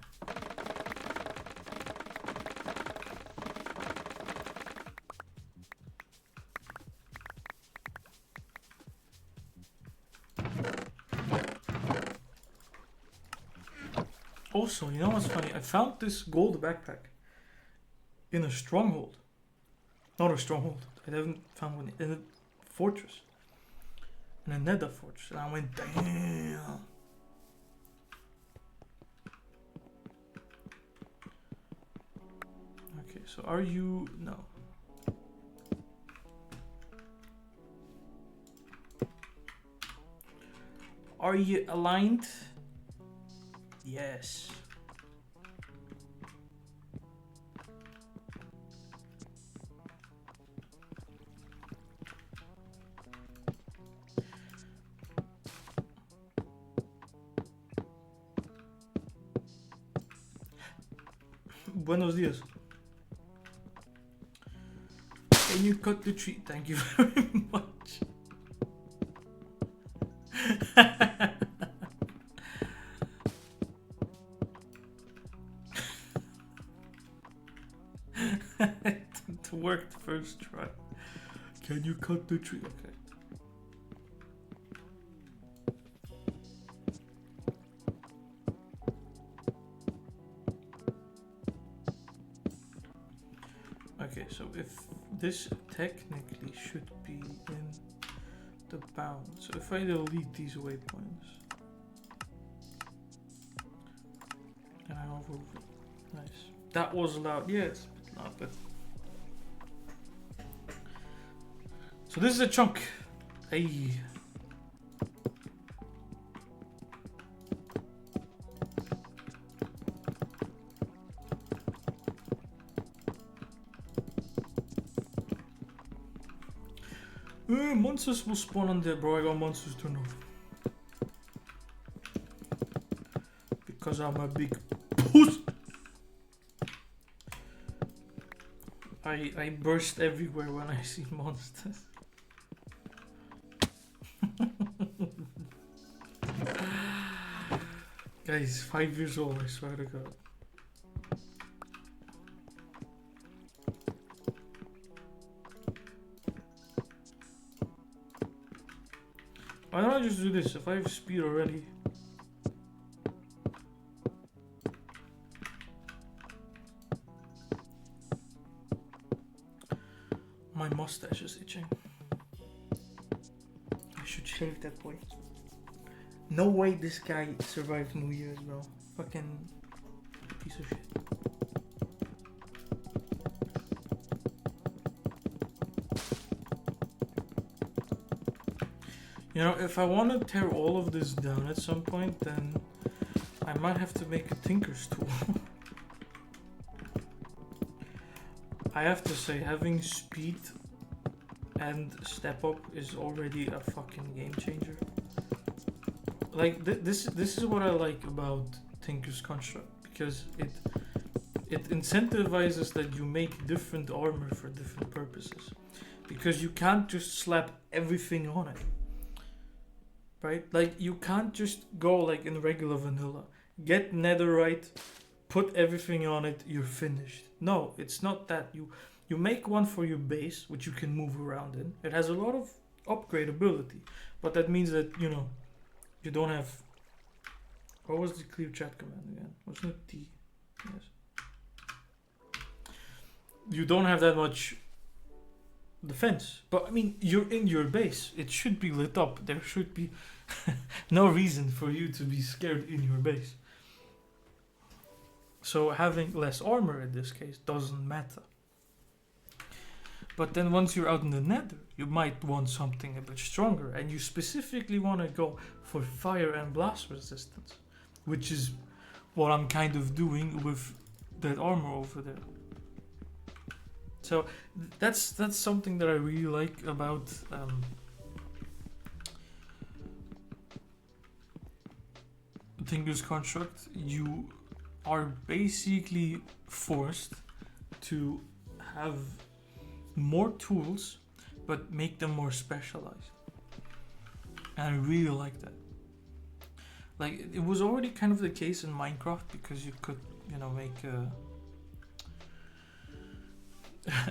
[SPEAKER 1] Also, you know what's funny? I found this gold backpack in a stronghold. Not a stronghold. I haven't found one in a fortress. In a nether fortress. And I went, damn. Okay, so are you... No. Are you aligned? Yes. Buenos dias. Can you cut the tree? Thank you very much. It worked first try. Can you cut the tree? Okay. Okay, so if this technically should be in the bound. So if I delete these waypoints and I hover over it. Nice. That was loud. Yeah, it's a bit loud, but so this is a chunk. Hey. Monsters will spawn on there, bro. I got monsters turned off. Because I'm a big puss. I burst everywhere when I see monsters. Guys, 5 years old, I swear to God. Why don't I just do this? If I have speed already. My mustache is itching. I should shave that boy. No way this guy survived New Year's, bro. Fucking piece of shit. You know, if I want to tear all of this down at some point, then I might have to make a tinker's tool. I have to say, having speed and step up is already a fucking game changer. Like this is what I like about Tinker's Construct, because it incentivizes that you make different armor for different purposes, because you can't just slap everything on it. Right? Like, you can't just go like in regular vanilla. Get netherite, put everything on it, you're finished. No, it's not that. You make one for your base, which you can move around in. It has a lot of upgradability, but that means that, you know, you don't have... What was the clear chat command again? Wasn't it T? Yes. You don't have that much defense, but I mean, you're in your base. It should be lit up. There should be no reason for you to be scared in your base. So having less armor in this case doesn't matter. But then once you're out in the nether, you might want something a bit stronger, and you specifically want to go for fire and blast resistance, which is what I'm kind of doing with that armor over there. So that's something that I really like about Tinker's Construct. You are basically forced to have more tools, but make them more specialized. And I really like that. Like, it was already kind of the case in Minecraft, because you could, you know, make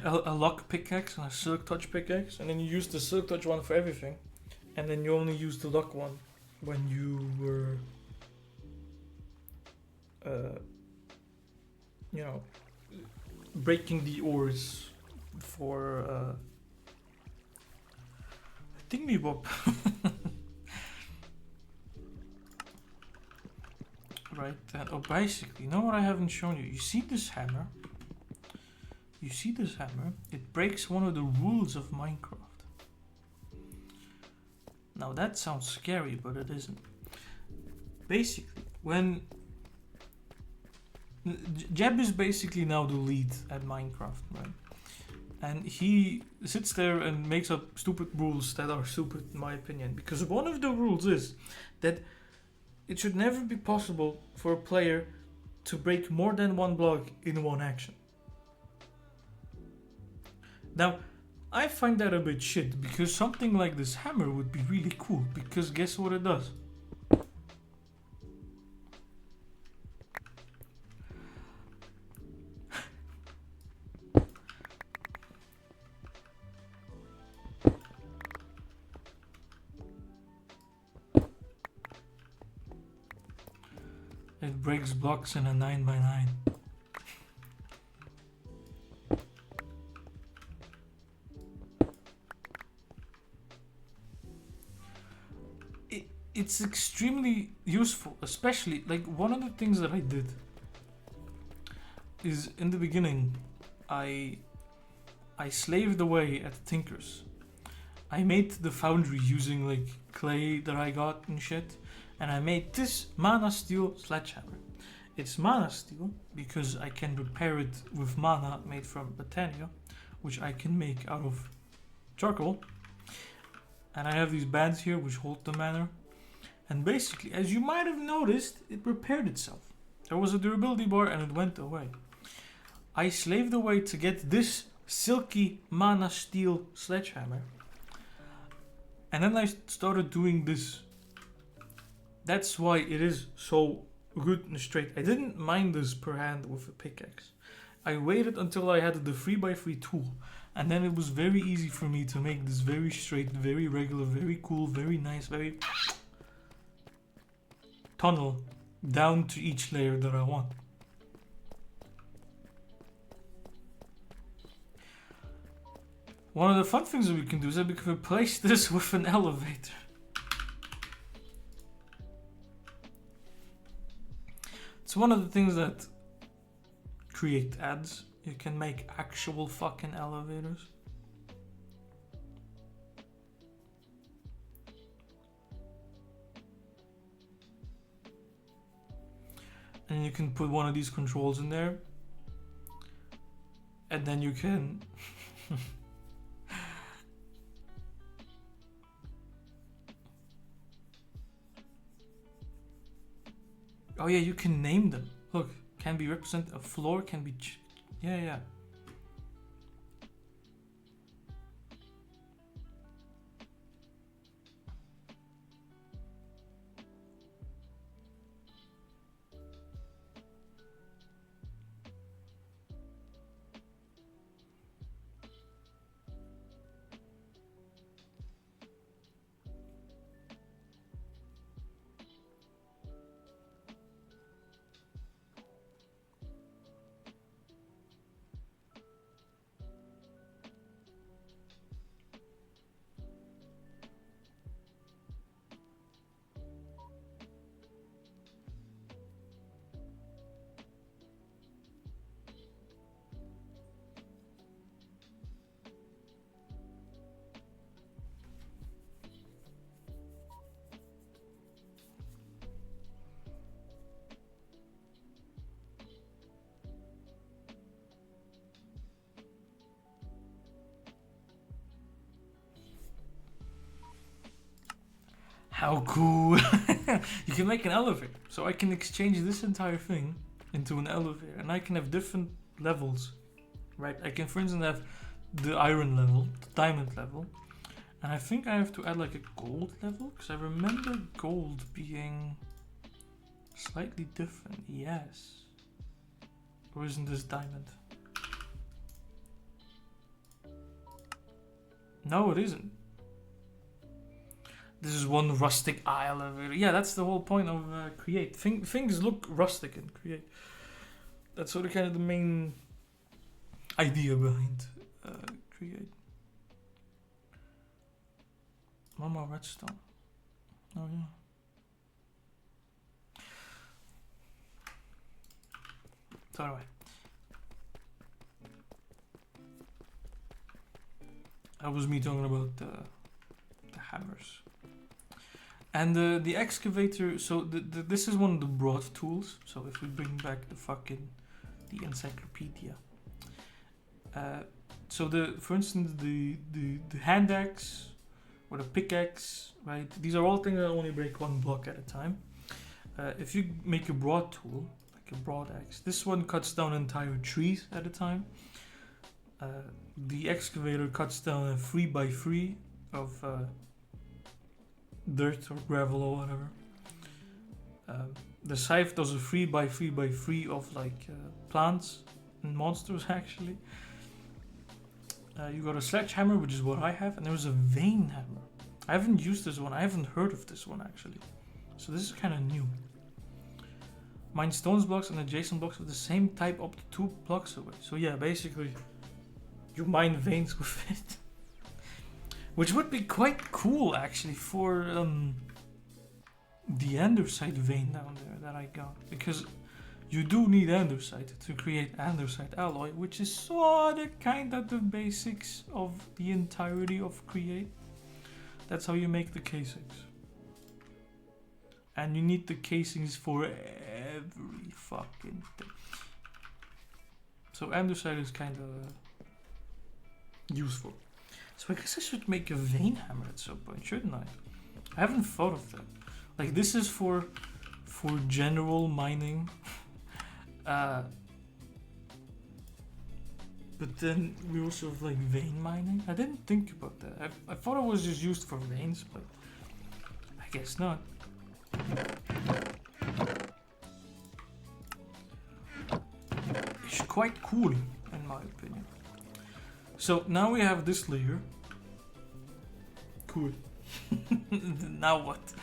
[SPEAKER 1] a lock pickaxe and a silk touch pickaxe, and then you use the silk touch one for everything, and then you only use the lock one when you were you know, breaking the ores for thingy bob. Right then. Oh, basically, you know what I haven't shown you? You see this hammer? You see this hammer? It breaks one of the rules of Minecraft. Now that sounds scary, but it isn't. Basically, when Jeb is basically now the lead at Minecraft, right? And he sits there and makes up stupid rules that are stupid in my opinion. Because one of the rules is that it should never be possible for a player to break more than one block in one action. Now, I find that a bit shit because something like this hammer would be really cool because guess what it does? It breaks blocks in a 9x9. It's extremely useful, especially like one of the things that I did is in the beginning I slaved away at Tinkers. I made the foundry using like clay that I got and shit, and I made this mana steel sledgehammer. It's mana steel because I can repair it with mana made from Botania, which I can make out of charcoal. And I have these bands here which hold the mana. And basically, as you might have noticed, it repaired itself. There was a durability bar and it went away. I slaved away to get this silky mana steel sledgehammer. And then I started doing this. That's why it is so good and straight. I didn't mind this per hand with a pickaxe. I waited until I had the 3x3 tool. And then it was very easy for me to make this very straight, very regular, very cool, very nice, very tunnel down to each layer that I want. One of the fun things that we can do is that we can replace this with an elevator. It's one of the things that create ads. You can make actual fucking elevators. And you can put one of these controls in there. And then you can oh yeah, you can name them. Look, can be represent a floor, can be yeah. How cool. You can make an elevator. So I can exchange this entire thing into an elevator. And I can have different levels. Right? I can, for instance, have the iron level, the diamond level. And I think I have to add like a gold level. Because I remember gold being slightly different. Yes. Or isn't this diamond? No, it isn't. this is one rustic elevator. Yeah, that's the whole point of Create. Things look rustic in Create. That's sort of kind of the main idea behind Create. One more redstone. Oh yeah. So anyway, that was me talking about the hammers. And the excavator, so this is one of the broad tools. So if we bring back the encyclopedia. So for instance, the hand axe or the pickaxe, right? These are all things that only break one block at a time. If you make a broad tool, like a broad axe, this one cuts down entire trees at a time. The excavator cuts down a 3x3 of dirt or gravel or whatever. The scythe does a 3x3x3 of like plants and monsters actually. You got a sledgehammer, which is what I have, and there's a vein hammer. I haven't used this one. I haven't heard of this one actually. So this is kind of new. Mine stones blocks and adjacent blocks of the same type up to 2 blocks away. So yeah, basically you mine veins with it. Which would be quite cool actually for the andesite vein down there that I got. Because you do need andesite to create andesite alloy, which is sorta kinda the basics of the entirety of Create. That's how you make the casings. And you need the casings for every fucking thing. So andesite is kinda useful. So I guess I should make a vein hammer at some point, shouldn't I? I haven't thought of that. Like this is for general mining. But then we also have like vein mining. I didn't think about that. I thought it was just used for veins, but I guess not. It's quite cool in my opinion. So now we have this layer. Cool. Now what?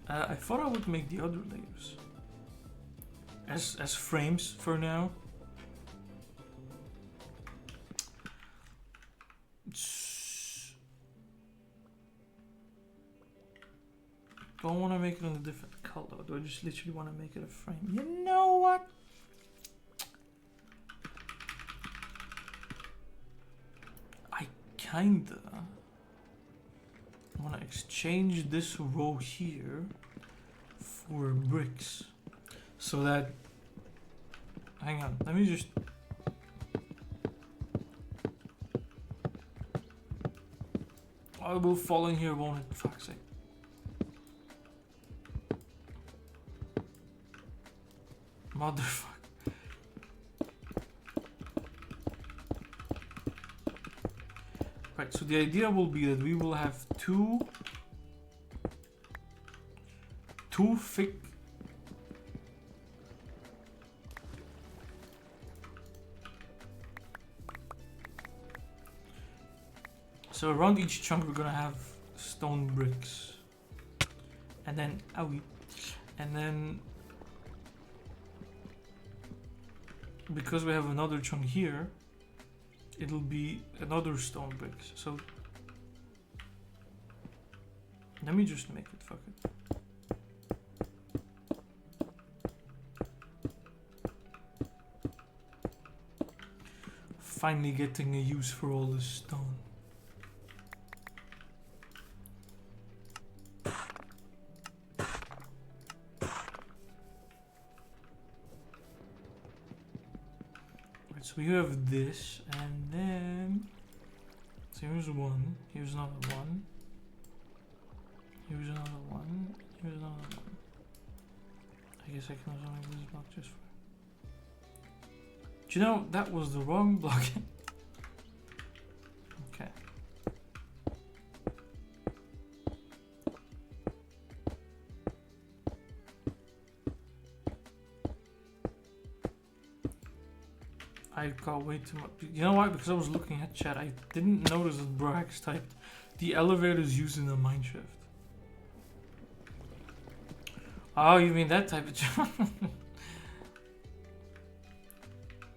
[SPEAKER 1] I thought I would make the other layers as frames for now. Do I want to make it in a different color? Or do I just literally want to make it a frame? You know what? I kinda want to exchange this row here for bricks. So that... Hang on, let me just... I will fall in here, won't it? Fuck's sake. Motherfucker. Right, so the idea will be that we will have two thick so around each chunk we're gonna have stone bricks. And then owie. And then because we have another chunk here, it'll be another stone bricks. So let me just make it, fuck it. Finally getting a use for all this stone. So you have this, and then so here's one, here's another one, here's another one, here's another one. I guess I can also make this block just for... Do you know, that was the wrong block. Okay. I got way too much. You know why? Because I was looking at chat. I didn't notice that Brax typed the elevators used in the mineshaft. Oh, you mean that type of job?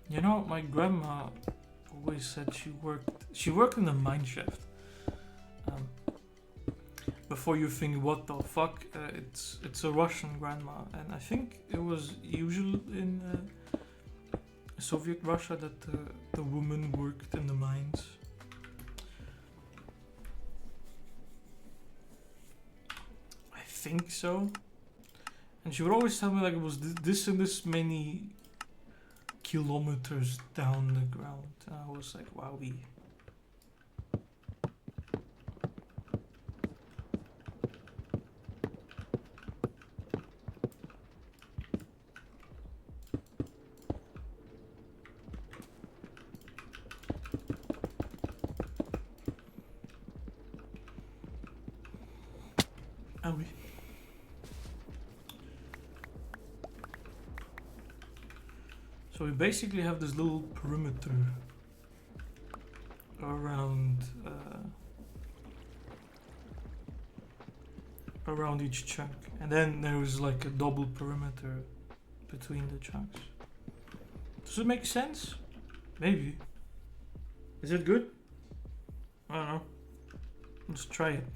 [SPEAKER 1] You know, my grandma always said she worked in the mine shaft. Um, before you think what the fuck, it's a Russian grandma, and I think it was usual in Soviet Russia that the woman worked in the mines. I think so. And she would always tell me like it was this and this many kilometers down the ground. And I was like, wowee. Owie. So we basically have this little perimeter around around each chunk, and then there was like a double perimeter between the chunks. Does it make sense? Maybe. Is it good? I don't know. Let's try it.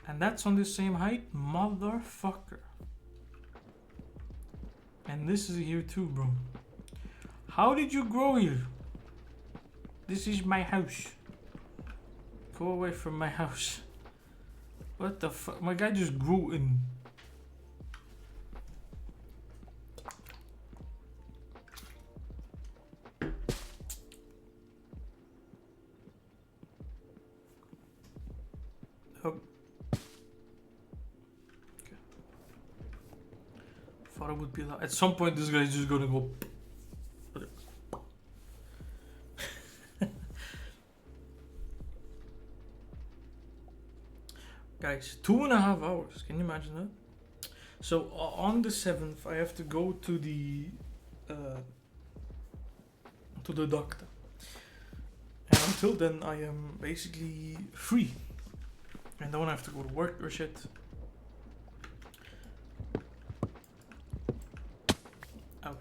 [SPEAKER 1] And that's on the same height, motherfucker. And this is here too, bro. How did you grow here? This is my house. Go away from my house. What the fuck? My guy just grew in. Oh. Okay. Thought it would be like at some point this guy's just gonna go. Guys, 2.5 hours. Can you imagine that? So on the 7th, I have to go to the doctor, and until then, I am basically free. I don't have to go to work or shit. Oh.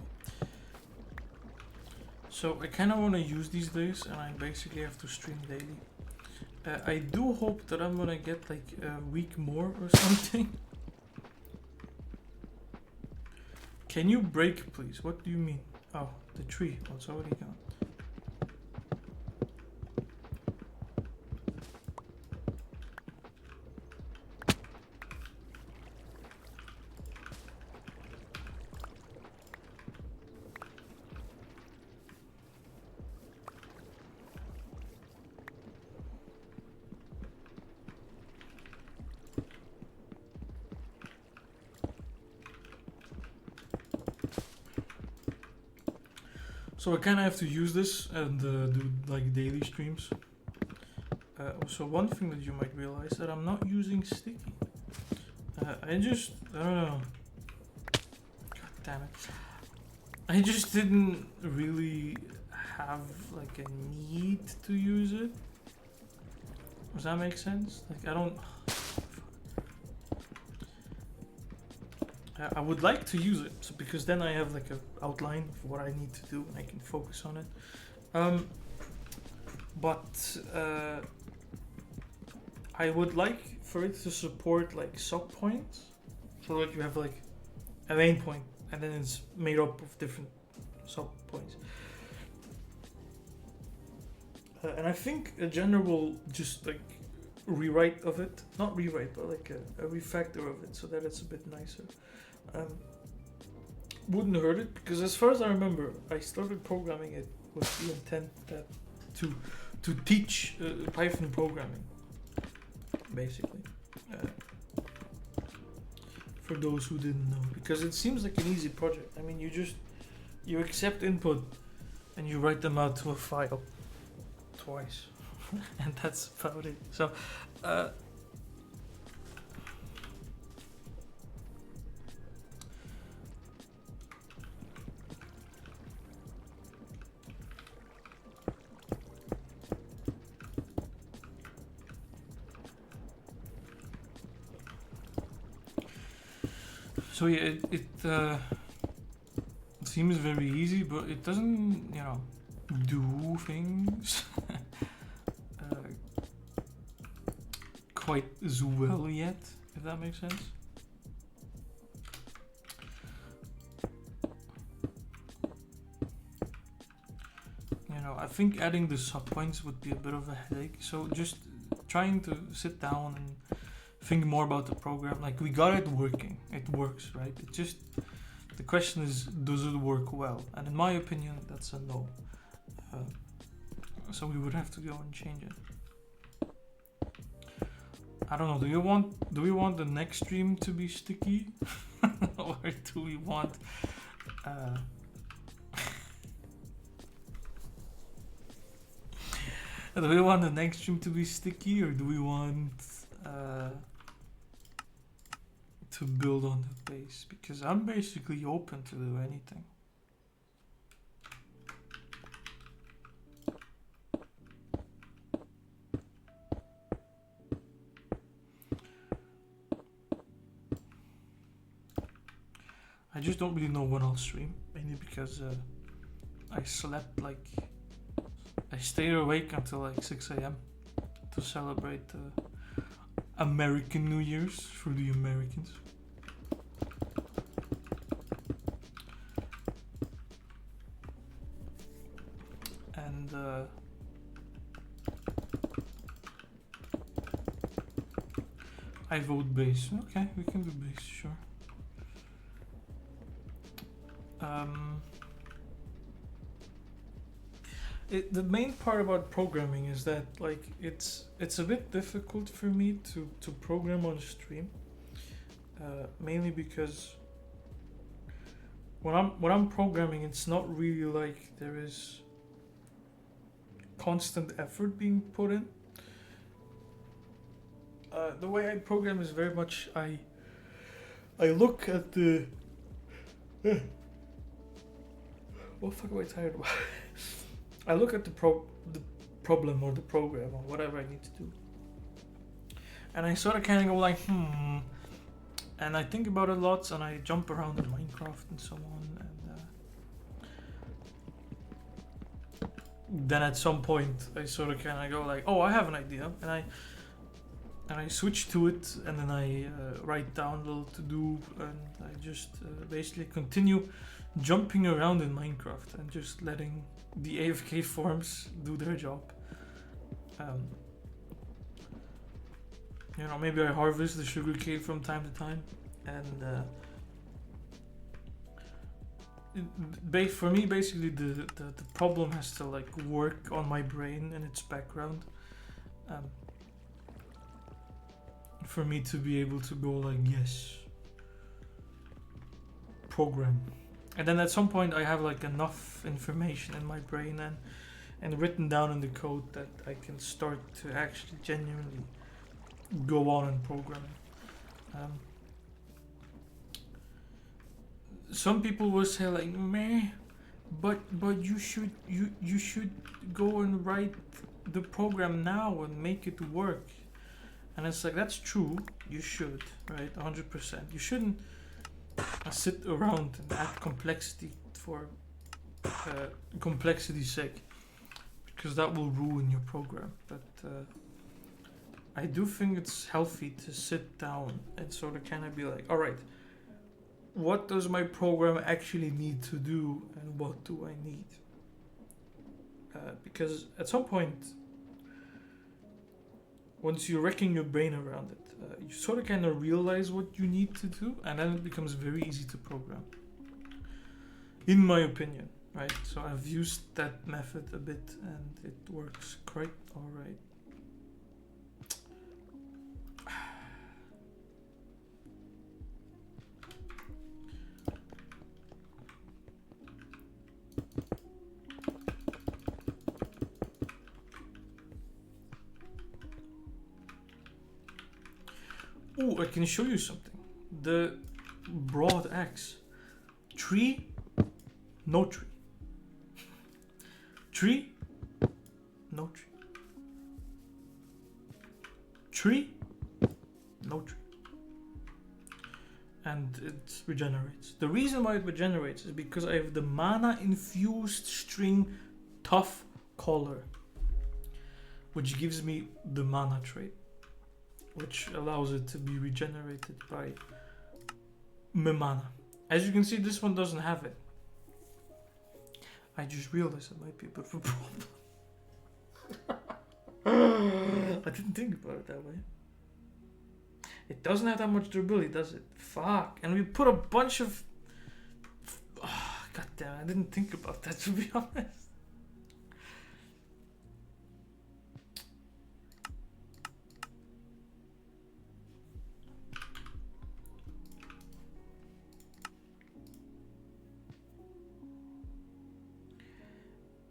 [SPEAKER 1] So I kind of want to use these days, and I basically have to stream daily. I do hope that I'm gonna get like a week more or something. Can you break, please? What do you mean? Oh, the tree. Oh, it's already gone. So I kind of have to use this and do like daily streams. Also, one thing that you might realize that I'm not using sticky. I don't know. God damn it. I just didn't really have like a need to use it. Does that make sense? Like I don't. I would like to use it so because then I have like an outline of what I need to do and I can focus on it. But I would like for it to support like sub points, so that you have like a main point and then it's made up of different sub points. And I think a general just like rewrite of it, not rewrite, but like a refactor of it so that it's a bit nicer. Wouldn't hurt it because as far as I remember, I started programming it with the intent that to teach Python programming, basically. For those who didn't know, because it seems like an easy project. I mean, you accept input and you write them out to a file twice, and that's about it. So. So yeah, it seems very easy, but it doesn't, do things uh, quite as well yet, if that makes sense. I think adding the subpoints would be a bit of a headache. So just trying to sit down and think more about the program. Like, we got it working. It works, right? It just, the question is, does it work well? And in my opinion, that's a no. So we would have to go and change it. I don't know. Do we want the next stream to be sticky, or do we want? Do we want the next stream to be sticky, or do we want to build on the base? Because I'm basically open to do anything. I just don't really know when I'll stream, mainly because I slept like, I stayed awake until like 6 a.m. to celebrate American New Year's for the Americans. And I vote base. Okay, we can do base, sure. The main part about programming is that like it's a bit difficult for me to program on stream, mainly because when I'm programming, it's not really like there is constant effort being put in. The way I program is very much I look at the what the fuck am I tired about? I look at the problem or the program or whatever I need to do, and I sort of kind of go like, and I think about it lots, and I jump around in Minecraft and so on, and then at some point I sort of kind of go like, oh, I have an idea, and I switch to it, and then I write down a little to do, and I just basically continue jumping around in Minecraft and just letting the AFK forms do their job. Maybe I harvest the sugarcane from time to time, and for me, basically the problem has to like work on my brain and its background, for me to be able to go like, yes, program. And then at some point I have like enough information in my brain and written down in the code that I can start to actually genuinely go on and program. Some people will say like, meh, but you should go and write the program now and make it work. And it's like, that's true, you should, right? 100%. You shouldn't sit around and add complexity for complexity's sake, because that will ruin your program. But I do think it's healthy to sit down and sort of kind of be like, all right, what does my program actually need to do, and what do I need? Because at some point, once you're wrecking your brain around it, you sort of kind of realize what you need to do, and then it becomes very easy to program. In my opinion, right? So I've used that method a bit, and it works quite alright. Oh, I can show you something. The broad axe. Tree, no tree. Tree, no tree. Tree, no tree. and it regenerates. The reason why it regenerates is because I have the mana infused string tough collar, which gives me the mana trait, which allows it to be regenerated by mana. As you can see, this one doesn't have it. I just realized it might be a bit of a problem. I didn't think about it that way. It doesn't have that much durability, does it? Fuck. And we put a bunch of... God damn, I didn't think about that, to be honest.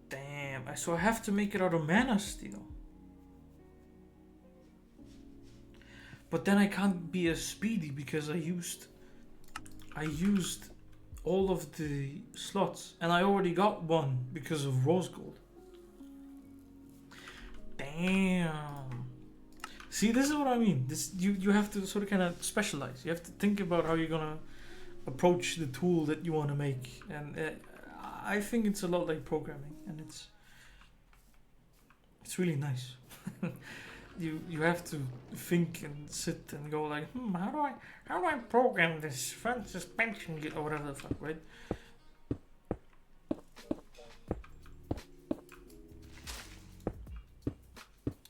[SPEAKER 1] Damn, so I have to make it out of mana steel. But then I can't be as speedy because I used all of the slots, and I already got one because of rose gold. Damn. See, this is what I mean. This you have to sort of kind of specialize. You have to think about how you're gonna approach the tool that you want to make, and I think it's a lot like programming, and it's really nice. You have to think and sit and go like, how do I program this front suspension or whatever the fuck, right?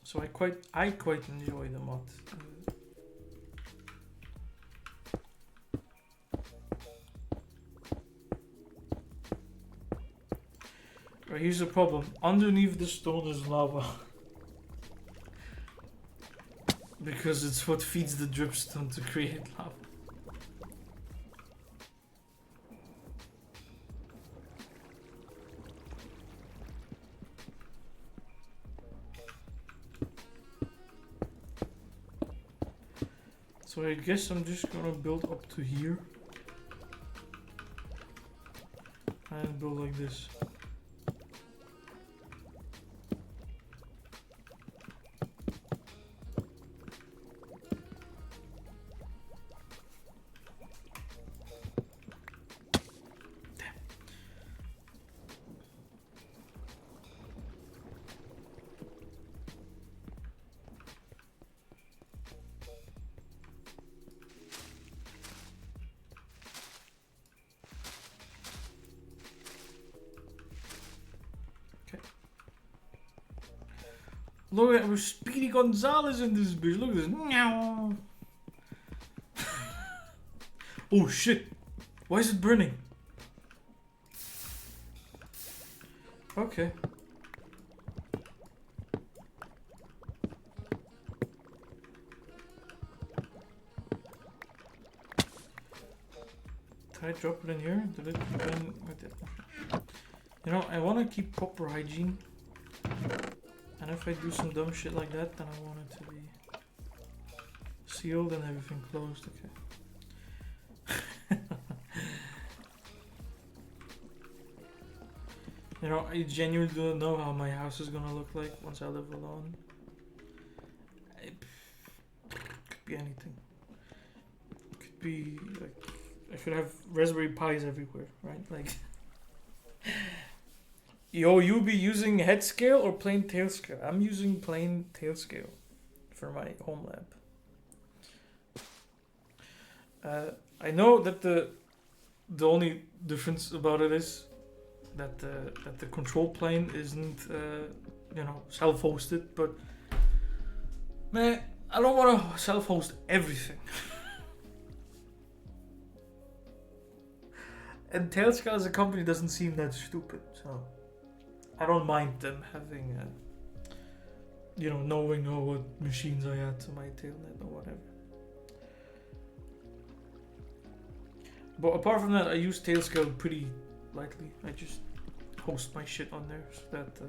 [SPEAKER 1] So I quite enjoy the mod. Right, here's the problem. Underneath the stone is lava. Because it's what feeds the dripstone to create lava. So I guess I'm just gonna build up to here. And build like this. Look at our Speedy Gonzalez in this bitch. Look at this. Meow. Oh shit. Why is it burning? Okay. Did I drop it in here? Did it burn with it? You know, I want to keep proper hygiene. And if I do some dumb shit like that, then I want it to be sealed and everything closed, okay. You know, I genuinely don't know how my house is gonna look like once I live alone. It could be anything. It could be like, I could have Raspberry Pis everywhere, right? Like... Yo, you be using head scale or plain tail scale? I'm using plain tail scale for my home lab. I know that the only difference about it is that the control plane isn't you know, self-hosted, but man, I don't want to self-host everything. And Tailscale as a company doesn't seem that stupid, so I don't mind them having, you know, knowing what machines I add to my tailnet or whatever. But apart from that, I use Tailscale pretty lightly. I just host my shit on there so that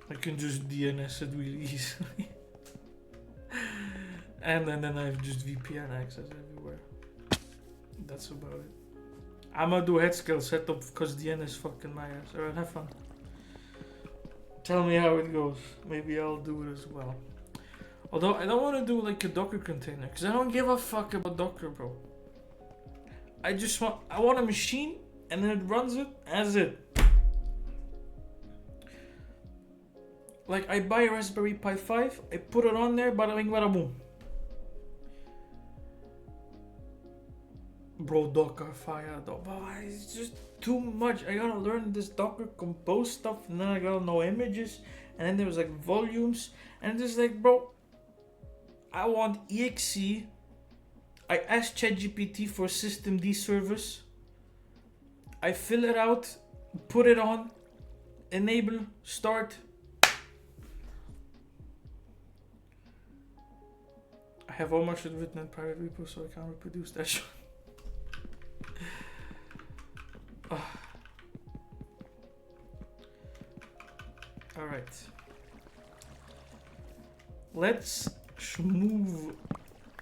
[SPEAKER 1] I can just DNS it really easily. And then I have just VPN access everywhere. That's about it. I'ma do head scale setup because DN is fucking my ass. Alright, have fun. Tell me how it goes. Maybe I'll do it as well. Although I don't want to do like a Docker container because I don't give a fuck about Docker, bro. I want a machine, and then it runs it as it. Like, I buy a Raspberry Pi 5, I put it on there, bada bing, bada boom. Bro, Docker, fire, it's just too much. I gotta learn this Docker Compose stuff, and then I gotta know images, and then there's like volumes, and just like, bro, I want exe. I ask ChatGPT for systemd service. I fill it out, put it on, enable, start. I have all my shit written in private repo, so I can't reproduce that shit. Alright. Let's move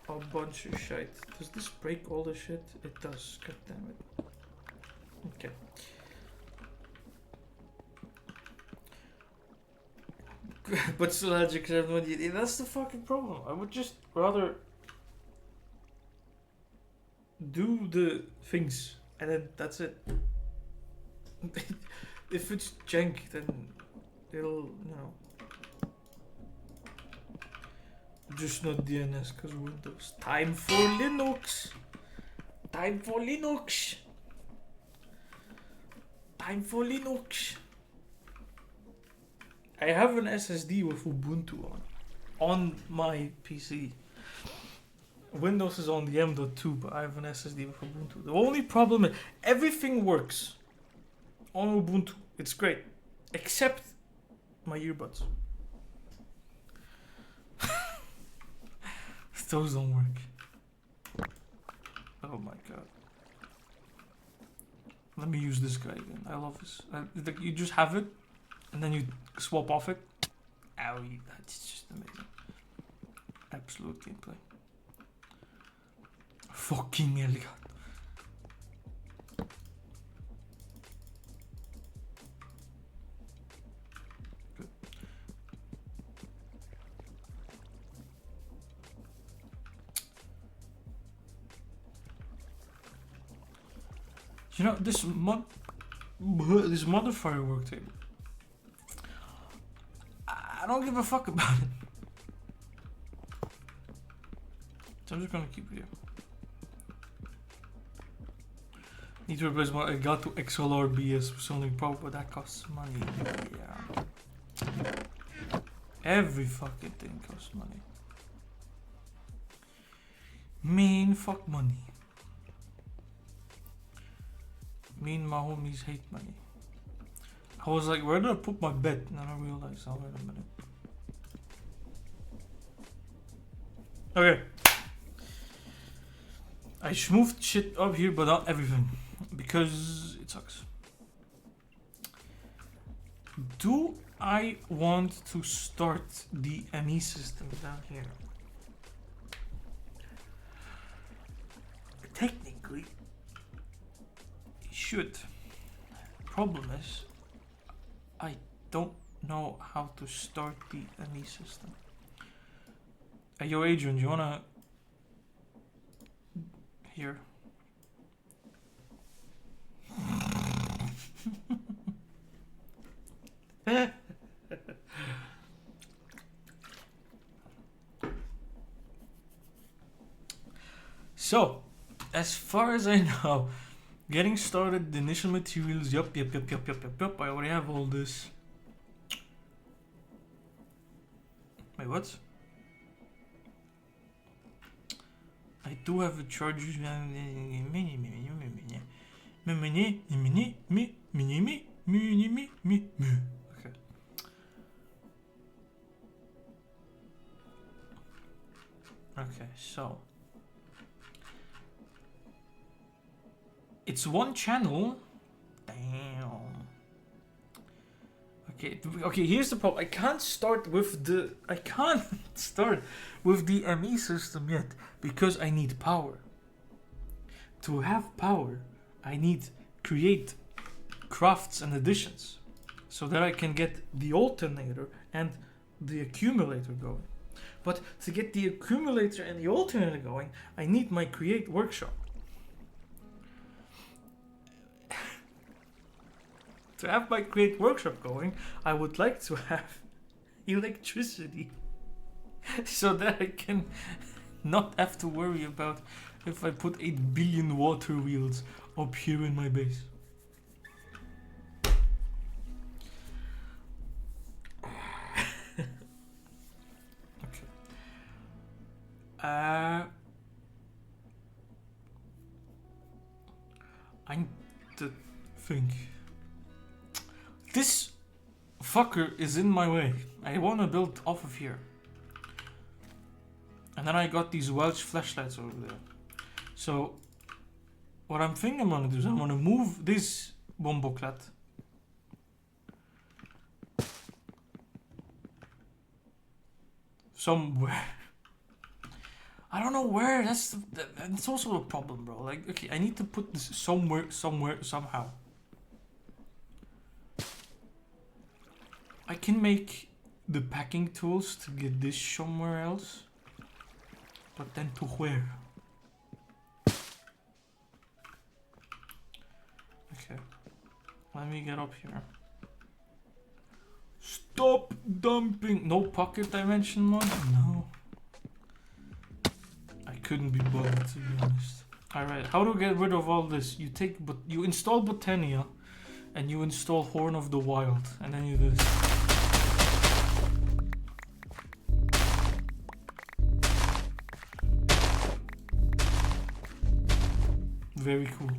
[SPEAKER 1] a bunch of shit. Does this break all the shit? It does. God damn it. Okay. But still logic, that's the fucking problem. I would just rather do the things and then that's it. If it's jank, then it'll, just not DNS because Windows. Time for Linux. Time for Linux. Time for Linux. I have an SSD with Ubuntu on my PC. Windows is on the M.2, but I have an SSD with Ubuntu. The only problem is everything works on Ubuntu. It's great, except my earbuds. Those don't work. Oh my god. Let me use this guy again. I love this. You just have it, and then you swap off it. Ow, that's just amazing. Absolute gameplay. Fucking Elliot. Good. You know, this mother firework table. I don't give a fuck about it. So I'm just gonna keep it here. Need to replace my Elgato XLR BS with something pro, but that costs money. Yeah. Every fucking thing costs money. Mean fuck money. Me and my homies hate money. I was like, where did I put my bed? And then I realized, oh, wait a minute. Okay. I smoothed shit up here, but not everything. Because it sucks. Do I want to start the ME system down here? Technically, it should. Problem is, I don't know how to start the ME system. Hey, yo, Adrian, do you wanna... Here. So, as far as I know, getting started, the initial materials, yup, I already have all this. Wait, what? I do have a charger. Okay. Okay, so it's one channel. Damn. Okay, here's the problem. I can't start with the ME system yet because I need power. To have power, I need create crafts and additions so that I can get the alternator and the accumulator going. But to get the accumulator and the alternator going, I need my create workshop. To have my Create workshop going, I would like to have electricity so that I can not have to worry about if I put 8 billion water wheels up here in my base. Okay. I need to think. This fucker is in my way. I want to build off of here. And then I got these Welch flashlights over there. So, what I'm thinking I'm gonna do is I'm gonna move this bomboclat somewhere. I don't know where. That's also a problem, bro. Like, okay, I need to put this somewhere, somehow. I can make the packing tools to get this somewhere else. But then to where? Okay. Let me get up here. Stop dumping! No pocket dimension mod? No. I couldn't be bothered, to be honest. Alright, how to get rid of all this? You install Botania and you install Horn of the Wild, and then you do this. Very cool.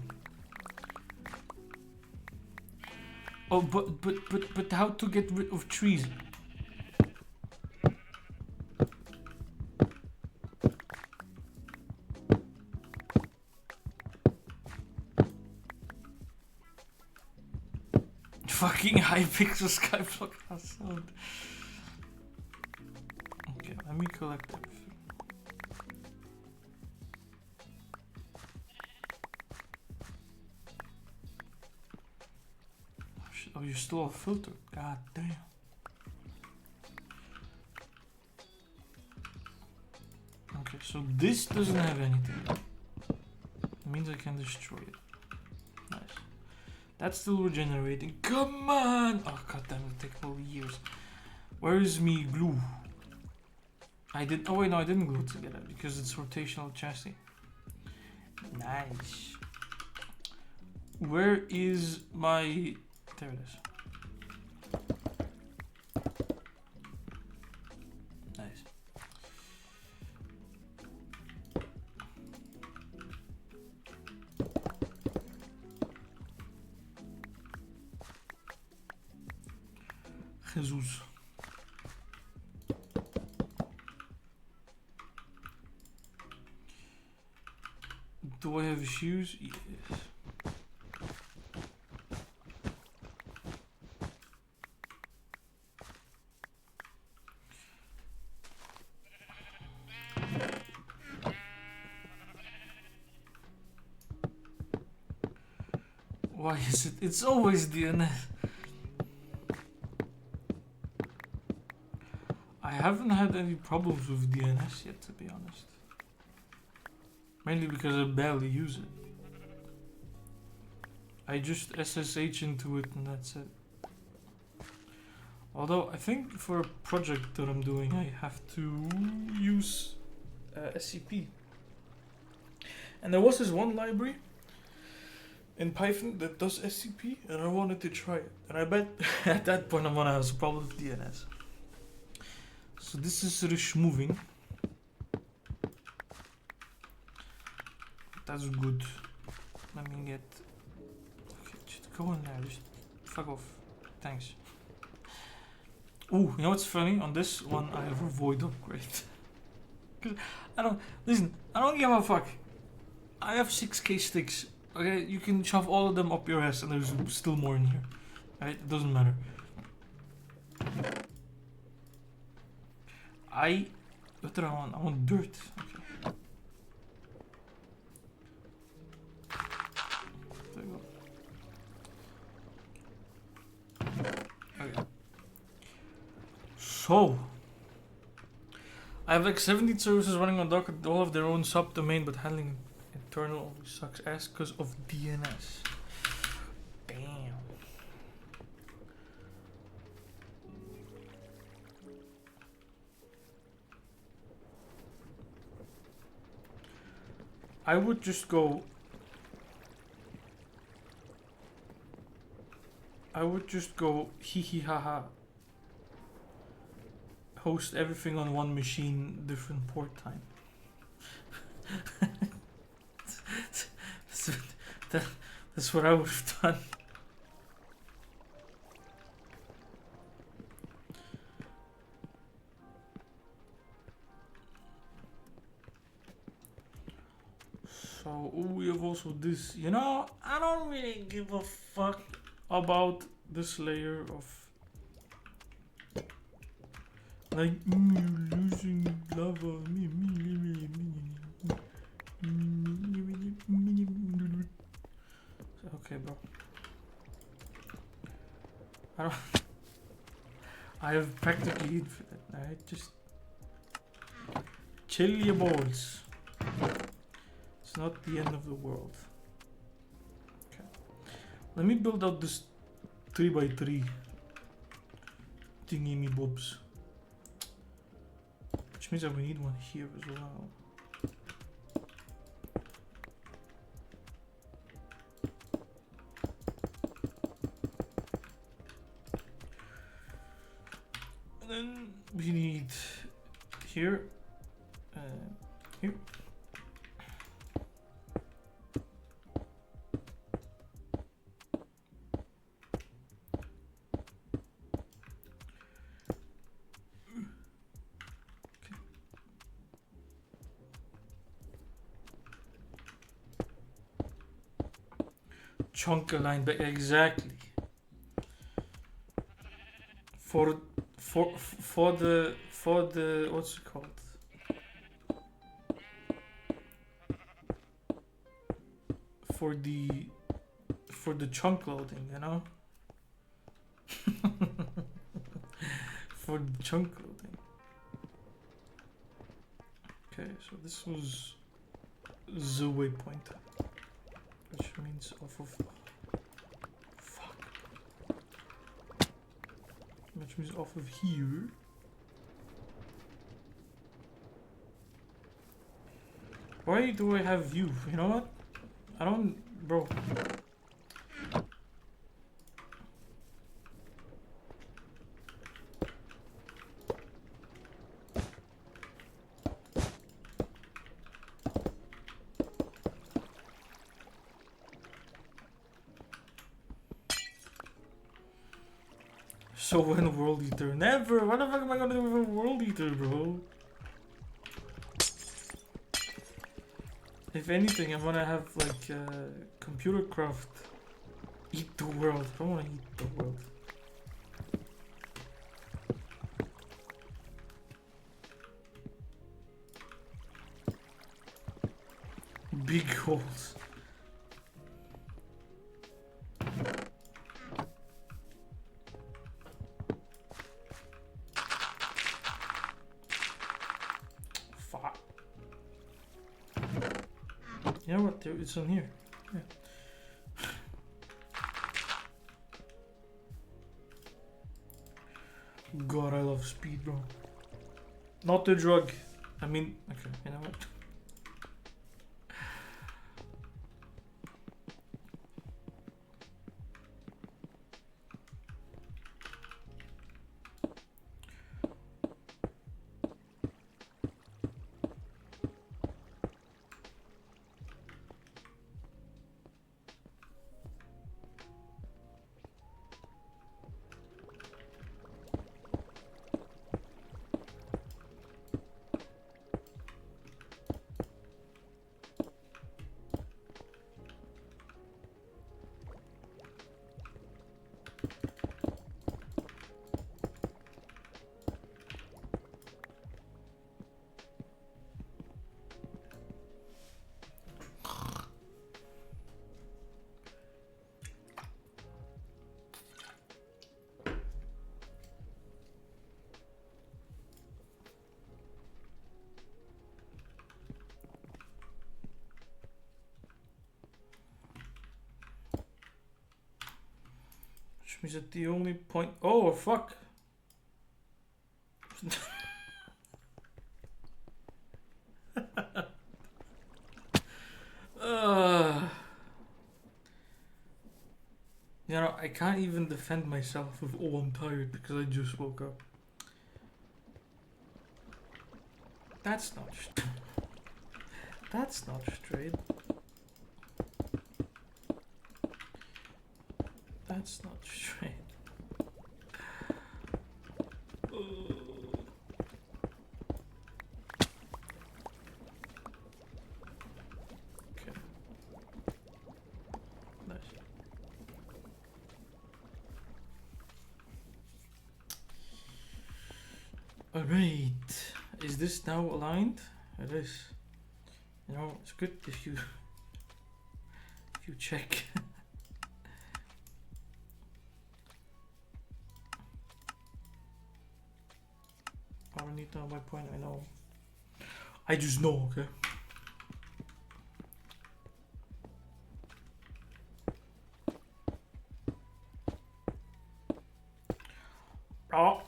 [SPEAKER 1] Oh, but how to get rid of trees? Fucking high pixel skyblock sound. Okay, let me collect everything. Oh, you're still a filter. God damn. Okay, so this doesn't have anything. It means I can destroy it. Nice. That's still regenerating. Come on! Oh god damn, it'll take all years. Where is me glue? Oh wait, no, I didn't glue it together because it's rotational chassis. Nice. Where is my... There it is. Nice. Jesus. Do I have shoes? Yes. Why is it? It's always DNS. I haven't had any problems with DNS yet, to be honest. Mainly because I barely use it. I just SSH into it and that's it. Although I think for a project that I'm doing I have to use SCP. And there was this one library in Python that does SCP and I wanted to try it. And I bet at that point I'm gonna have a problem with DNS. So this is Rish moving. That's good. Let me get... Okay, just go in there, just fuck off. Thanks. Ooh, you know what's funny? On this one I have a void upgrade. Cause I don't give a fuck. I have 6k sticks. Okay, you can shove all of them up your ass and there's still more in here. Right? It doesn't matter. What do I want? I want dirt. Okay. There you go. Okay. So, I have like 17 services running on Docker, all of their own subdomain, but handling internal always sucks ass because of DNS. Damn. I would just go. I would just go hee hee ha ha. Host everything on one machine, different port time. That's what I would have done. So we have also this. You know, I don't really give a fuck about this layer of like you're losing lava. Okay, bro. I have practically infinite. Alright, just chill your balls. It's not the end of the world. Okay. Let me build out this 3x3 thingy me bobs. Which means that we need one here as well. And then we need here, here. Chunk line, but exactly for the what's it called? For the chunk loading, you know? For the chunk loading. Okay, so this was the waypoint, which means off of which means off of here. Why do I have view? You know what? I don't, bro. So when World Eater? Never! What the fuck am I gonna do with a World Eater, bro? If anything, I'm gonna have like computer craft eat the world. I don't wanna eat the world. Big holes. Fuck. You know what? It's on here. Yeah. God, I love speed, bro. Not the drug. I mean, okay, you know what? Which means that the only point. Oh, fuck! You know, I can't even defend myself with, oh, I'm tired because I just woke up. That's not that's not straight. That's not straight. Okay. Nice. Alright. Is this now aligned? It is. You know, it's good if you check. I don't need to know my point, I know. I just know, okay? Oh.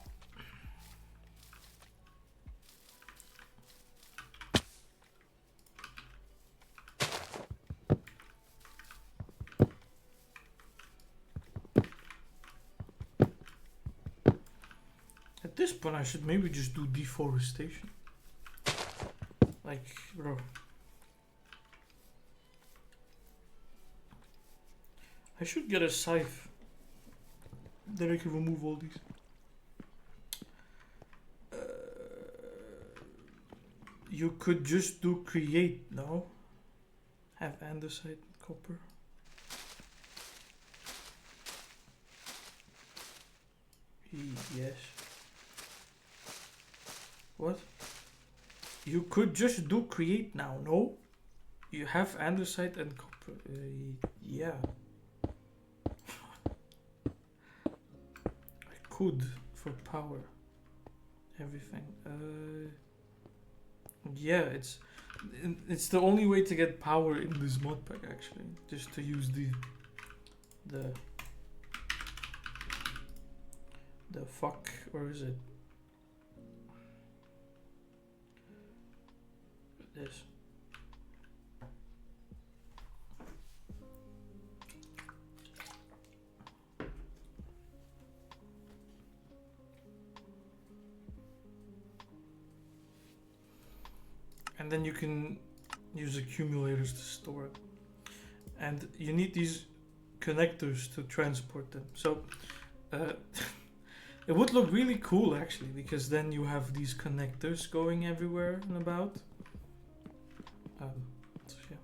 [SPEAKER 1] At this point, I should maybe just do deforestation. Like, bro. I should get a scythe. Then I can remove all these. You could just do create, no? Have andesite, copper. Yes. What? You could just do create now, no? You have andesite and copper. Yeah. I could for power. Everything. Yeah, it's the only way to get power in this mod pack actually. Just to use the fuck, or is it this? And then you can use accumulators to store it. And you need these connectors to transport them. So it would look really cool actually, because then you have these connectors going everywhere and about. So yeah,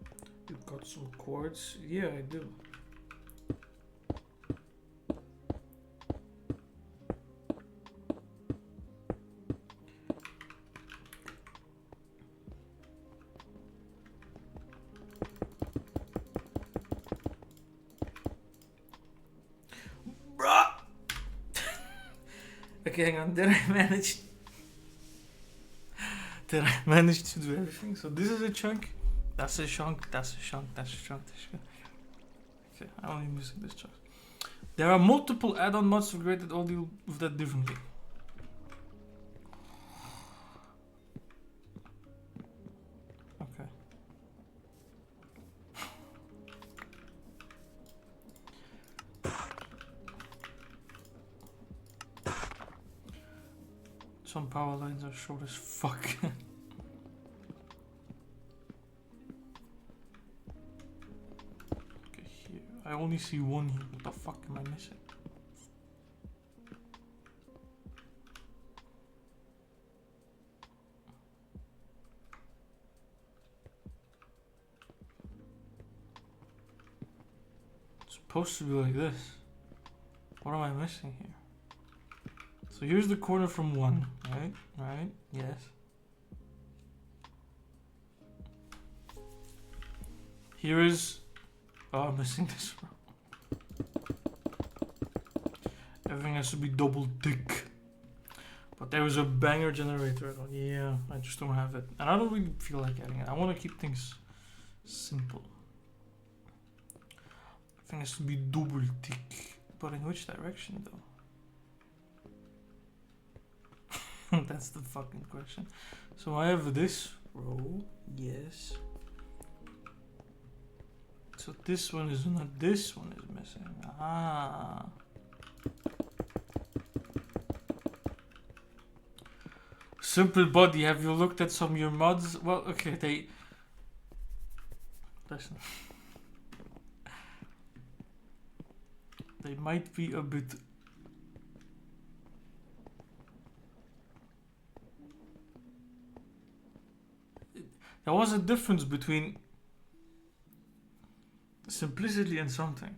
[SPEAKER 1] you've got some cords. Yeah, I do. Okay, hang on. Did I manage? Did I manage to do everything? So this is a chunk. That's a chunk. That's a chunk. That's a chunk. That's a chunk. Okay, I'm only missing this chunk. There are multiple add-on mods for Great that all deal with that differently. Okay. Some power lines are short as fuck. Okay, here. I only see one here. What the fuck am I missing? It's supposed to be like this. What am I missing here? So here's the corner from one, right? Right? Yes. Here is... Oh, I'm missing this one. Everything has to be double thick. But there is a banger generator. Yeah, I just don't have it. And I don't really feel like adding it. I want to keep things simple. Everything has to be double thick. But in which direction though? That's the fucking question. So I have this row, yes. so this one is not, this one is missing. Ah. Simple Body, have you looked at some of your mods? Well, okay, listen. They might be a bit... There was a difference between simplicity and something.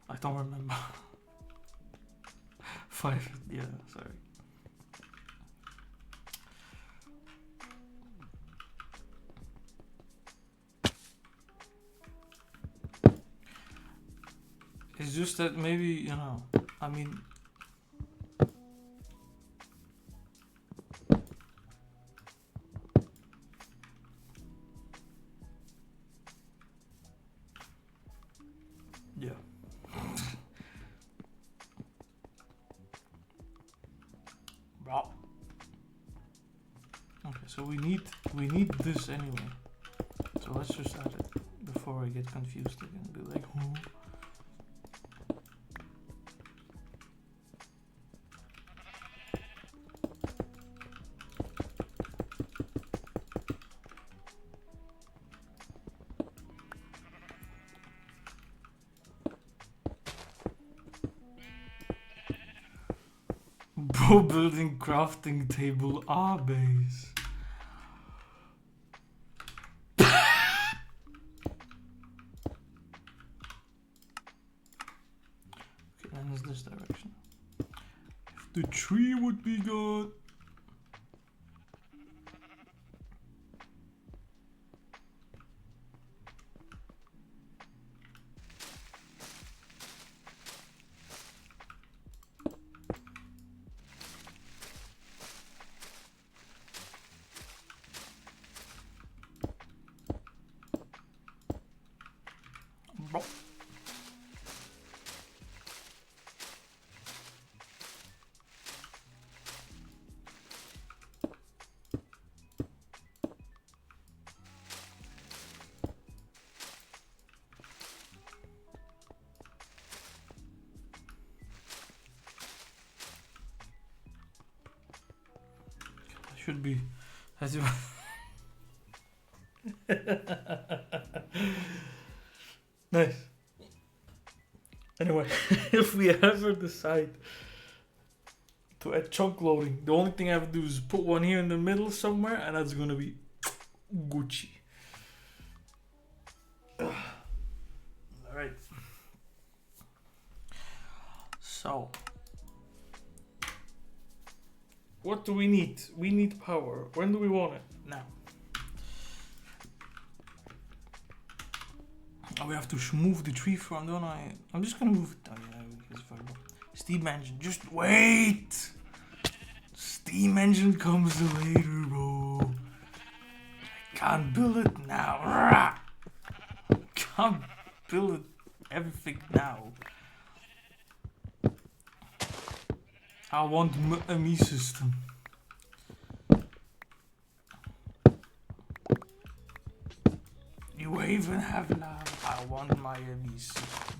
[SPEAKER 1] I don't remember. 5, yeah, sorry. It's just that maybe, you know, I mean... Yeah. Bro. Okay, so we need this anyway. So let's just add it before I get confused again. Be like, who? Bro, building crafting table base. Okay, then it's this direction. If the tree would be good. Bro. Should be as you nice. Anyway, if we ever decide to add chunk loading, the only thing I have to do is put one here in the middle somewhere, and that's gonna be Gucci. Alright. So, what do we need? We need power. When do we want it? Now. Oh, we have to move the tree from, don't I? I'm just gonna move it. Oh, yeah, because steam engine. Just wait! Steam engine comes later, bro. I can't build it now. Can't build it everything now. I want a me system. You even have love. I want my me system.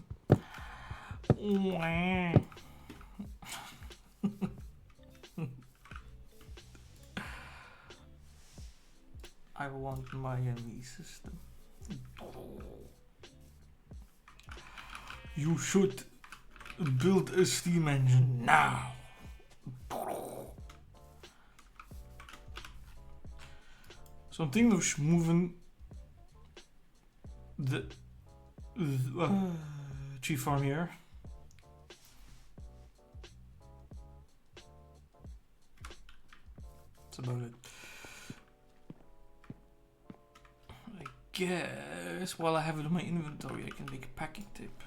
[SPEAKER 1] I want my me system. You should build a steam engine now. So I'm thinking of moving the tree farm here. That's about it. I guess while I have it in my inventory, I can make a packing tape.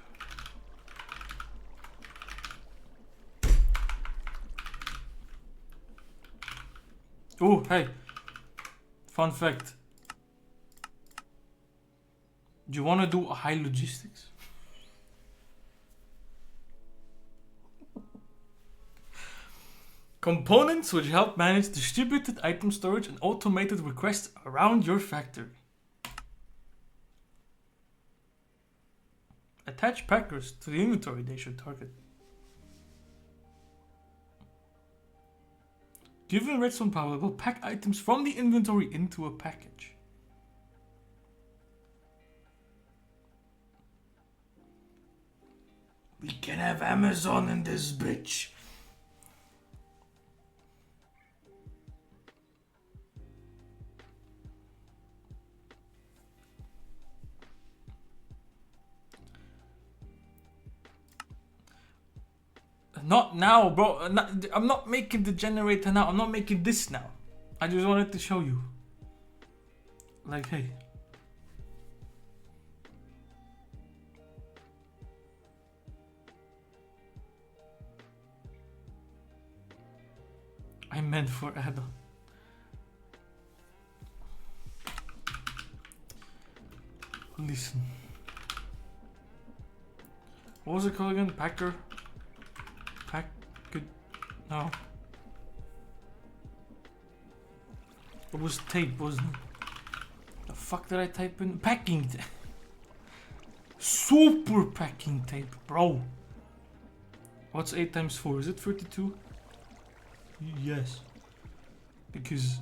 [SPEAKER 1] Oh, hey. Fun fact. Do you want to do a high logistics? Components which help manage distributed item storage and automated requests around your factory. Attach packers to the inventory they should target. Given redstone power, will pack items from the inventory into a package. We can have Amazon in this bitch. Not now, bro. I'm not making the generator now. I'm not making this now. I just wanted to show you. Like, hey. I meant for add-on. Listen. What was it called again? Packer? No. It was tape, wasn't it? The fuck did I type in? Packing tape. Super packing tape, bro. What's 8 times 4? Is it 32? Yes. Because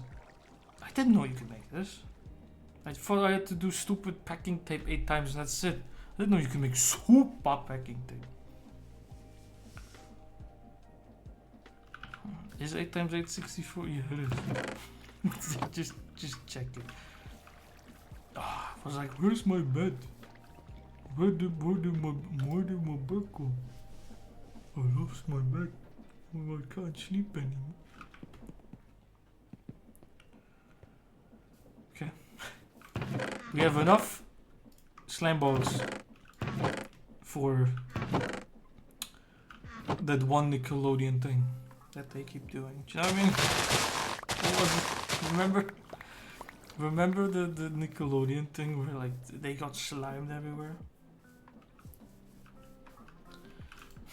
[SPEAKER 1] I didn't know you could make this. I thought I had to do stupid packing tape 8 times and that's it. I didn't know you could make super packing tape. Is 8 times 8 64? Yeah, it is. just check it. Oh, I was like, where's my bed? Where did my bed go? I lost my bed. Oh, I can't sleep anymore. Okay. We have enough slime balls for that one Nickelodeon thing that they keep doing. Do you know what I mean? What was it? Remember the Nickelodeon thing where like they got slimed everywhere?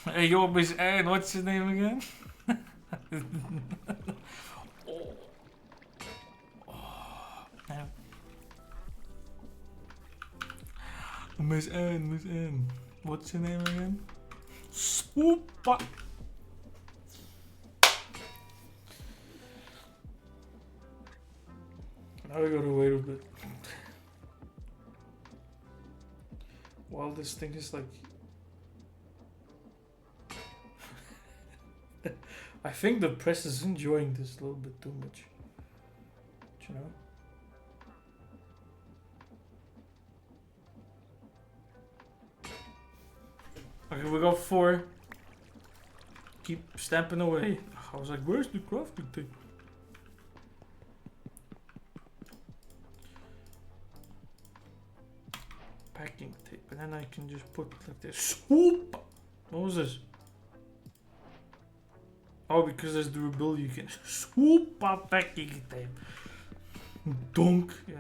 [SPEAKER 1] Hey yo, Miss Anne, what's your name again? Yeah. Miss Anne, what's your name again? Super. Now we gotta wait a bit. While this thing is like... I think the press is enjoying this a little bit too much. Do you know? Okay, we got 4. Keep stamping away. I was like, where's the crafting tape? Packing tape, and then I can just put like this. Swoop! What was this? Oh, because there's durability, you can swoop up packing tape. Donk, yeah.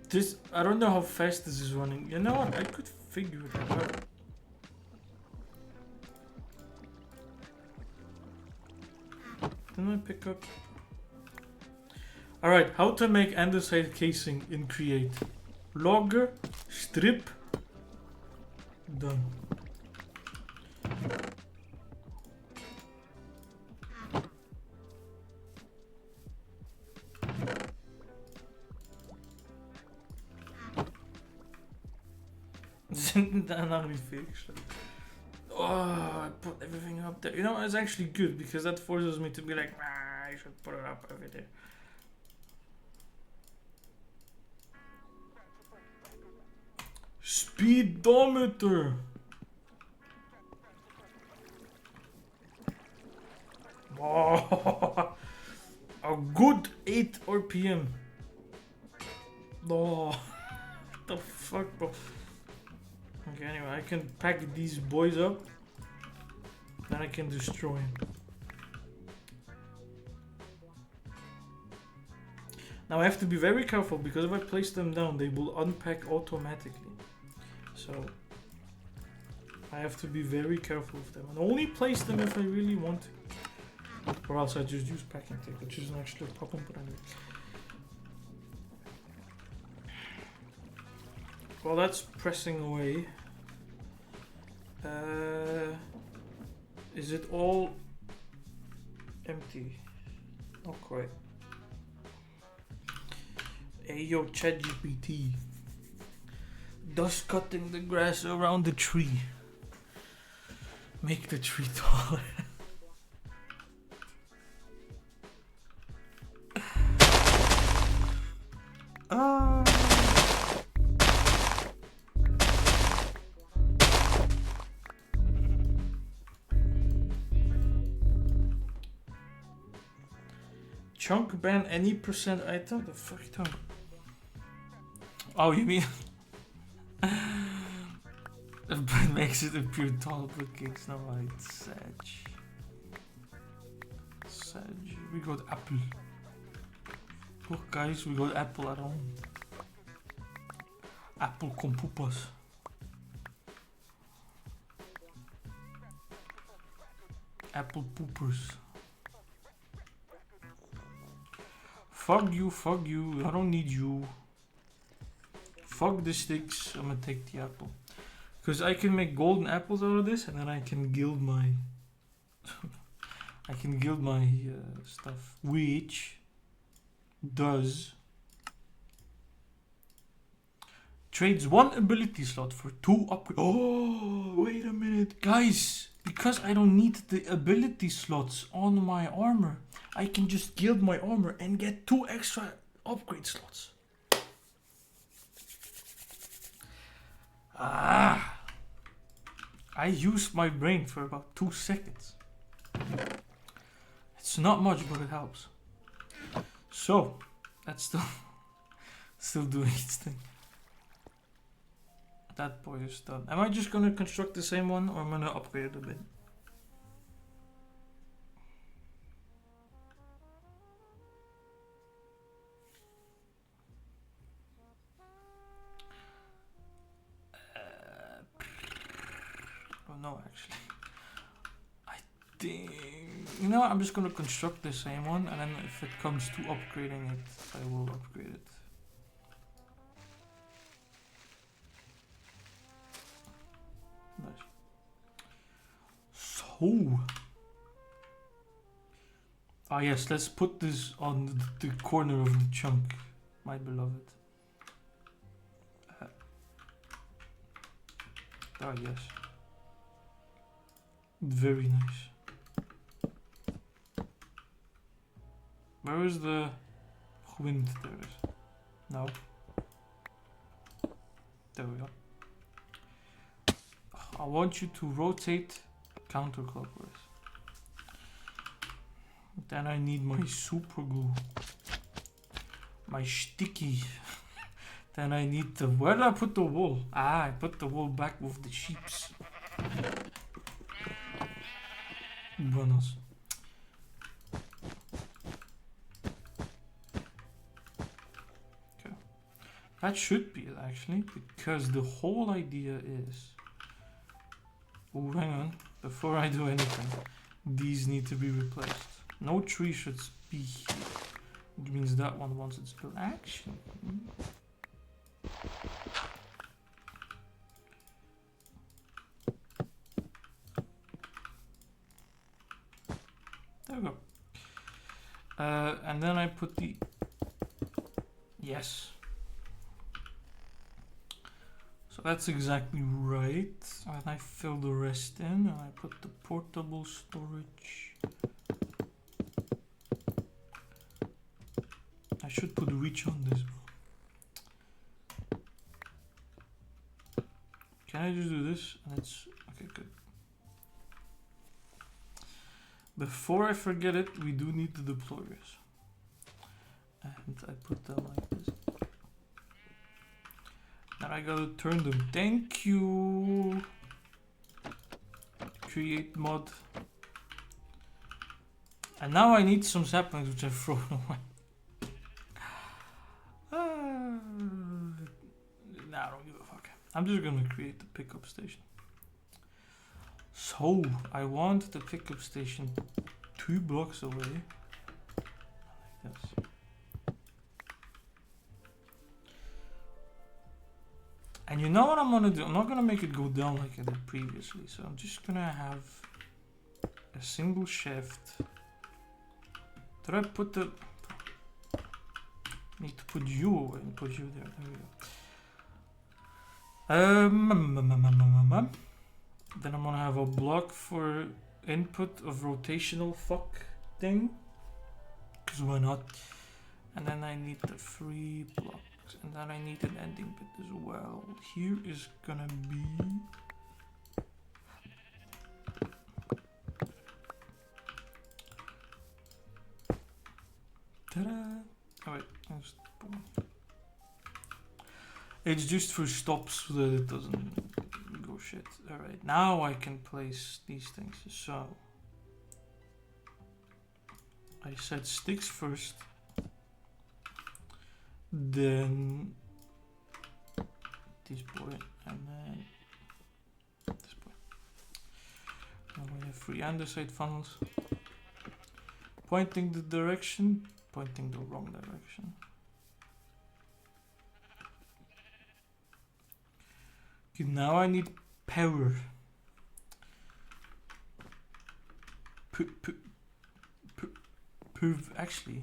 [SPEAKER 1] This, I don't know how fast this is running. You know what? I could figure it out. Didn't I pick up? Alright, how to make andesite casing in Create. Logger, strip, done. Daarna refixed. Oh, I put everything up there. You know, it's actually good because that forces me to be like, nah, I should put it up over there. Speedometer. Oh, a good 8 RPM. Oh, what the fuck, bro? Okay, anyway, I can pack these boys up. Then I can destroy them. Now I have to be very careful because if I place them down, they will unpack automatically. So I have to be very careful with them and only place them if I really want to. Or else I just use packing tape, which isn't actually a problem, but anyway. Well, that's pressing away. Is it all empty? Not quite. Hey yo, ChatGPT. Dust cutting the grass around the tree. Make the tree taller. Chunk ban any percent item? The fuck you talking about? Oh, you mean it makes it appear tall but kicks no right. Sage. We got apple. Look guys, we got apple at home. Apple con pupas. Apple poopers. Fuck you, I don't need you. Fuck the sticks, I'm gonna take the apple. Because I can make golden apples out of this and then I can gild my... stuff. Which does... trades 1 ability slot for 2 upgrades. Oh, wait a minute. Guys, because I don't need the ability slots on my armor, I can just gild my armor and get 2 extra upgrade slots. Ah! I used my brain for about 2 seconds. It's not much, but it helps. So, that's still doing its thing. That boy is done. Am I just gonna construct the same one or am I gonna upgrade it a bit? Oh no, actually. I think... You know what? I'm just gonna construct the same one and then if it comes to upgrading it, I will upgrade it. Nice. So... Ah yes, let's put this on the corner of the chunk, my beloved. Ah yes. Very nice. Where is the wind? There it is. No. There we go. I want you to rotate counterclockwise. Then I need my super glue. My sticky. Then I need the... Where did I put the wool? Ah, I put the wool back with the sheeps. Buenos. Okay. That should be it actually, because the whole idea is... Oh, hang on. Before I do anything, these need to be replaced. No tree should be here. Which means that one once it's built. Actually... There we go. And then I put the... Yes. So that's exactly right. And I fill the rest in and I put the portable storage. I should put reach on this, bro. Can I just do this? And it's... Okay, good. Before I forget it, we do need the deployers. And I put them like this. Now I gotta turn them. Thank you. Create mod. And now I need some saplings which I've thrown away. I'm just gonna create the pickup station. So I want the pickup station 2 blocks away. Like this. And you know what I'm gonna do? I'm not gonna make it go down like I did previously. So I'm just gonna have a single shaft. Did I put the... Need to put you away and put you there. There we go. Then I'm gonna have a block for input of rotational fuck thing. Cause why not? And then I need the 3 blocks. And then I need an ending bit as well. Here is gonna be... Ta-da! Oh wait, it's just for stops so that it doesn't go shit. Alright, now I can place these things. So I said sticks first, then this boy, and then this boy. Now we have 3 andesite funnels pointing the direction, pointing the wrong direction. Okay, now I need power. Actually,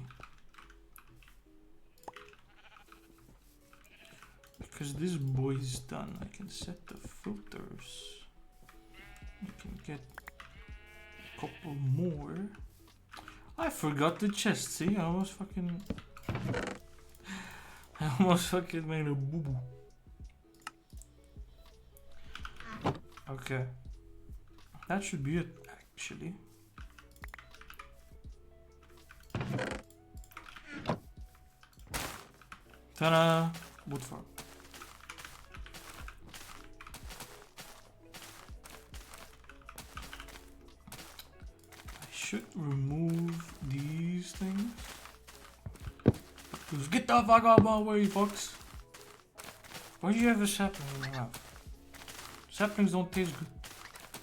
[SPEAKER 1] because this boy is done, I can set the filters. I can get a couple more. I forgot the chest. See, I almost fucking made a boo boo. Okay, that should be it actually. Ta-da! Wood farm. I should remove these things. Just get the fuck out of my way, fucks. Why do you have a sapling in your mouth? Saplings don't taste good,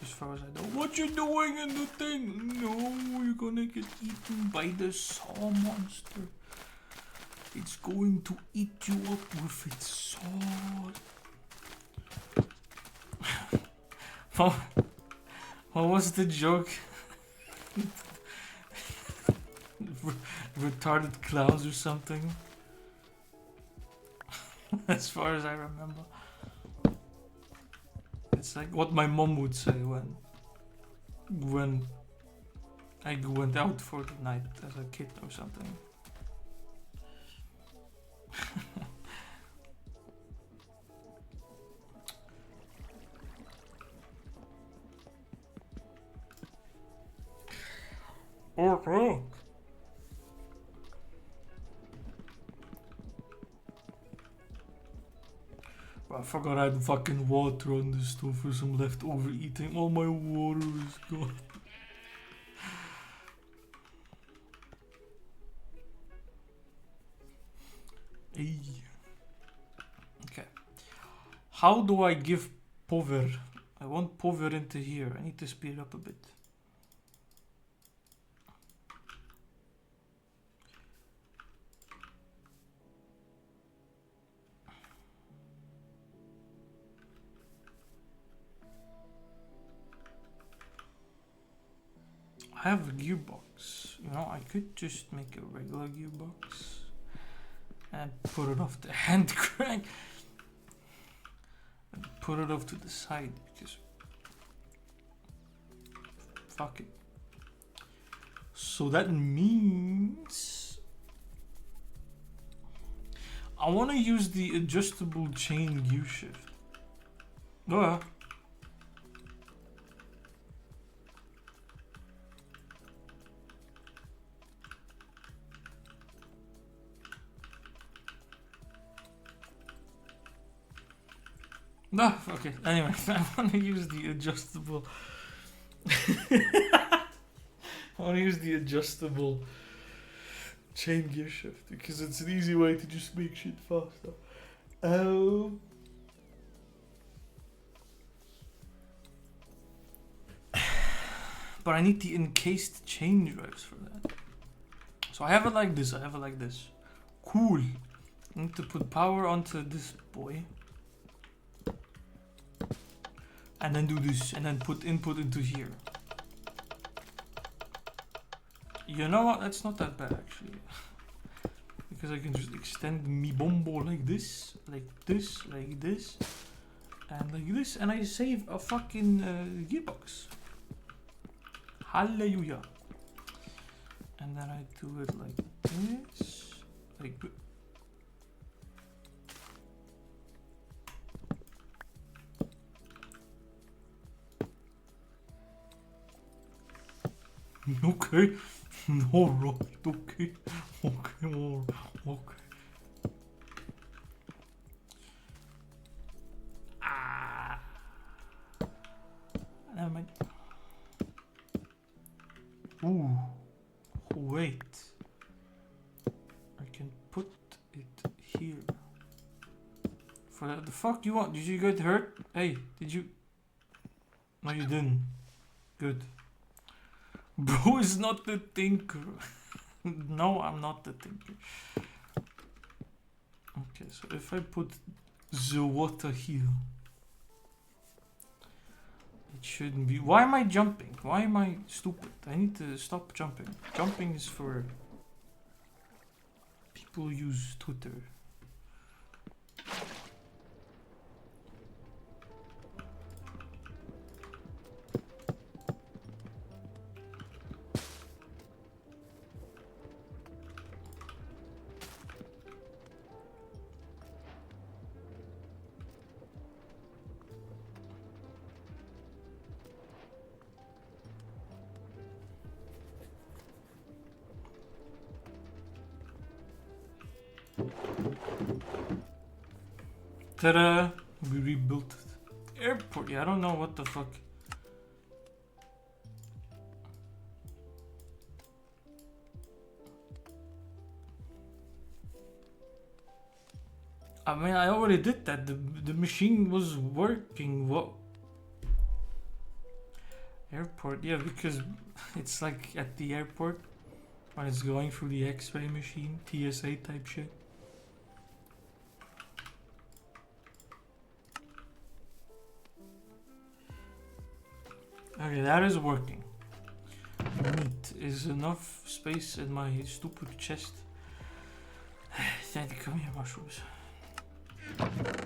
[SPEAKER 1] as far as I know. What you doing in the thing? No, you're gonna get eaten by the saw monster. It's going to eat you up with its sword. What was the joke? Retarded clowns or something? As far as I remember. It's like what my mom would say when I went out for the night as a kid or something. Okay. I forgot I had fucking water on the stove for some leftover eating. All my water is gone. Hey. Okay. How do I give power? I want power into here. I need to speed up a bit. I have a gearbox. You know, I could just make a regular gearbox and put it off the hand crank and put it off to the side because fuck it. So that means I want to use the adjustable chain gear shift. Oh, no, okay. Anyway, I want to use the adjustable. I want to use the adjustable chain gear shift because it's an easy way to just make shit faster. but I need the encased chain drives for that. So I have it like this. Cool. I need to put power onto this boy. And then do this. And then put input into here. You know what? That's not that bad actually. Because I can just extend mi bombo like this, like this, like this, and like this, and I save a fucking gearbox. Hallelujah. And then I do it like this, like. Okay. Alright, okay. Okay. Never mind. Ooh. Wait. I can put it here. For that, the fuck you want? Did you get hurt? Hey, did you? No, you didn't. Good. Bro is not the thinker. No, I'm not the thinker. Okay, so if I put the water here, it shouldn't be. Why am I jumping? Why am I stupid? I need to stop jumping. Jumping is for people who use Twitter. Ta-da! We rebuilt the airport. Yeah, I don't know what the fuck. I mean, I already did that. The machine was working. What? Airport? Yeah, because it's like at the airport when it's going through the X-ray machine, TSA type shit. Okay, that is working. Neat. Is enough space in my stupid chest. Daddy, come here, mushrooms. Okay.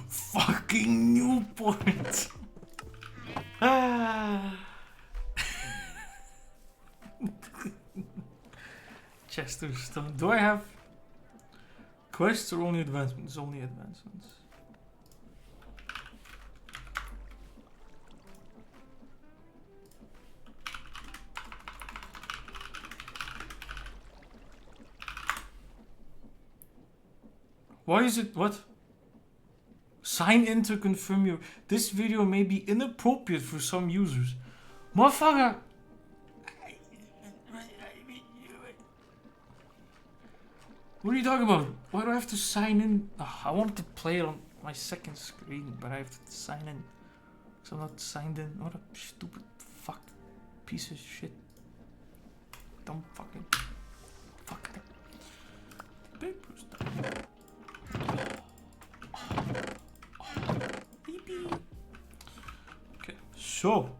[SPEAKER 1] Fucking Newport. Chesterstone. Do I have quests or only advancements? Only advancements. Why is it what? Sign in to confirm your. This video may be inappropriate for some users. Motherfucker! What are you talking about? Why do I have to sign in? Oh, I wanted to play it on my second screen, but I have to sign in. So I'm not signed in. What a stupid fuck piece of shit. Dumb fucking fuck that. Papers. Okay, so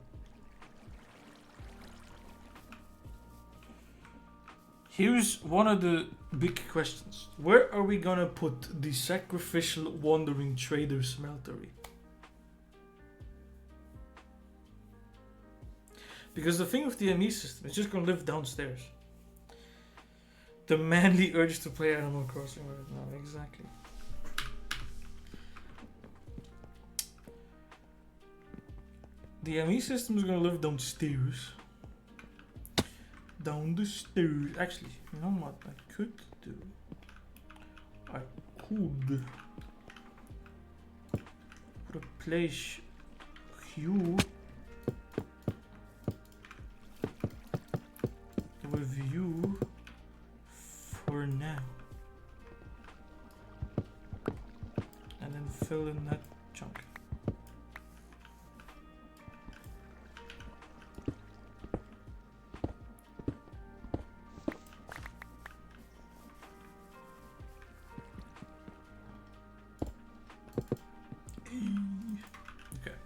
[SPEAKER 1] here's one of the big questions. Where are we gonna put the sacrificial wandering trader smeltery? Because the thing with the ME system is just gonna live downstairs. The manly urge to play Animal Crossing right now, exactly. The ME system is gonna live downstairs. Down the stairs. Actually, you know what I could do? I could replace Hue fill in that chunk. Okay.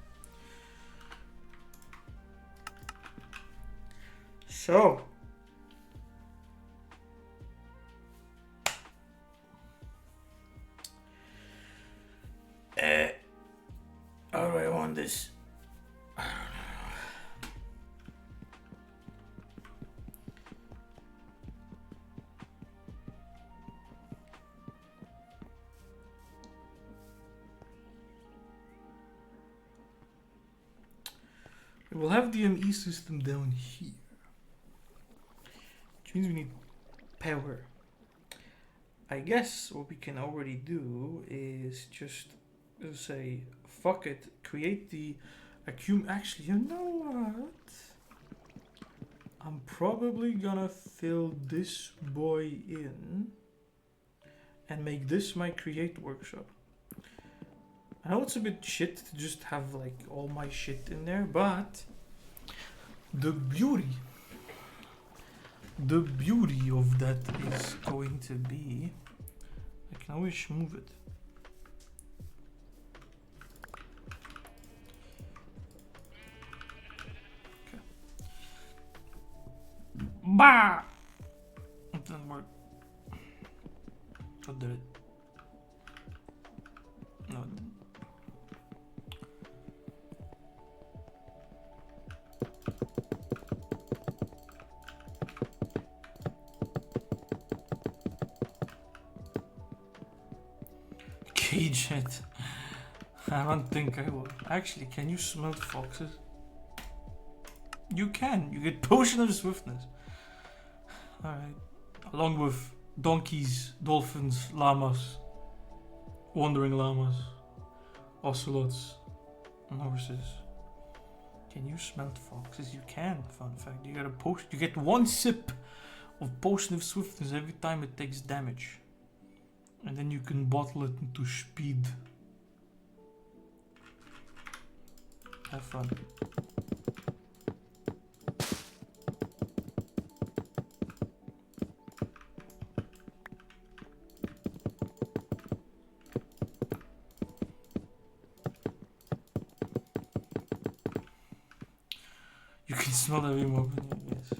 [SPEAKER 1] So. How do I want this? We'll have the ME system down here, which means we need power. I guess what we can already do is just say, fuck it, create the actually, you know what? I'm probably gonna fill this boy in and make this my create workshop. I know it's a bit shit to just have like all my shit in there, but the beauty of that is going to be, I can always move it. Okay. Bah! It didn't work. What did it? No, it didn't. Cage it. I don't think I will. Actually, can you smelt foxes? You can. You get potion of swiftness. Alright. Along with donkeys, dolphins, llamas, wandering llamas, ocelots, and horses. Can you smelt foxes? You can. Fun fact. You get a potion. You get 1 sip of potion of swiftness every time it takes damage. And then you can bottle it into speed. Have fun. You can smell every moment, yes.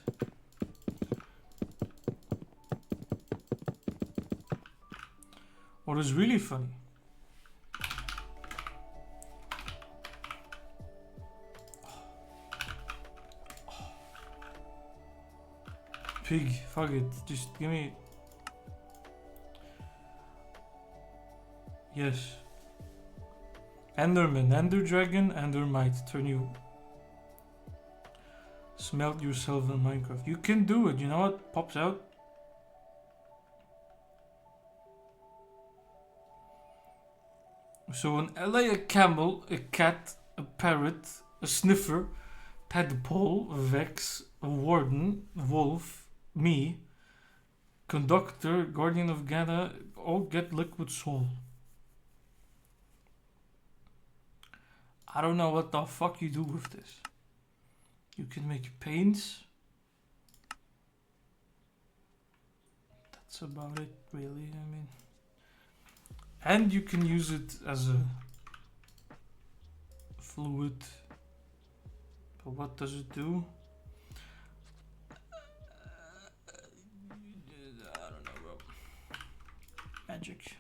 [SPEAKER 1] What is really funny pig, fuck it, just give me. Yes. Enderman, Ender Dragon, Endermite, turn you. Smelt yourself in Minecraft. You can do it, you know what pops out? So an LA, a camel, a cat, a parrot, a sniffer, tadpole, a vex, a warden, a wolf, me, conductor, guardian of Gada, all get liquid soul. I don't know what the fuck you do with this. You can make paints. That's about it, really. I mean, and you can use it as a fluid. But what does it do? I don't know, bro. Magic.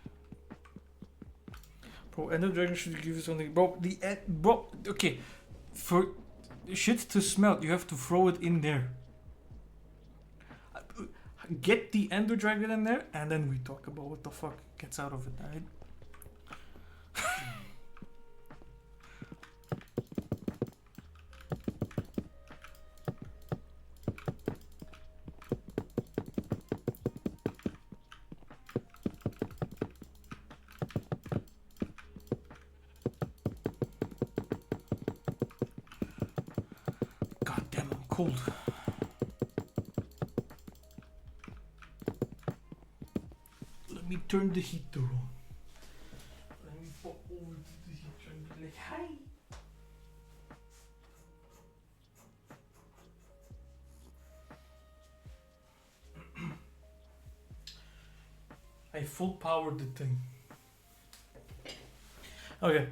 [SPEAKER 1] Bro, Ender Dragon should give you something. Bro, bro, okay. For shit to smelt, you have to throw it in there. Get the Ender Dragon in there, and then we talk about what the fuck gets out of it, alright? God damn, I'm cold. Let me turn the heater on. Let me pop over full powered the thing. Okay,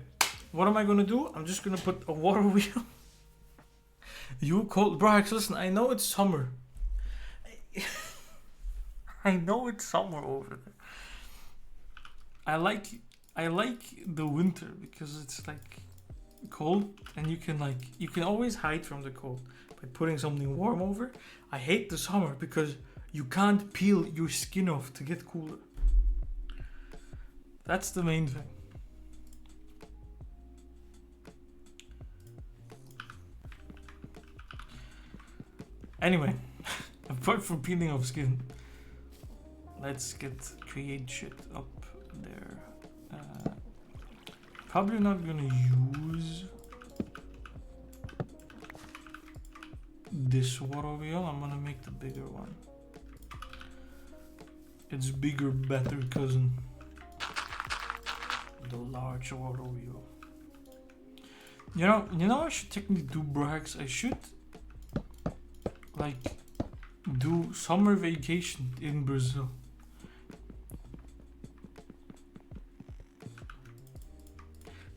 [SPEAKER 1] what am I gonna do? I'm just gonna put a water wheel. You cold, Brax, listen, I know it's summer. I know it's summer over there. I like the winter because it's like cold and you can always hide from the cold by putting something warm over. I hate the summer because you can't peel your skin off to get cooler. That's the main thing. Anyway, apart from peeling off skin, let's get create shit up there. Probably not gonna use this water wheel. I'm gonna make the bigger one. It's bigger, better cousin. The large water wheel. You know I should technically do, Brax. I should like do summer vacation in Brazil.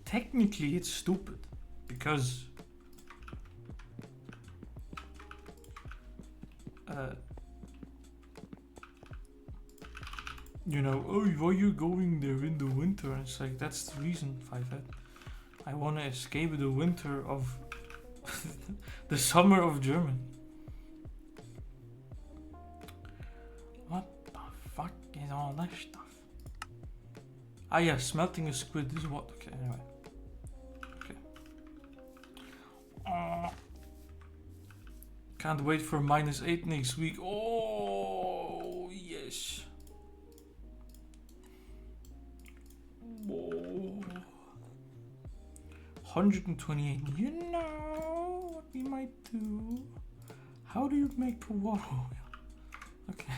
[SPEAKER 1] Technically it's stupid because you know, oh, why are you going there in the winter? And it's like, that's the reason, Fivehead. I want to escape the winter of the summer of Germany. What the fuck is all that stuff? Ah yeah, smelting a squid is what? Okay, anyway. Okay. Can't wait for -8 next week. Oh, yes. Whoa. 128. You know what we might do? How do you make a water wheel? Okay.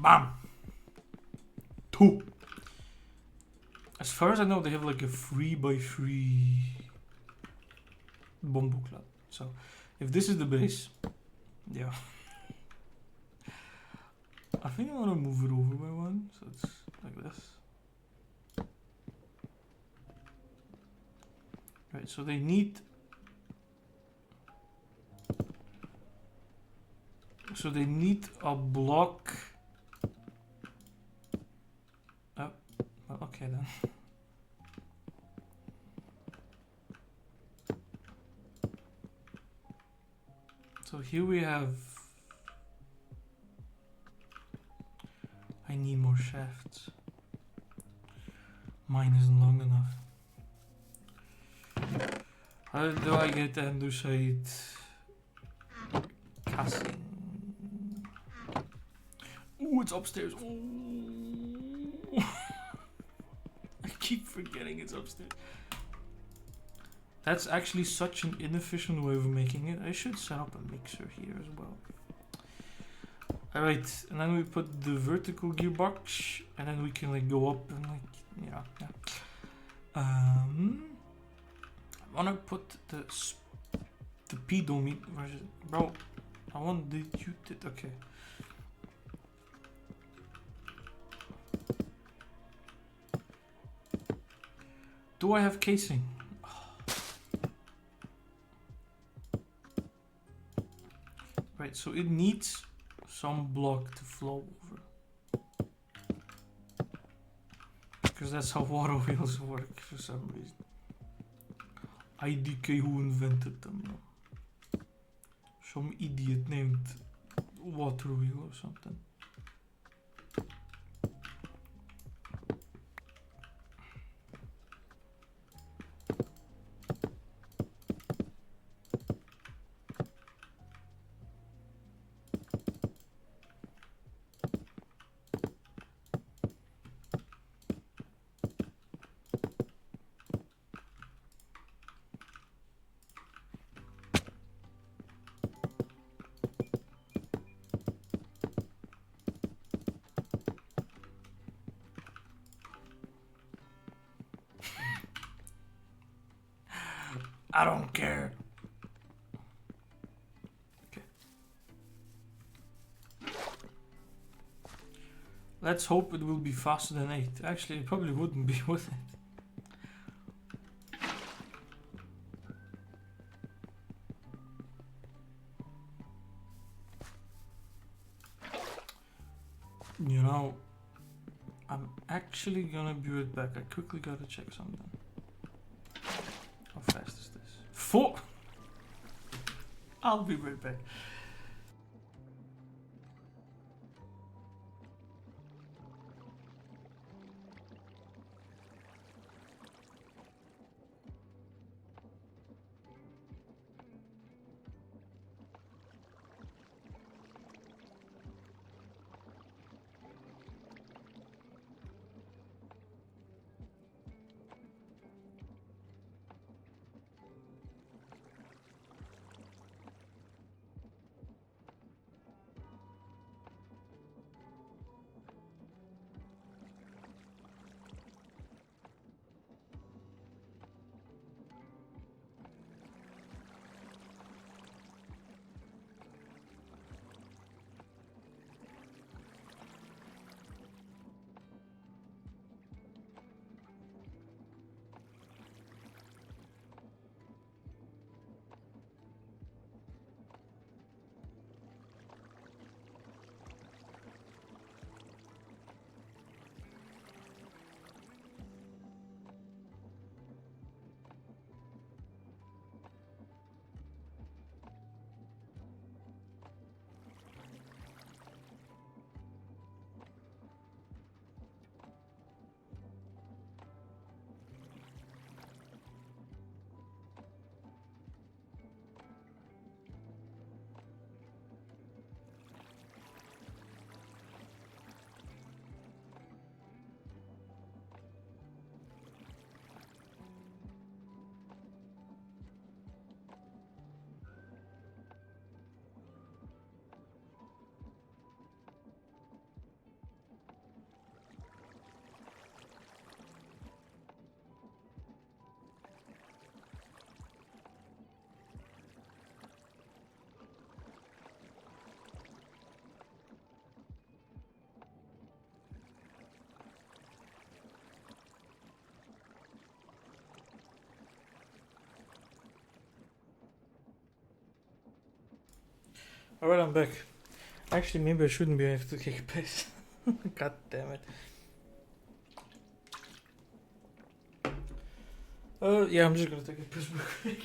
[SPEAKER 1] Bam. 2. As far as I know, they have like a 3x3 bomb booklet. So, if this is the base, yeah. I think I want to move it over by one, so it's like this. Right, so they need... So they need a block... Oh, well, okay then. So here we have... I need more shafts. Mine isn't long enough. How do I get andesite casting? Ooh, it's upstairs. Ooh. I keep forgetting it's upstairs. That's actually such an inefficient way of making it. I should set up a mixer here as well. Alright, and then we put the vertical gearbox, and then we can like go up and like, yeah. I wanna put the speedometer, where is it? Bro, I want the okay. Do I have casing? Right, so it needs some block to flow over. Because that's how water wheels work for some reason. IDK who invented them. Some idiot named water wheel or something. I don't care. Let's hope it will be faster than 8. Actually, it probably wouldn't be, would it? You know, I'm actually gonna be right back. I quickly gotta check something. How fast is this? 4! I'll be right back. Alright, I'm back. Actually, maybe I shouldn't be able to kick a piss. God damn it. Yeah, I'm just gonna take a piss real quick.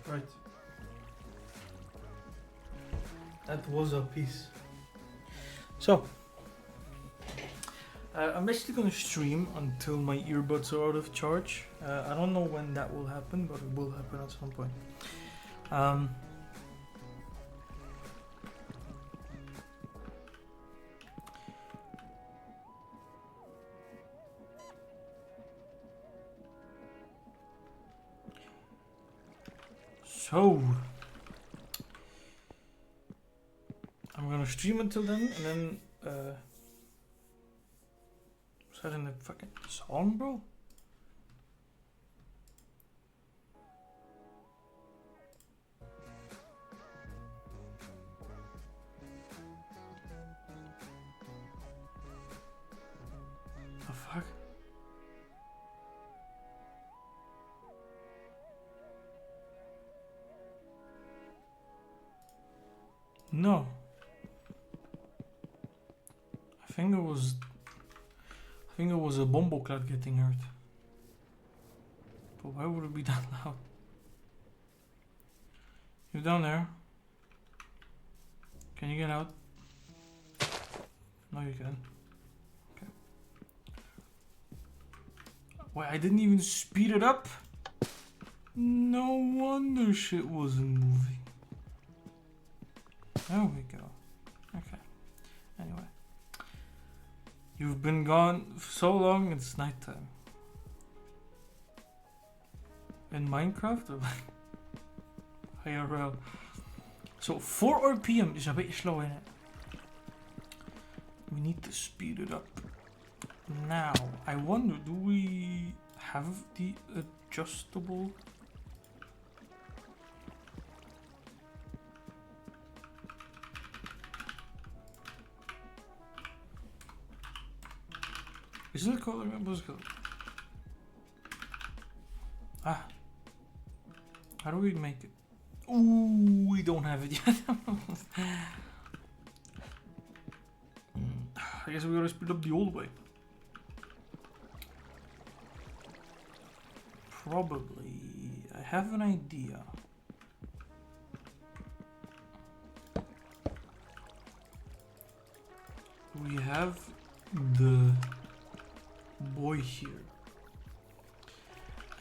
[SPEAKER 1] Right. That was a piece. So, I'm actually gonna stream until my earbuds are out of charge. I don't know when that will happen, but it will happen at some point. So, I'm gonna stream until then, and then, was that in the fucking song, bro? The fuck? No. I think it was a Bomboclat getting hurt. But why would it be that loud? You down there? Can you get out? No, you can. Okay. Wait, I didn't even speed it up? No wonder shit wasn't moving. There we go. Okay. Anyway. You've been gone so long, it's nighttime. In Minecraft or like IRL? So 4 RPM is a bit slow in it. We need to speed it up. Now, I wonder, do we have the adjustable? Is it called? What's it called? Ah. How do we make it? Ooh, we don't have it yet. I guess we gotta speed up the old way. Probably. I have an idea. We have the boy here.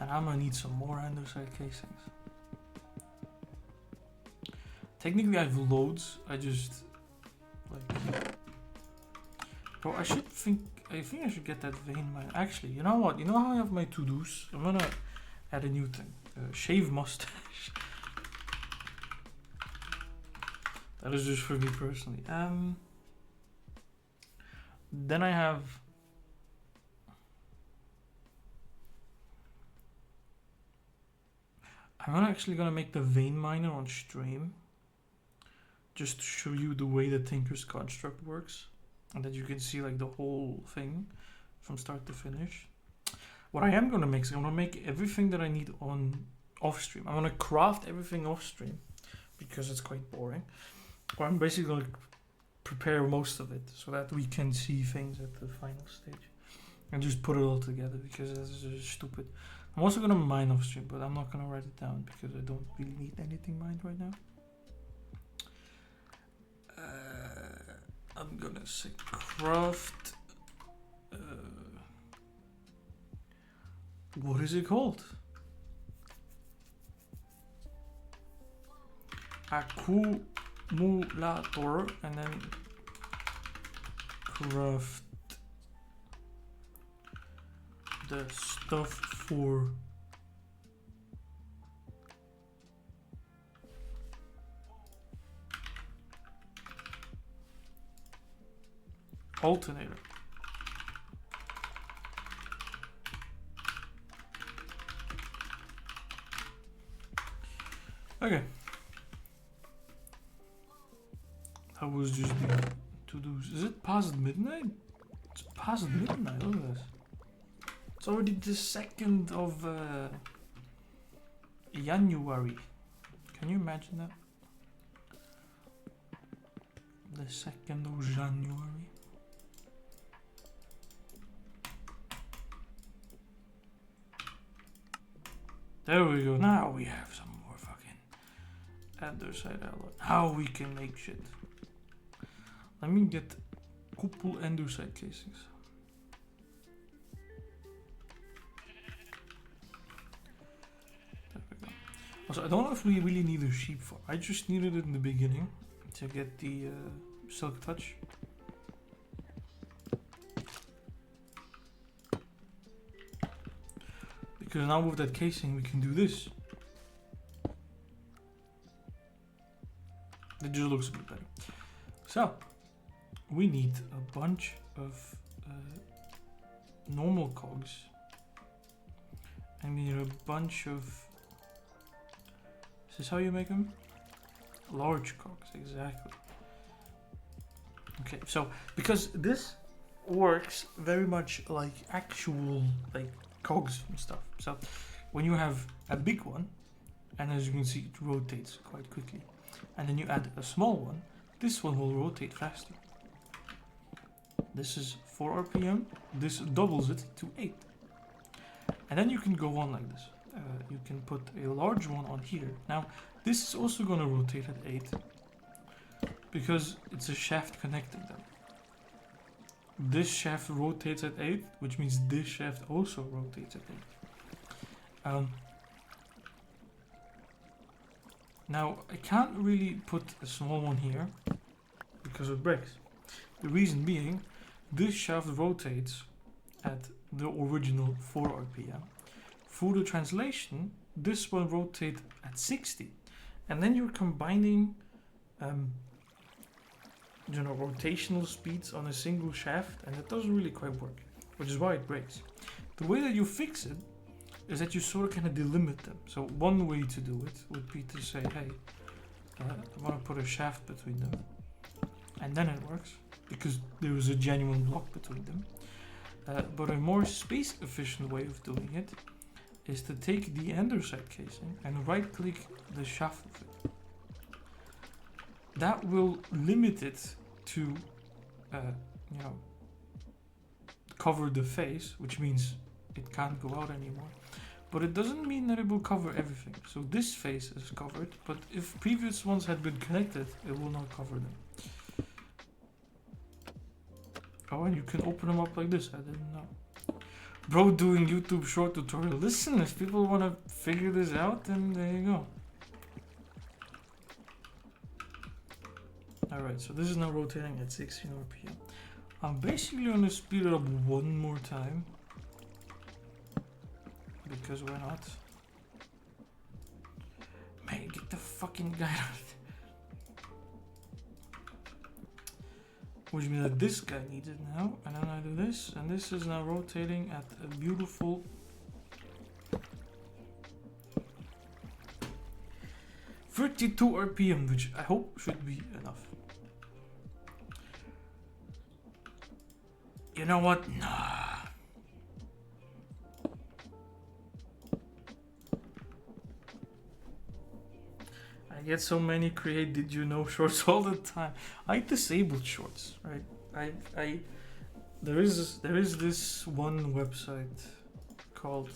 [SPEAKER 1] And I'm gonna need some more andesite casings. Technically I have loads, I just like, bro, I think I should get that vein mine. Actually, you know what? You know how I have my to-dos? I'm gonna add a new thing. Shave mustache. That is just for me personally. Then I have I'm actually gonna make the vein miner on stream. Just to show you the way the Tinker's construct works. And that you can see like the whole thing from start to finish. What I am gonna make is I'm gonna make everything that I need on off stream. I'm gonna craft everything off stream because it's quite boring. Or I'm basically gonna prepare most of it so that we can see things at the final stage. And just put it all together because that's just stupid. I'm also gonna mine off stream, but I'm not gonna write it down because I don't really need anything mined right now. I'm gonna say craft. What is it called? Accumulator, and then craft the stuff for alternator. Okay. That was just the to-dos. Is it past midnight? It's past midnight, look at this. It's already the 2nd of January. Can you imagine that? The 2nd of January. There we go. Now we have some more fucking andesite alloy. Now we can make shit. Let me get couple andesite casings. There we go. Also, I don't know if we really need a sheep farm. I just needed it in the beginning to get the silk touch. Because now with that casing we can do this. It just looks a bit better. So, we need a bunch of normal cogs. And we need a bunch of... Is this how you make them? Large cogs, exactly. Okay, so, because this works very much like actual, like, cogs and stuff. So, when you have a big one, and as you can see, it rotates quite quickly. And then you add a small one, this one will rotate faster. This is 4 RPM, this doubles it to 8. And then you can go on like this. You can put a large one on here. Now, this is also going to rotate at 8, because it's a shaft connecting them. This shaft rotates at 8, which means this shaft also rotates at 8. Now, I can't really put a small one here because it breaks. The reason being, this shaft rotates at the original 4 RPM. For the translation, this one rotates at 60. And then you're combining rotational speeds on a single shaft, and it doesn't really quite work, which is why it breaks. The way that you fix it is that you sort of kind of delimit them. So one way to do it would be to say, hey, I want to put a shaft between them, and then it works because there is a genuine block between them. But a more space efficient way of doing it is to take the andesite casing and right click the shaft of it. That will limit it to cover the face, which means it can't go out anymore. But it doesn't mean that it will cover everything. So this face is covered, but if previous ones had been connected, it will not cover them. Oh, and you can open them up like this, I didn't know. Bro doing YouTube short tutorial. Listen, if people want to figure this out, then there you go. Alright, so this is now rotating at 16 RPM. I'm basically going to speed it up one more time. Because why not? Man, get the fucking guy out. Which means that this guy needs it now. And then I do this. And this is now rotating at a beautiful 32 RPM, which I hope should be enough. You know what? Nah. I get so many create did you know shorts all the time. I disabled shorts, right? There is this one website called,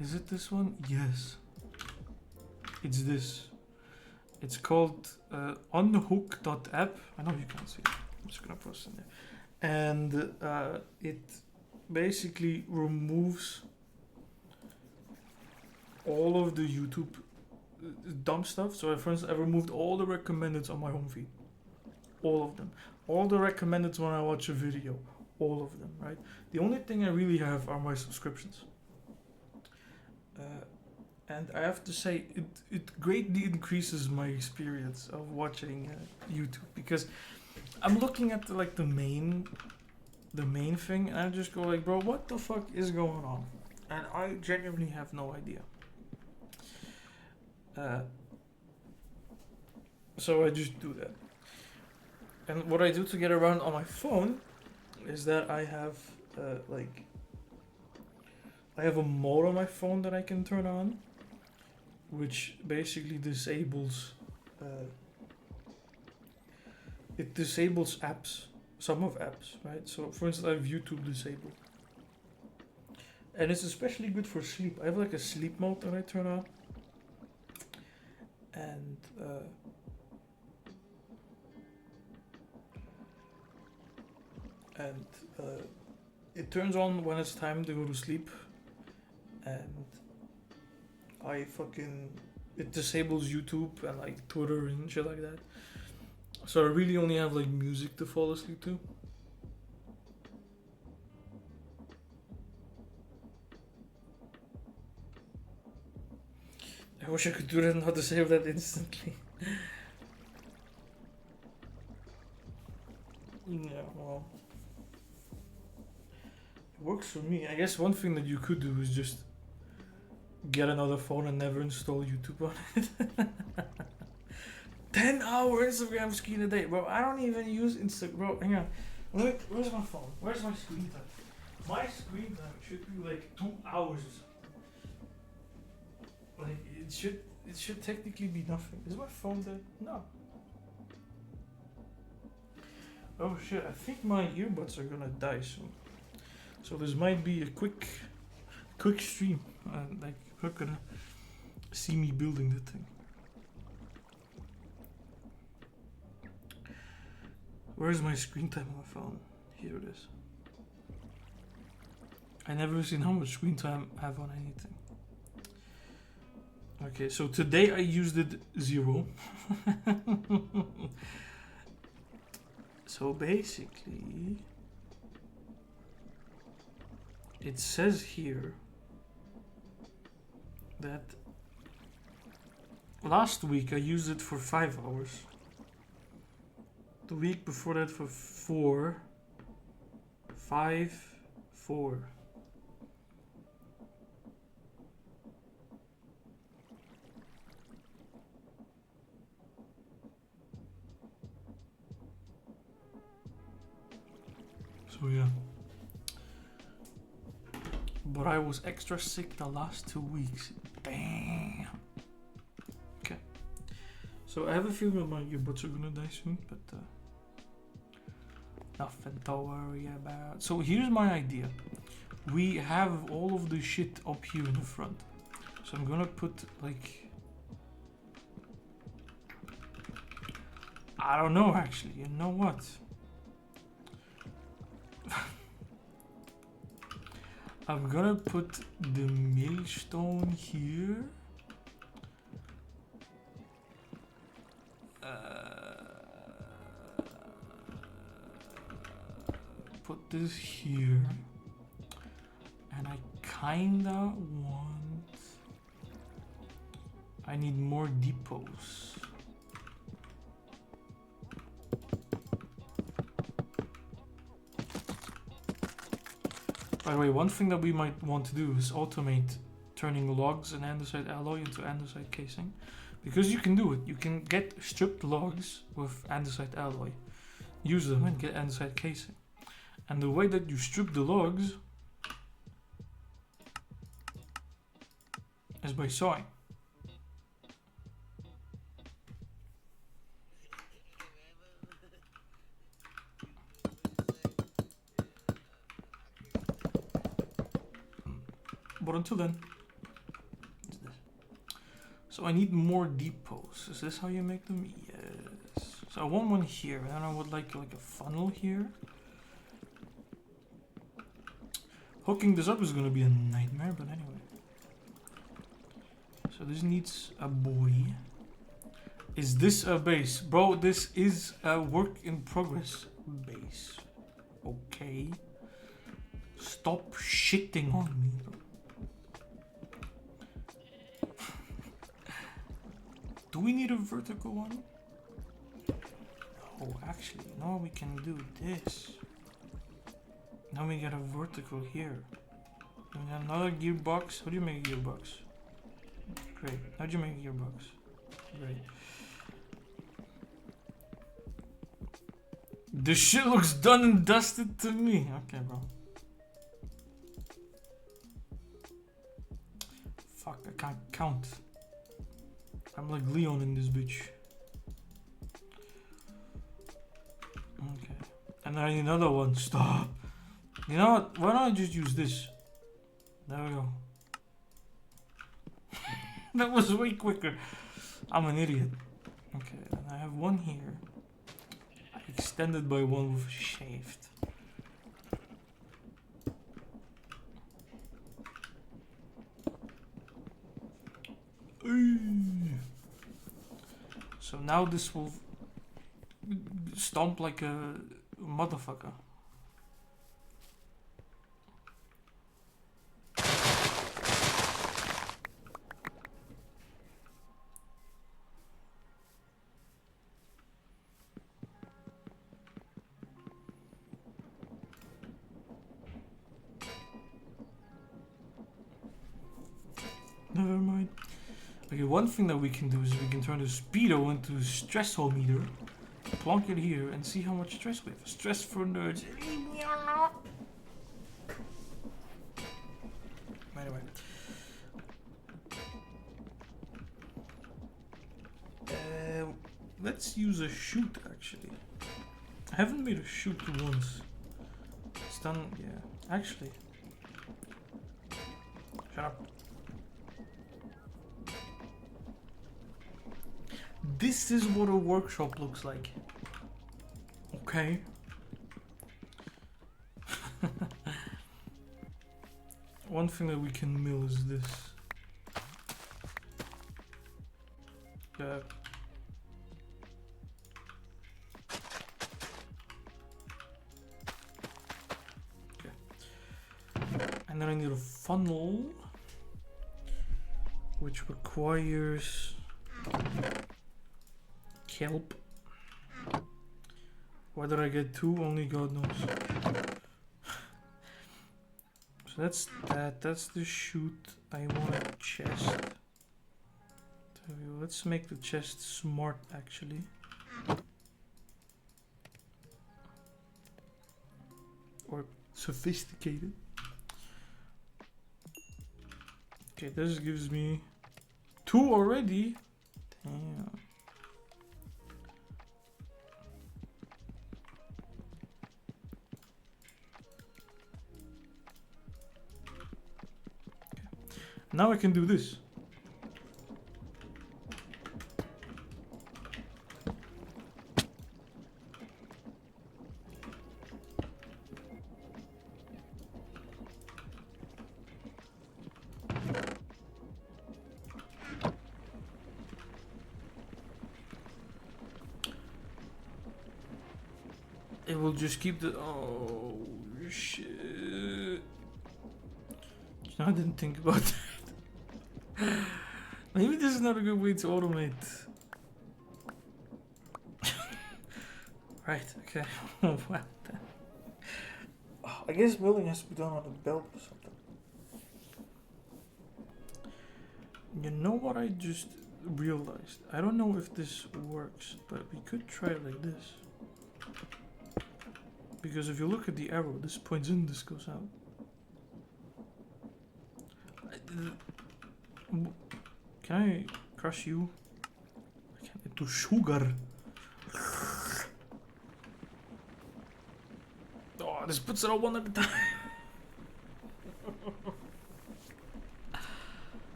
[SPEAKER 1] is it this one? Yes. It's this. It's called unhook.app. I know you can't see it. I'm just gonna post it there. And it basically removes all of the YouTube dumb stuff. So for instance, I removed all the recommendeds on my home feed. All of them. All the recommendeds when I watch a video. All of them, right? The only thing I really have are my subscriptions. And I have to say, it greatly increases my experience of watching YouTube, because I'm looking at the main thing, and I just go like, bro, what the fuck is going on? And I genuinely have no idea. So I just do that. And what I do to get around on my phone is that I have I have a mode on my phone that I can turn on, which basically disables it disables apps, some of apps, right? So for instance, I have YouTube disabled, and it's especially good for sleep. I have like a sleep mode that I turn on, and and it turns on when it's time to go to sleep, and it disables YouTube and like Twitter and shit like that. So I really only have like music to fall asleep to. I wish I could do that and how to save that instantly. Yeah, well, it works for me. I guess one thing that you could do is just get another phone and never install YouTube on it. 10-hour Instagram screen a day, bro. I don't even use Instagram. Bro, hang on. Look, where's my phone? Where's my screen time? My screen time should be like 2 hours or something. Like it should technically be nothing. Is my phone dead? No. Oh shit! I think my earbuds are gonna die soon. So this might be a quick stream. Like you're not gonna see me building the thing. Where's my screen time on my phone? Here it is. I never seen how much screen time I have on anything. Okay, so today I used it 0. So basically, it says here that last week I used it for 5 hours. The week before that for 4, 5, 4. So yeah. But I was extra sick the last 2 weeks. Damn. Okay. So I have a feeling that my earbuds are gonna die soon, but nothing to worry about. So here's my idea. We have all of the shit up here in the front. So I'm gonna put like, I don't know actually, you know what? I'm gonna put the millstone here. Put this here. And I kinda want... I need more depots. By the way, one thing that we might want to do is automate turning logs and andesite alloy into andesite casing. Because you can do it. You can get stripped logs with andesite alloy, use them and get andesite casing. And the way that you strip the logs is by sawing. But until then, so I need more depots. Is this how you make them? Yes. So I want one here, and then I would like a funnel here. Hooking this up is gonna be a nightmare, but anyway. So this needs a buoy. Is this a base? Bro, this is a work in progress base. Okay. Stop shitting on me, bro. Do we need a vertical one? No, actually, no, we can do this. Now we get a vertical here. And another gearbox. How do you make a gearbox? Great. How do you make a gearbox? Great. This shit looks done and dusted to me. Okay, bro. Fuck, I can't count. I'm like Leon in this bitch. Okay. And I need another one. Stop. You know what? Why don't I just use this? There we go. That was way quicker. I'm an idiot. Okay, and I have one here. Extended by one with shaved. So now this will stomp like a motherfucker. Never mind. Okay, one thing that we can do is we can turn the speedo into a stressor meter, plonk it here, and see how much stress we have. Stress for nerds. Anyway. Let's use a chute actually. I haven't made a chute once. It's done, yeah. Actually. Shut up. This is what a workshop looks like. Okay. One thing that we can mill is this. Yeah. Okay. And then I need a funnel, which requires kelp. Why did I get two? Only God knows. So that's that. That's the chute. I want a chest. So let's make the chest smart actually. Or sophisticated. Okay, this gives me two already. Damn. Now I can do this. It will just keep the... Oh, shit. I didn't think about that. Maybe this is not a good way to automate. Right, okay. What the... Oh, I guess building has to be done on a belt or something. You know what I just realized? I don't know if this works, but we could try it like this. Because if you look at the arrow, this points in, this goes out. Can I crush you? I can't into sugar. Oh, this puts it all one at a time.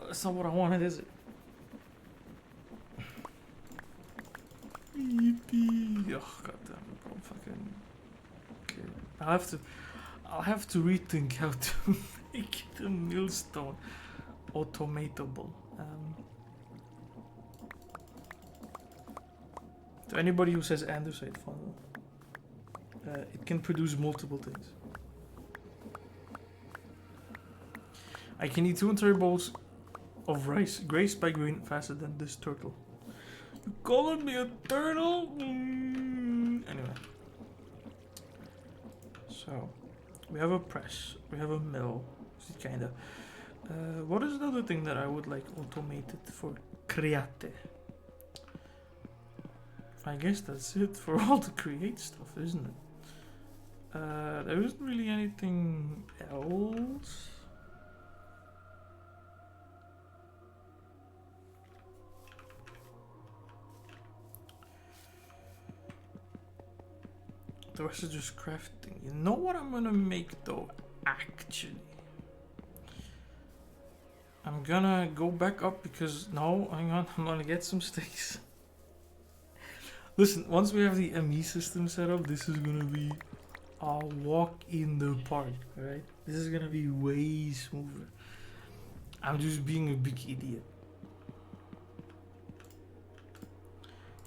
[SPEAKER 1] That's not what I wanted, is it? Yippee! Oh goddamn, bro, fucking. Okay, I'll have to rethink how to make the millstone automatable. To anybody who says andesite funnel, it can produce multiple things. I can eat 2 entire bowls of rice, graced by green, faster than this turtle. You calling me a turtle? Anyway. So, we have a press, we have a mill, kinda. What is another thing that I would like automated for Create? I guess that's it for all the create stuff, isn't it? There isn't really anything else. The rest is just crafting. You know what I'm gonna make though, actually? I'm gonna go back up because no, hang on, I'm gonna get some sticks. Listen, once we have the ME system set up, this is gonna be a walk in the park, right? This is gonna be way smoother. I'm just being a big idiot.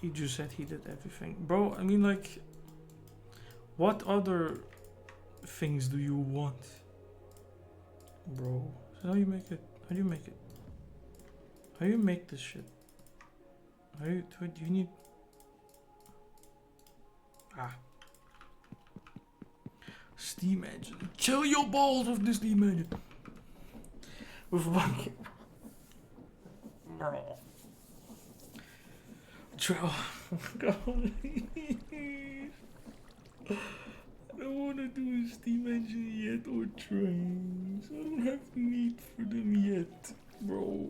[SPEAKER 1] He just said he did everything. Bro, I mean, like, what other things do you want? Bro, so how do you make it? How do you make it? How do you make this shit? How do you need... Ah. Steam engine. Chill your balls with the steam engine. With one... No. I don't want to do a steam engine yet or trains. I don't have need for them yet, bro.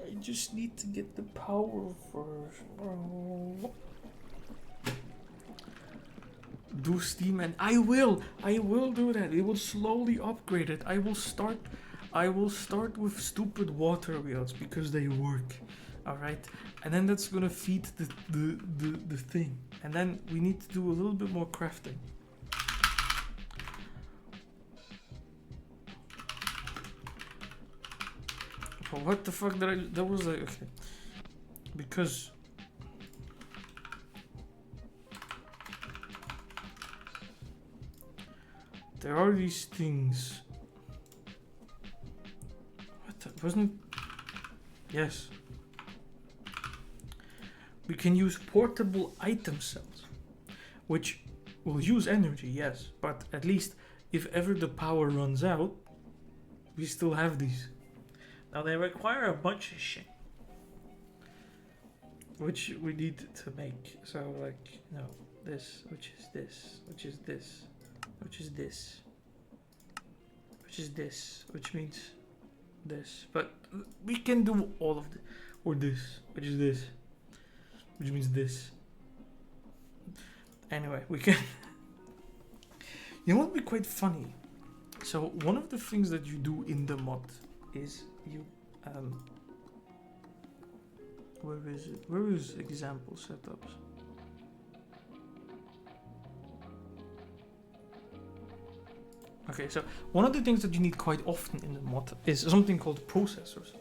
[SPEAKER 1] I just need to get the power first, bro. Do steam and I will do that. It will slowly upgrade it. I will start with stupid water wheels because they work. Alright? And then that's gonna feed the thing. And then we need to do a little bit more crafting. Oh, what the fuck did I... That was like... Okay. Because... there are these things... What the... Wasn't... Yes. We can use portable item cells, which will use energy, yes, but at least if ever the power runs out, we still have these. Now they require a bunch of shit, which we need to make. So like, you know, this, which is this, which is this, which is this, which is this, which means this. But we can do all of this, or this, which is this. Which means this. Anyway, we can... You know what would be quite funny? So, one of the things that you do in the mod is you... where is it? Where is example setups? Okay, so one of the things that you need quite often in the mod is something called processors.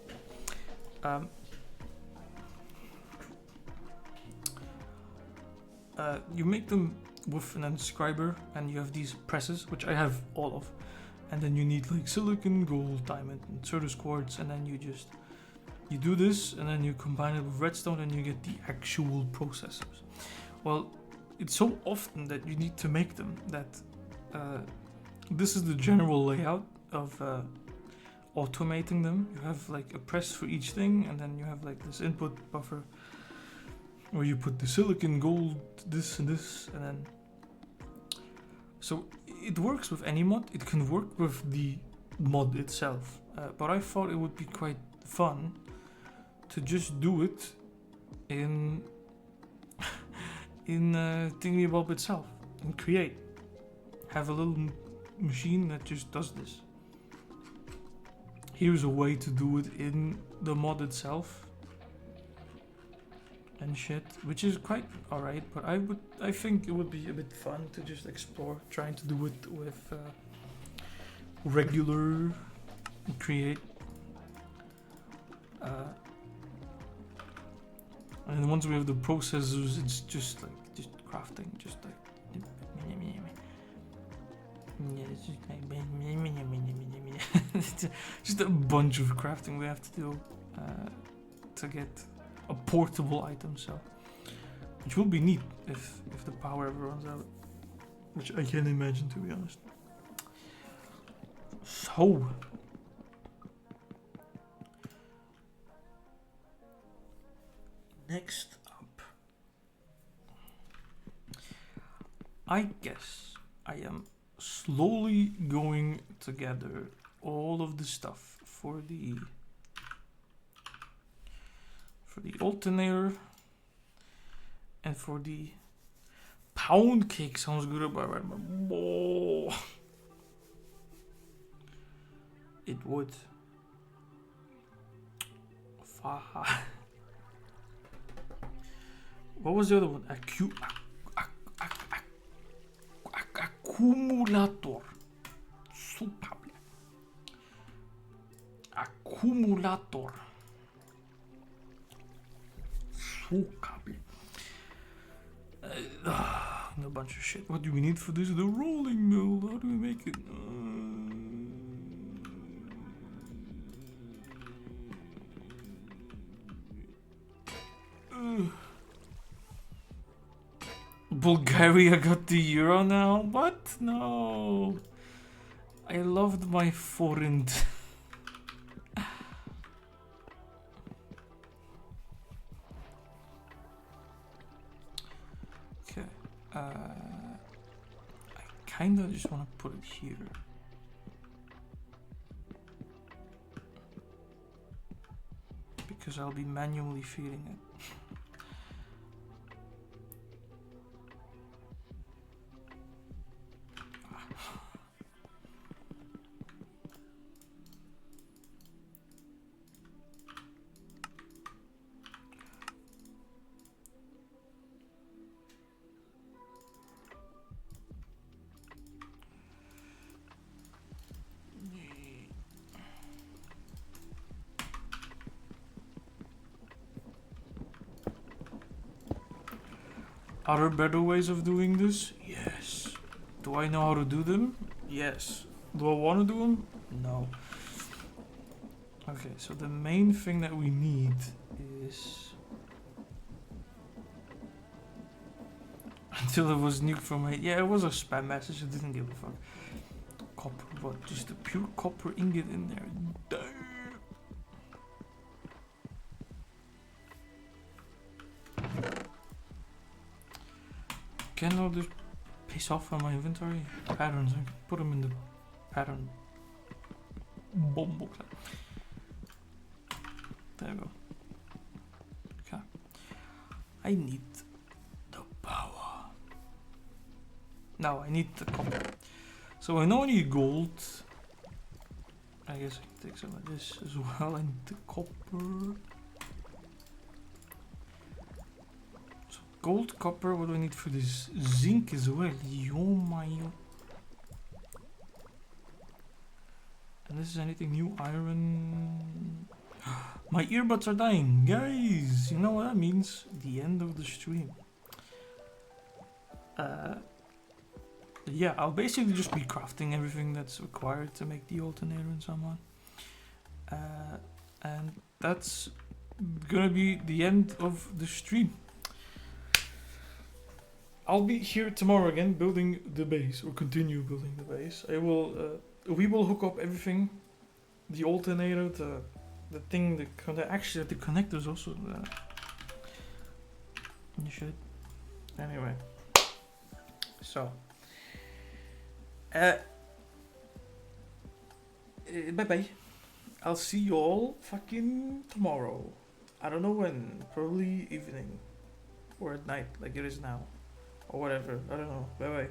[SPEAKER 1] You make them with an inscriber and you have these presses, which I have all of, and then you need like silicon, gold, diamond, and Certus quartz, and then you do this and then you combine it with redstone and you get the actual processors. Well, it's so often that you need to make them that this is the general layout of automating them. You have like a press for each thing, and then you have like this input buffer where you put the silicon, gold, this and this, and then... So it works with any mod. It can work with the mod itself. But I thought it would be quite fun to just do it in Thingibob itself, and create. Have a little machine that just does this. Here's a way to do it in the mod itself. And shit, which is quite alright, but I think it would be a bit fun to just explore trying to do it with regular create. And once we have the processors, it's just crafting, just like just a bunch of crafting we have to do to get a portable item cell, which will be neat if the power ever runs out, which I can imagine, to be honest. So next up, I guess I am slowly going to gather all of the stuff for the alternator and for the pound cake. Sounds good about right, but it would. What was the other one? Accumulator. Super. Accumulator. Súcable. A bunch of shit. What do we need for this? The rolling mill. How do we make it? Bulgaria got the euro now? What? No. I loved my forint. Okay. I kinda just want to put it here. Because I'll be manually feeding it. Are there better ways of doing this? Yes. Do I know how to do them? Yes. Do I want to do them? No. Okay, so the main thing that we need is... Until it was nuked from my... Yeah, it was a spam message, I didn't give a fuck. Copper, what? Just a pure copper ingot in there. Damn. Can I just piss off on my inventory? Patterns, I can put them in the pattern bomb box. There we go. Okay. I need the power. Now I need the copper. So I know I need gold. I guess I can take some of this as well. I need the copper. Gold, copper, what do I need for this? Zinc as well. Yo my yo. And this is anything new? Iron. My earbuds are dying. Guys, you know what that means? The end of the stream. Yeah, I'll basically just be crafting everything that's required to make the alternator and so on. And that's gonna be the end of the stream. I'll be here tomorrow again building the base, or continue building the base. I will, we will hook up everything. The alternator, the thing, actually the connectors also. You should. Anyway. So. Bye bye. I'll see you all fucking tomorrow. I don't know when, probably evening. Or at night, like it is now. Or whatever, I don't know. Bye bye.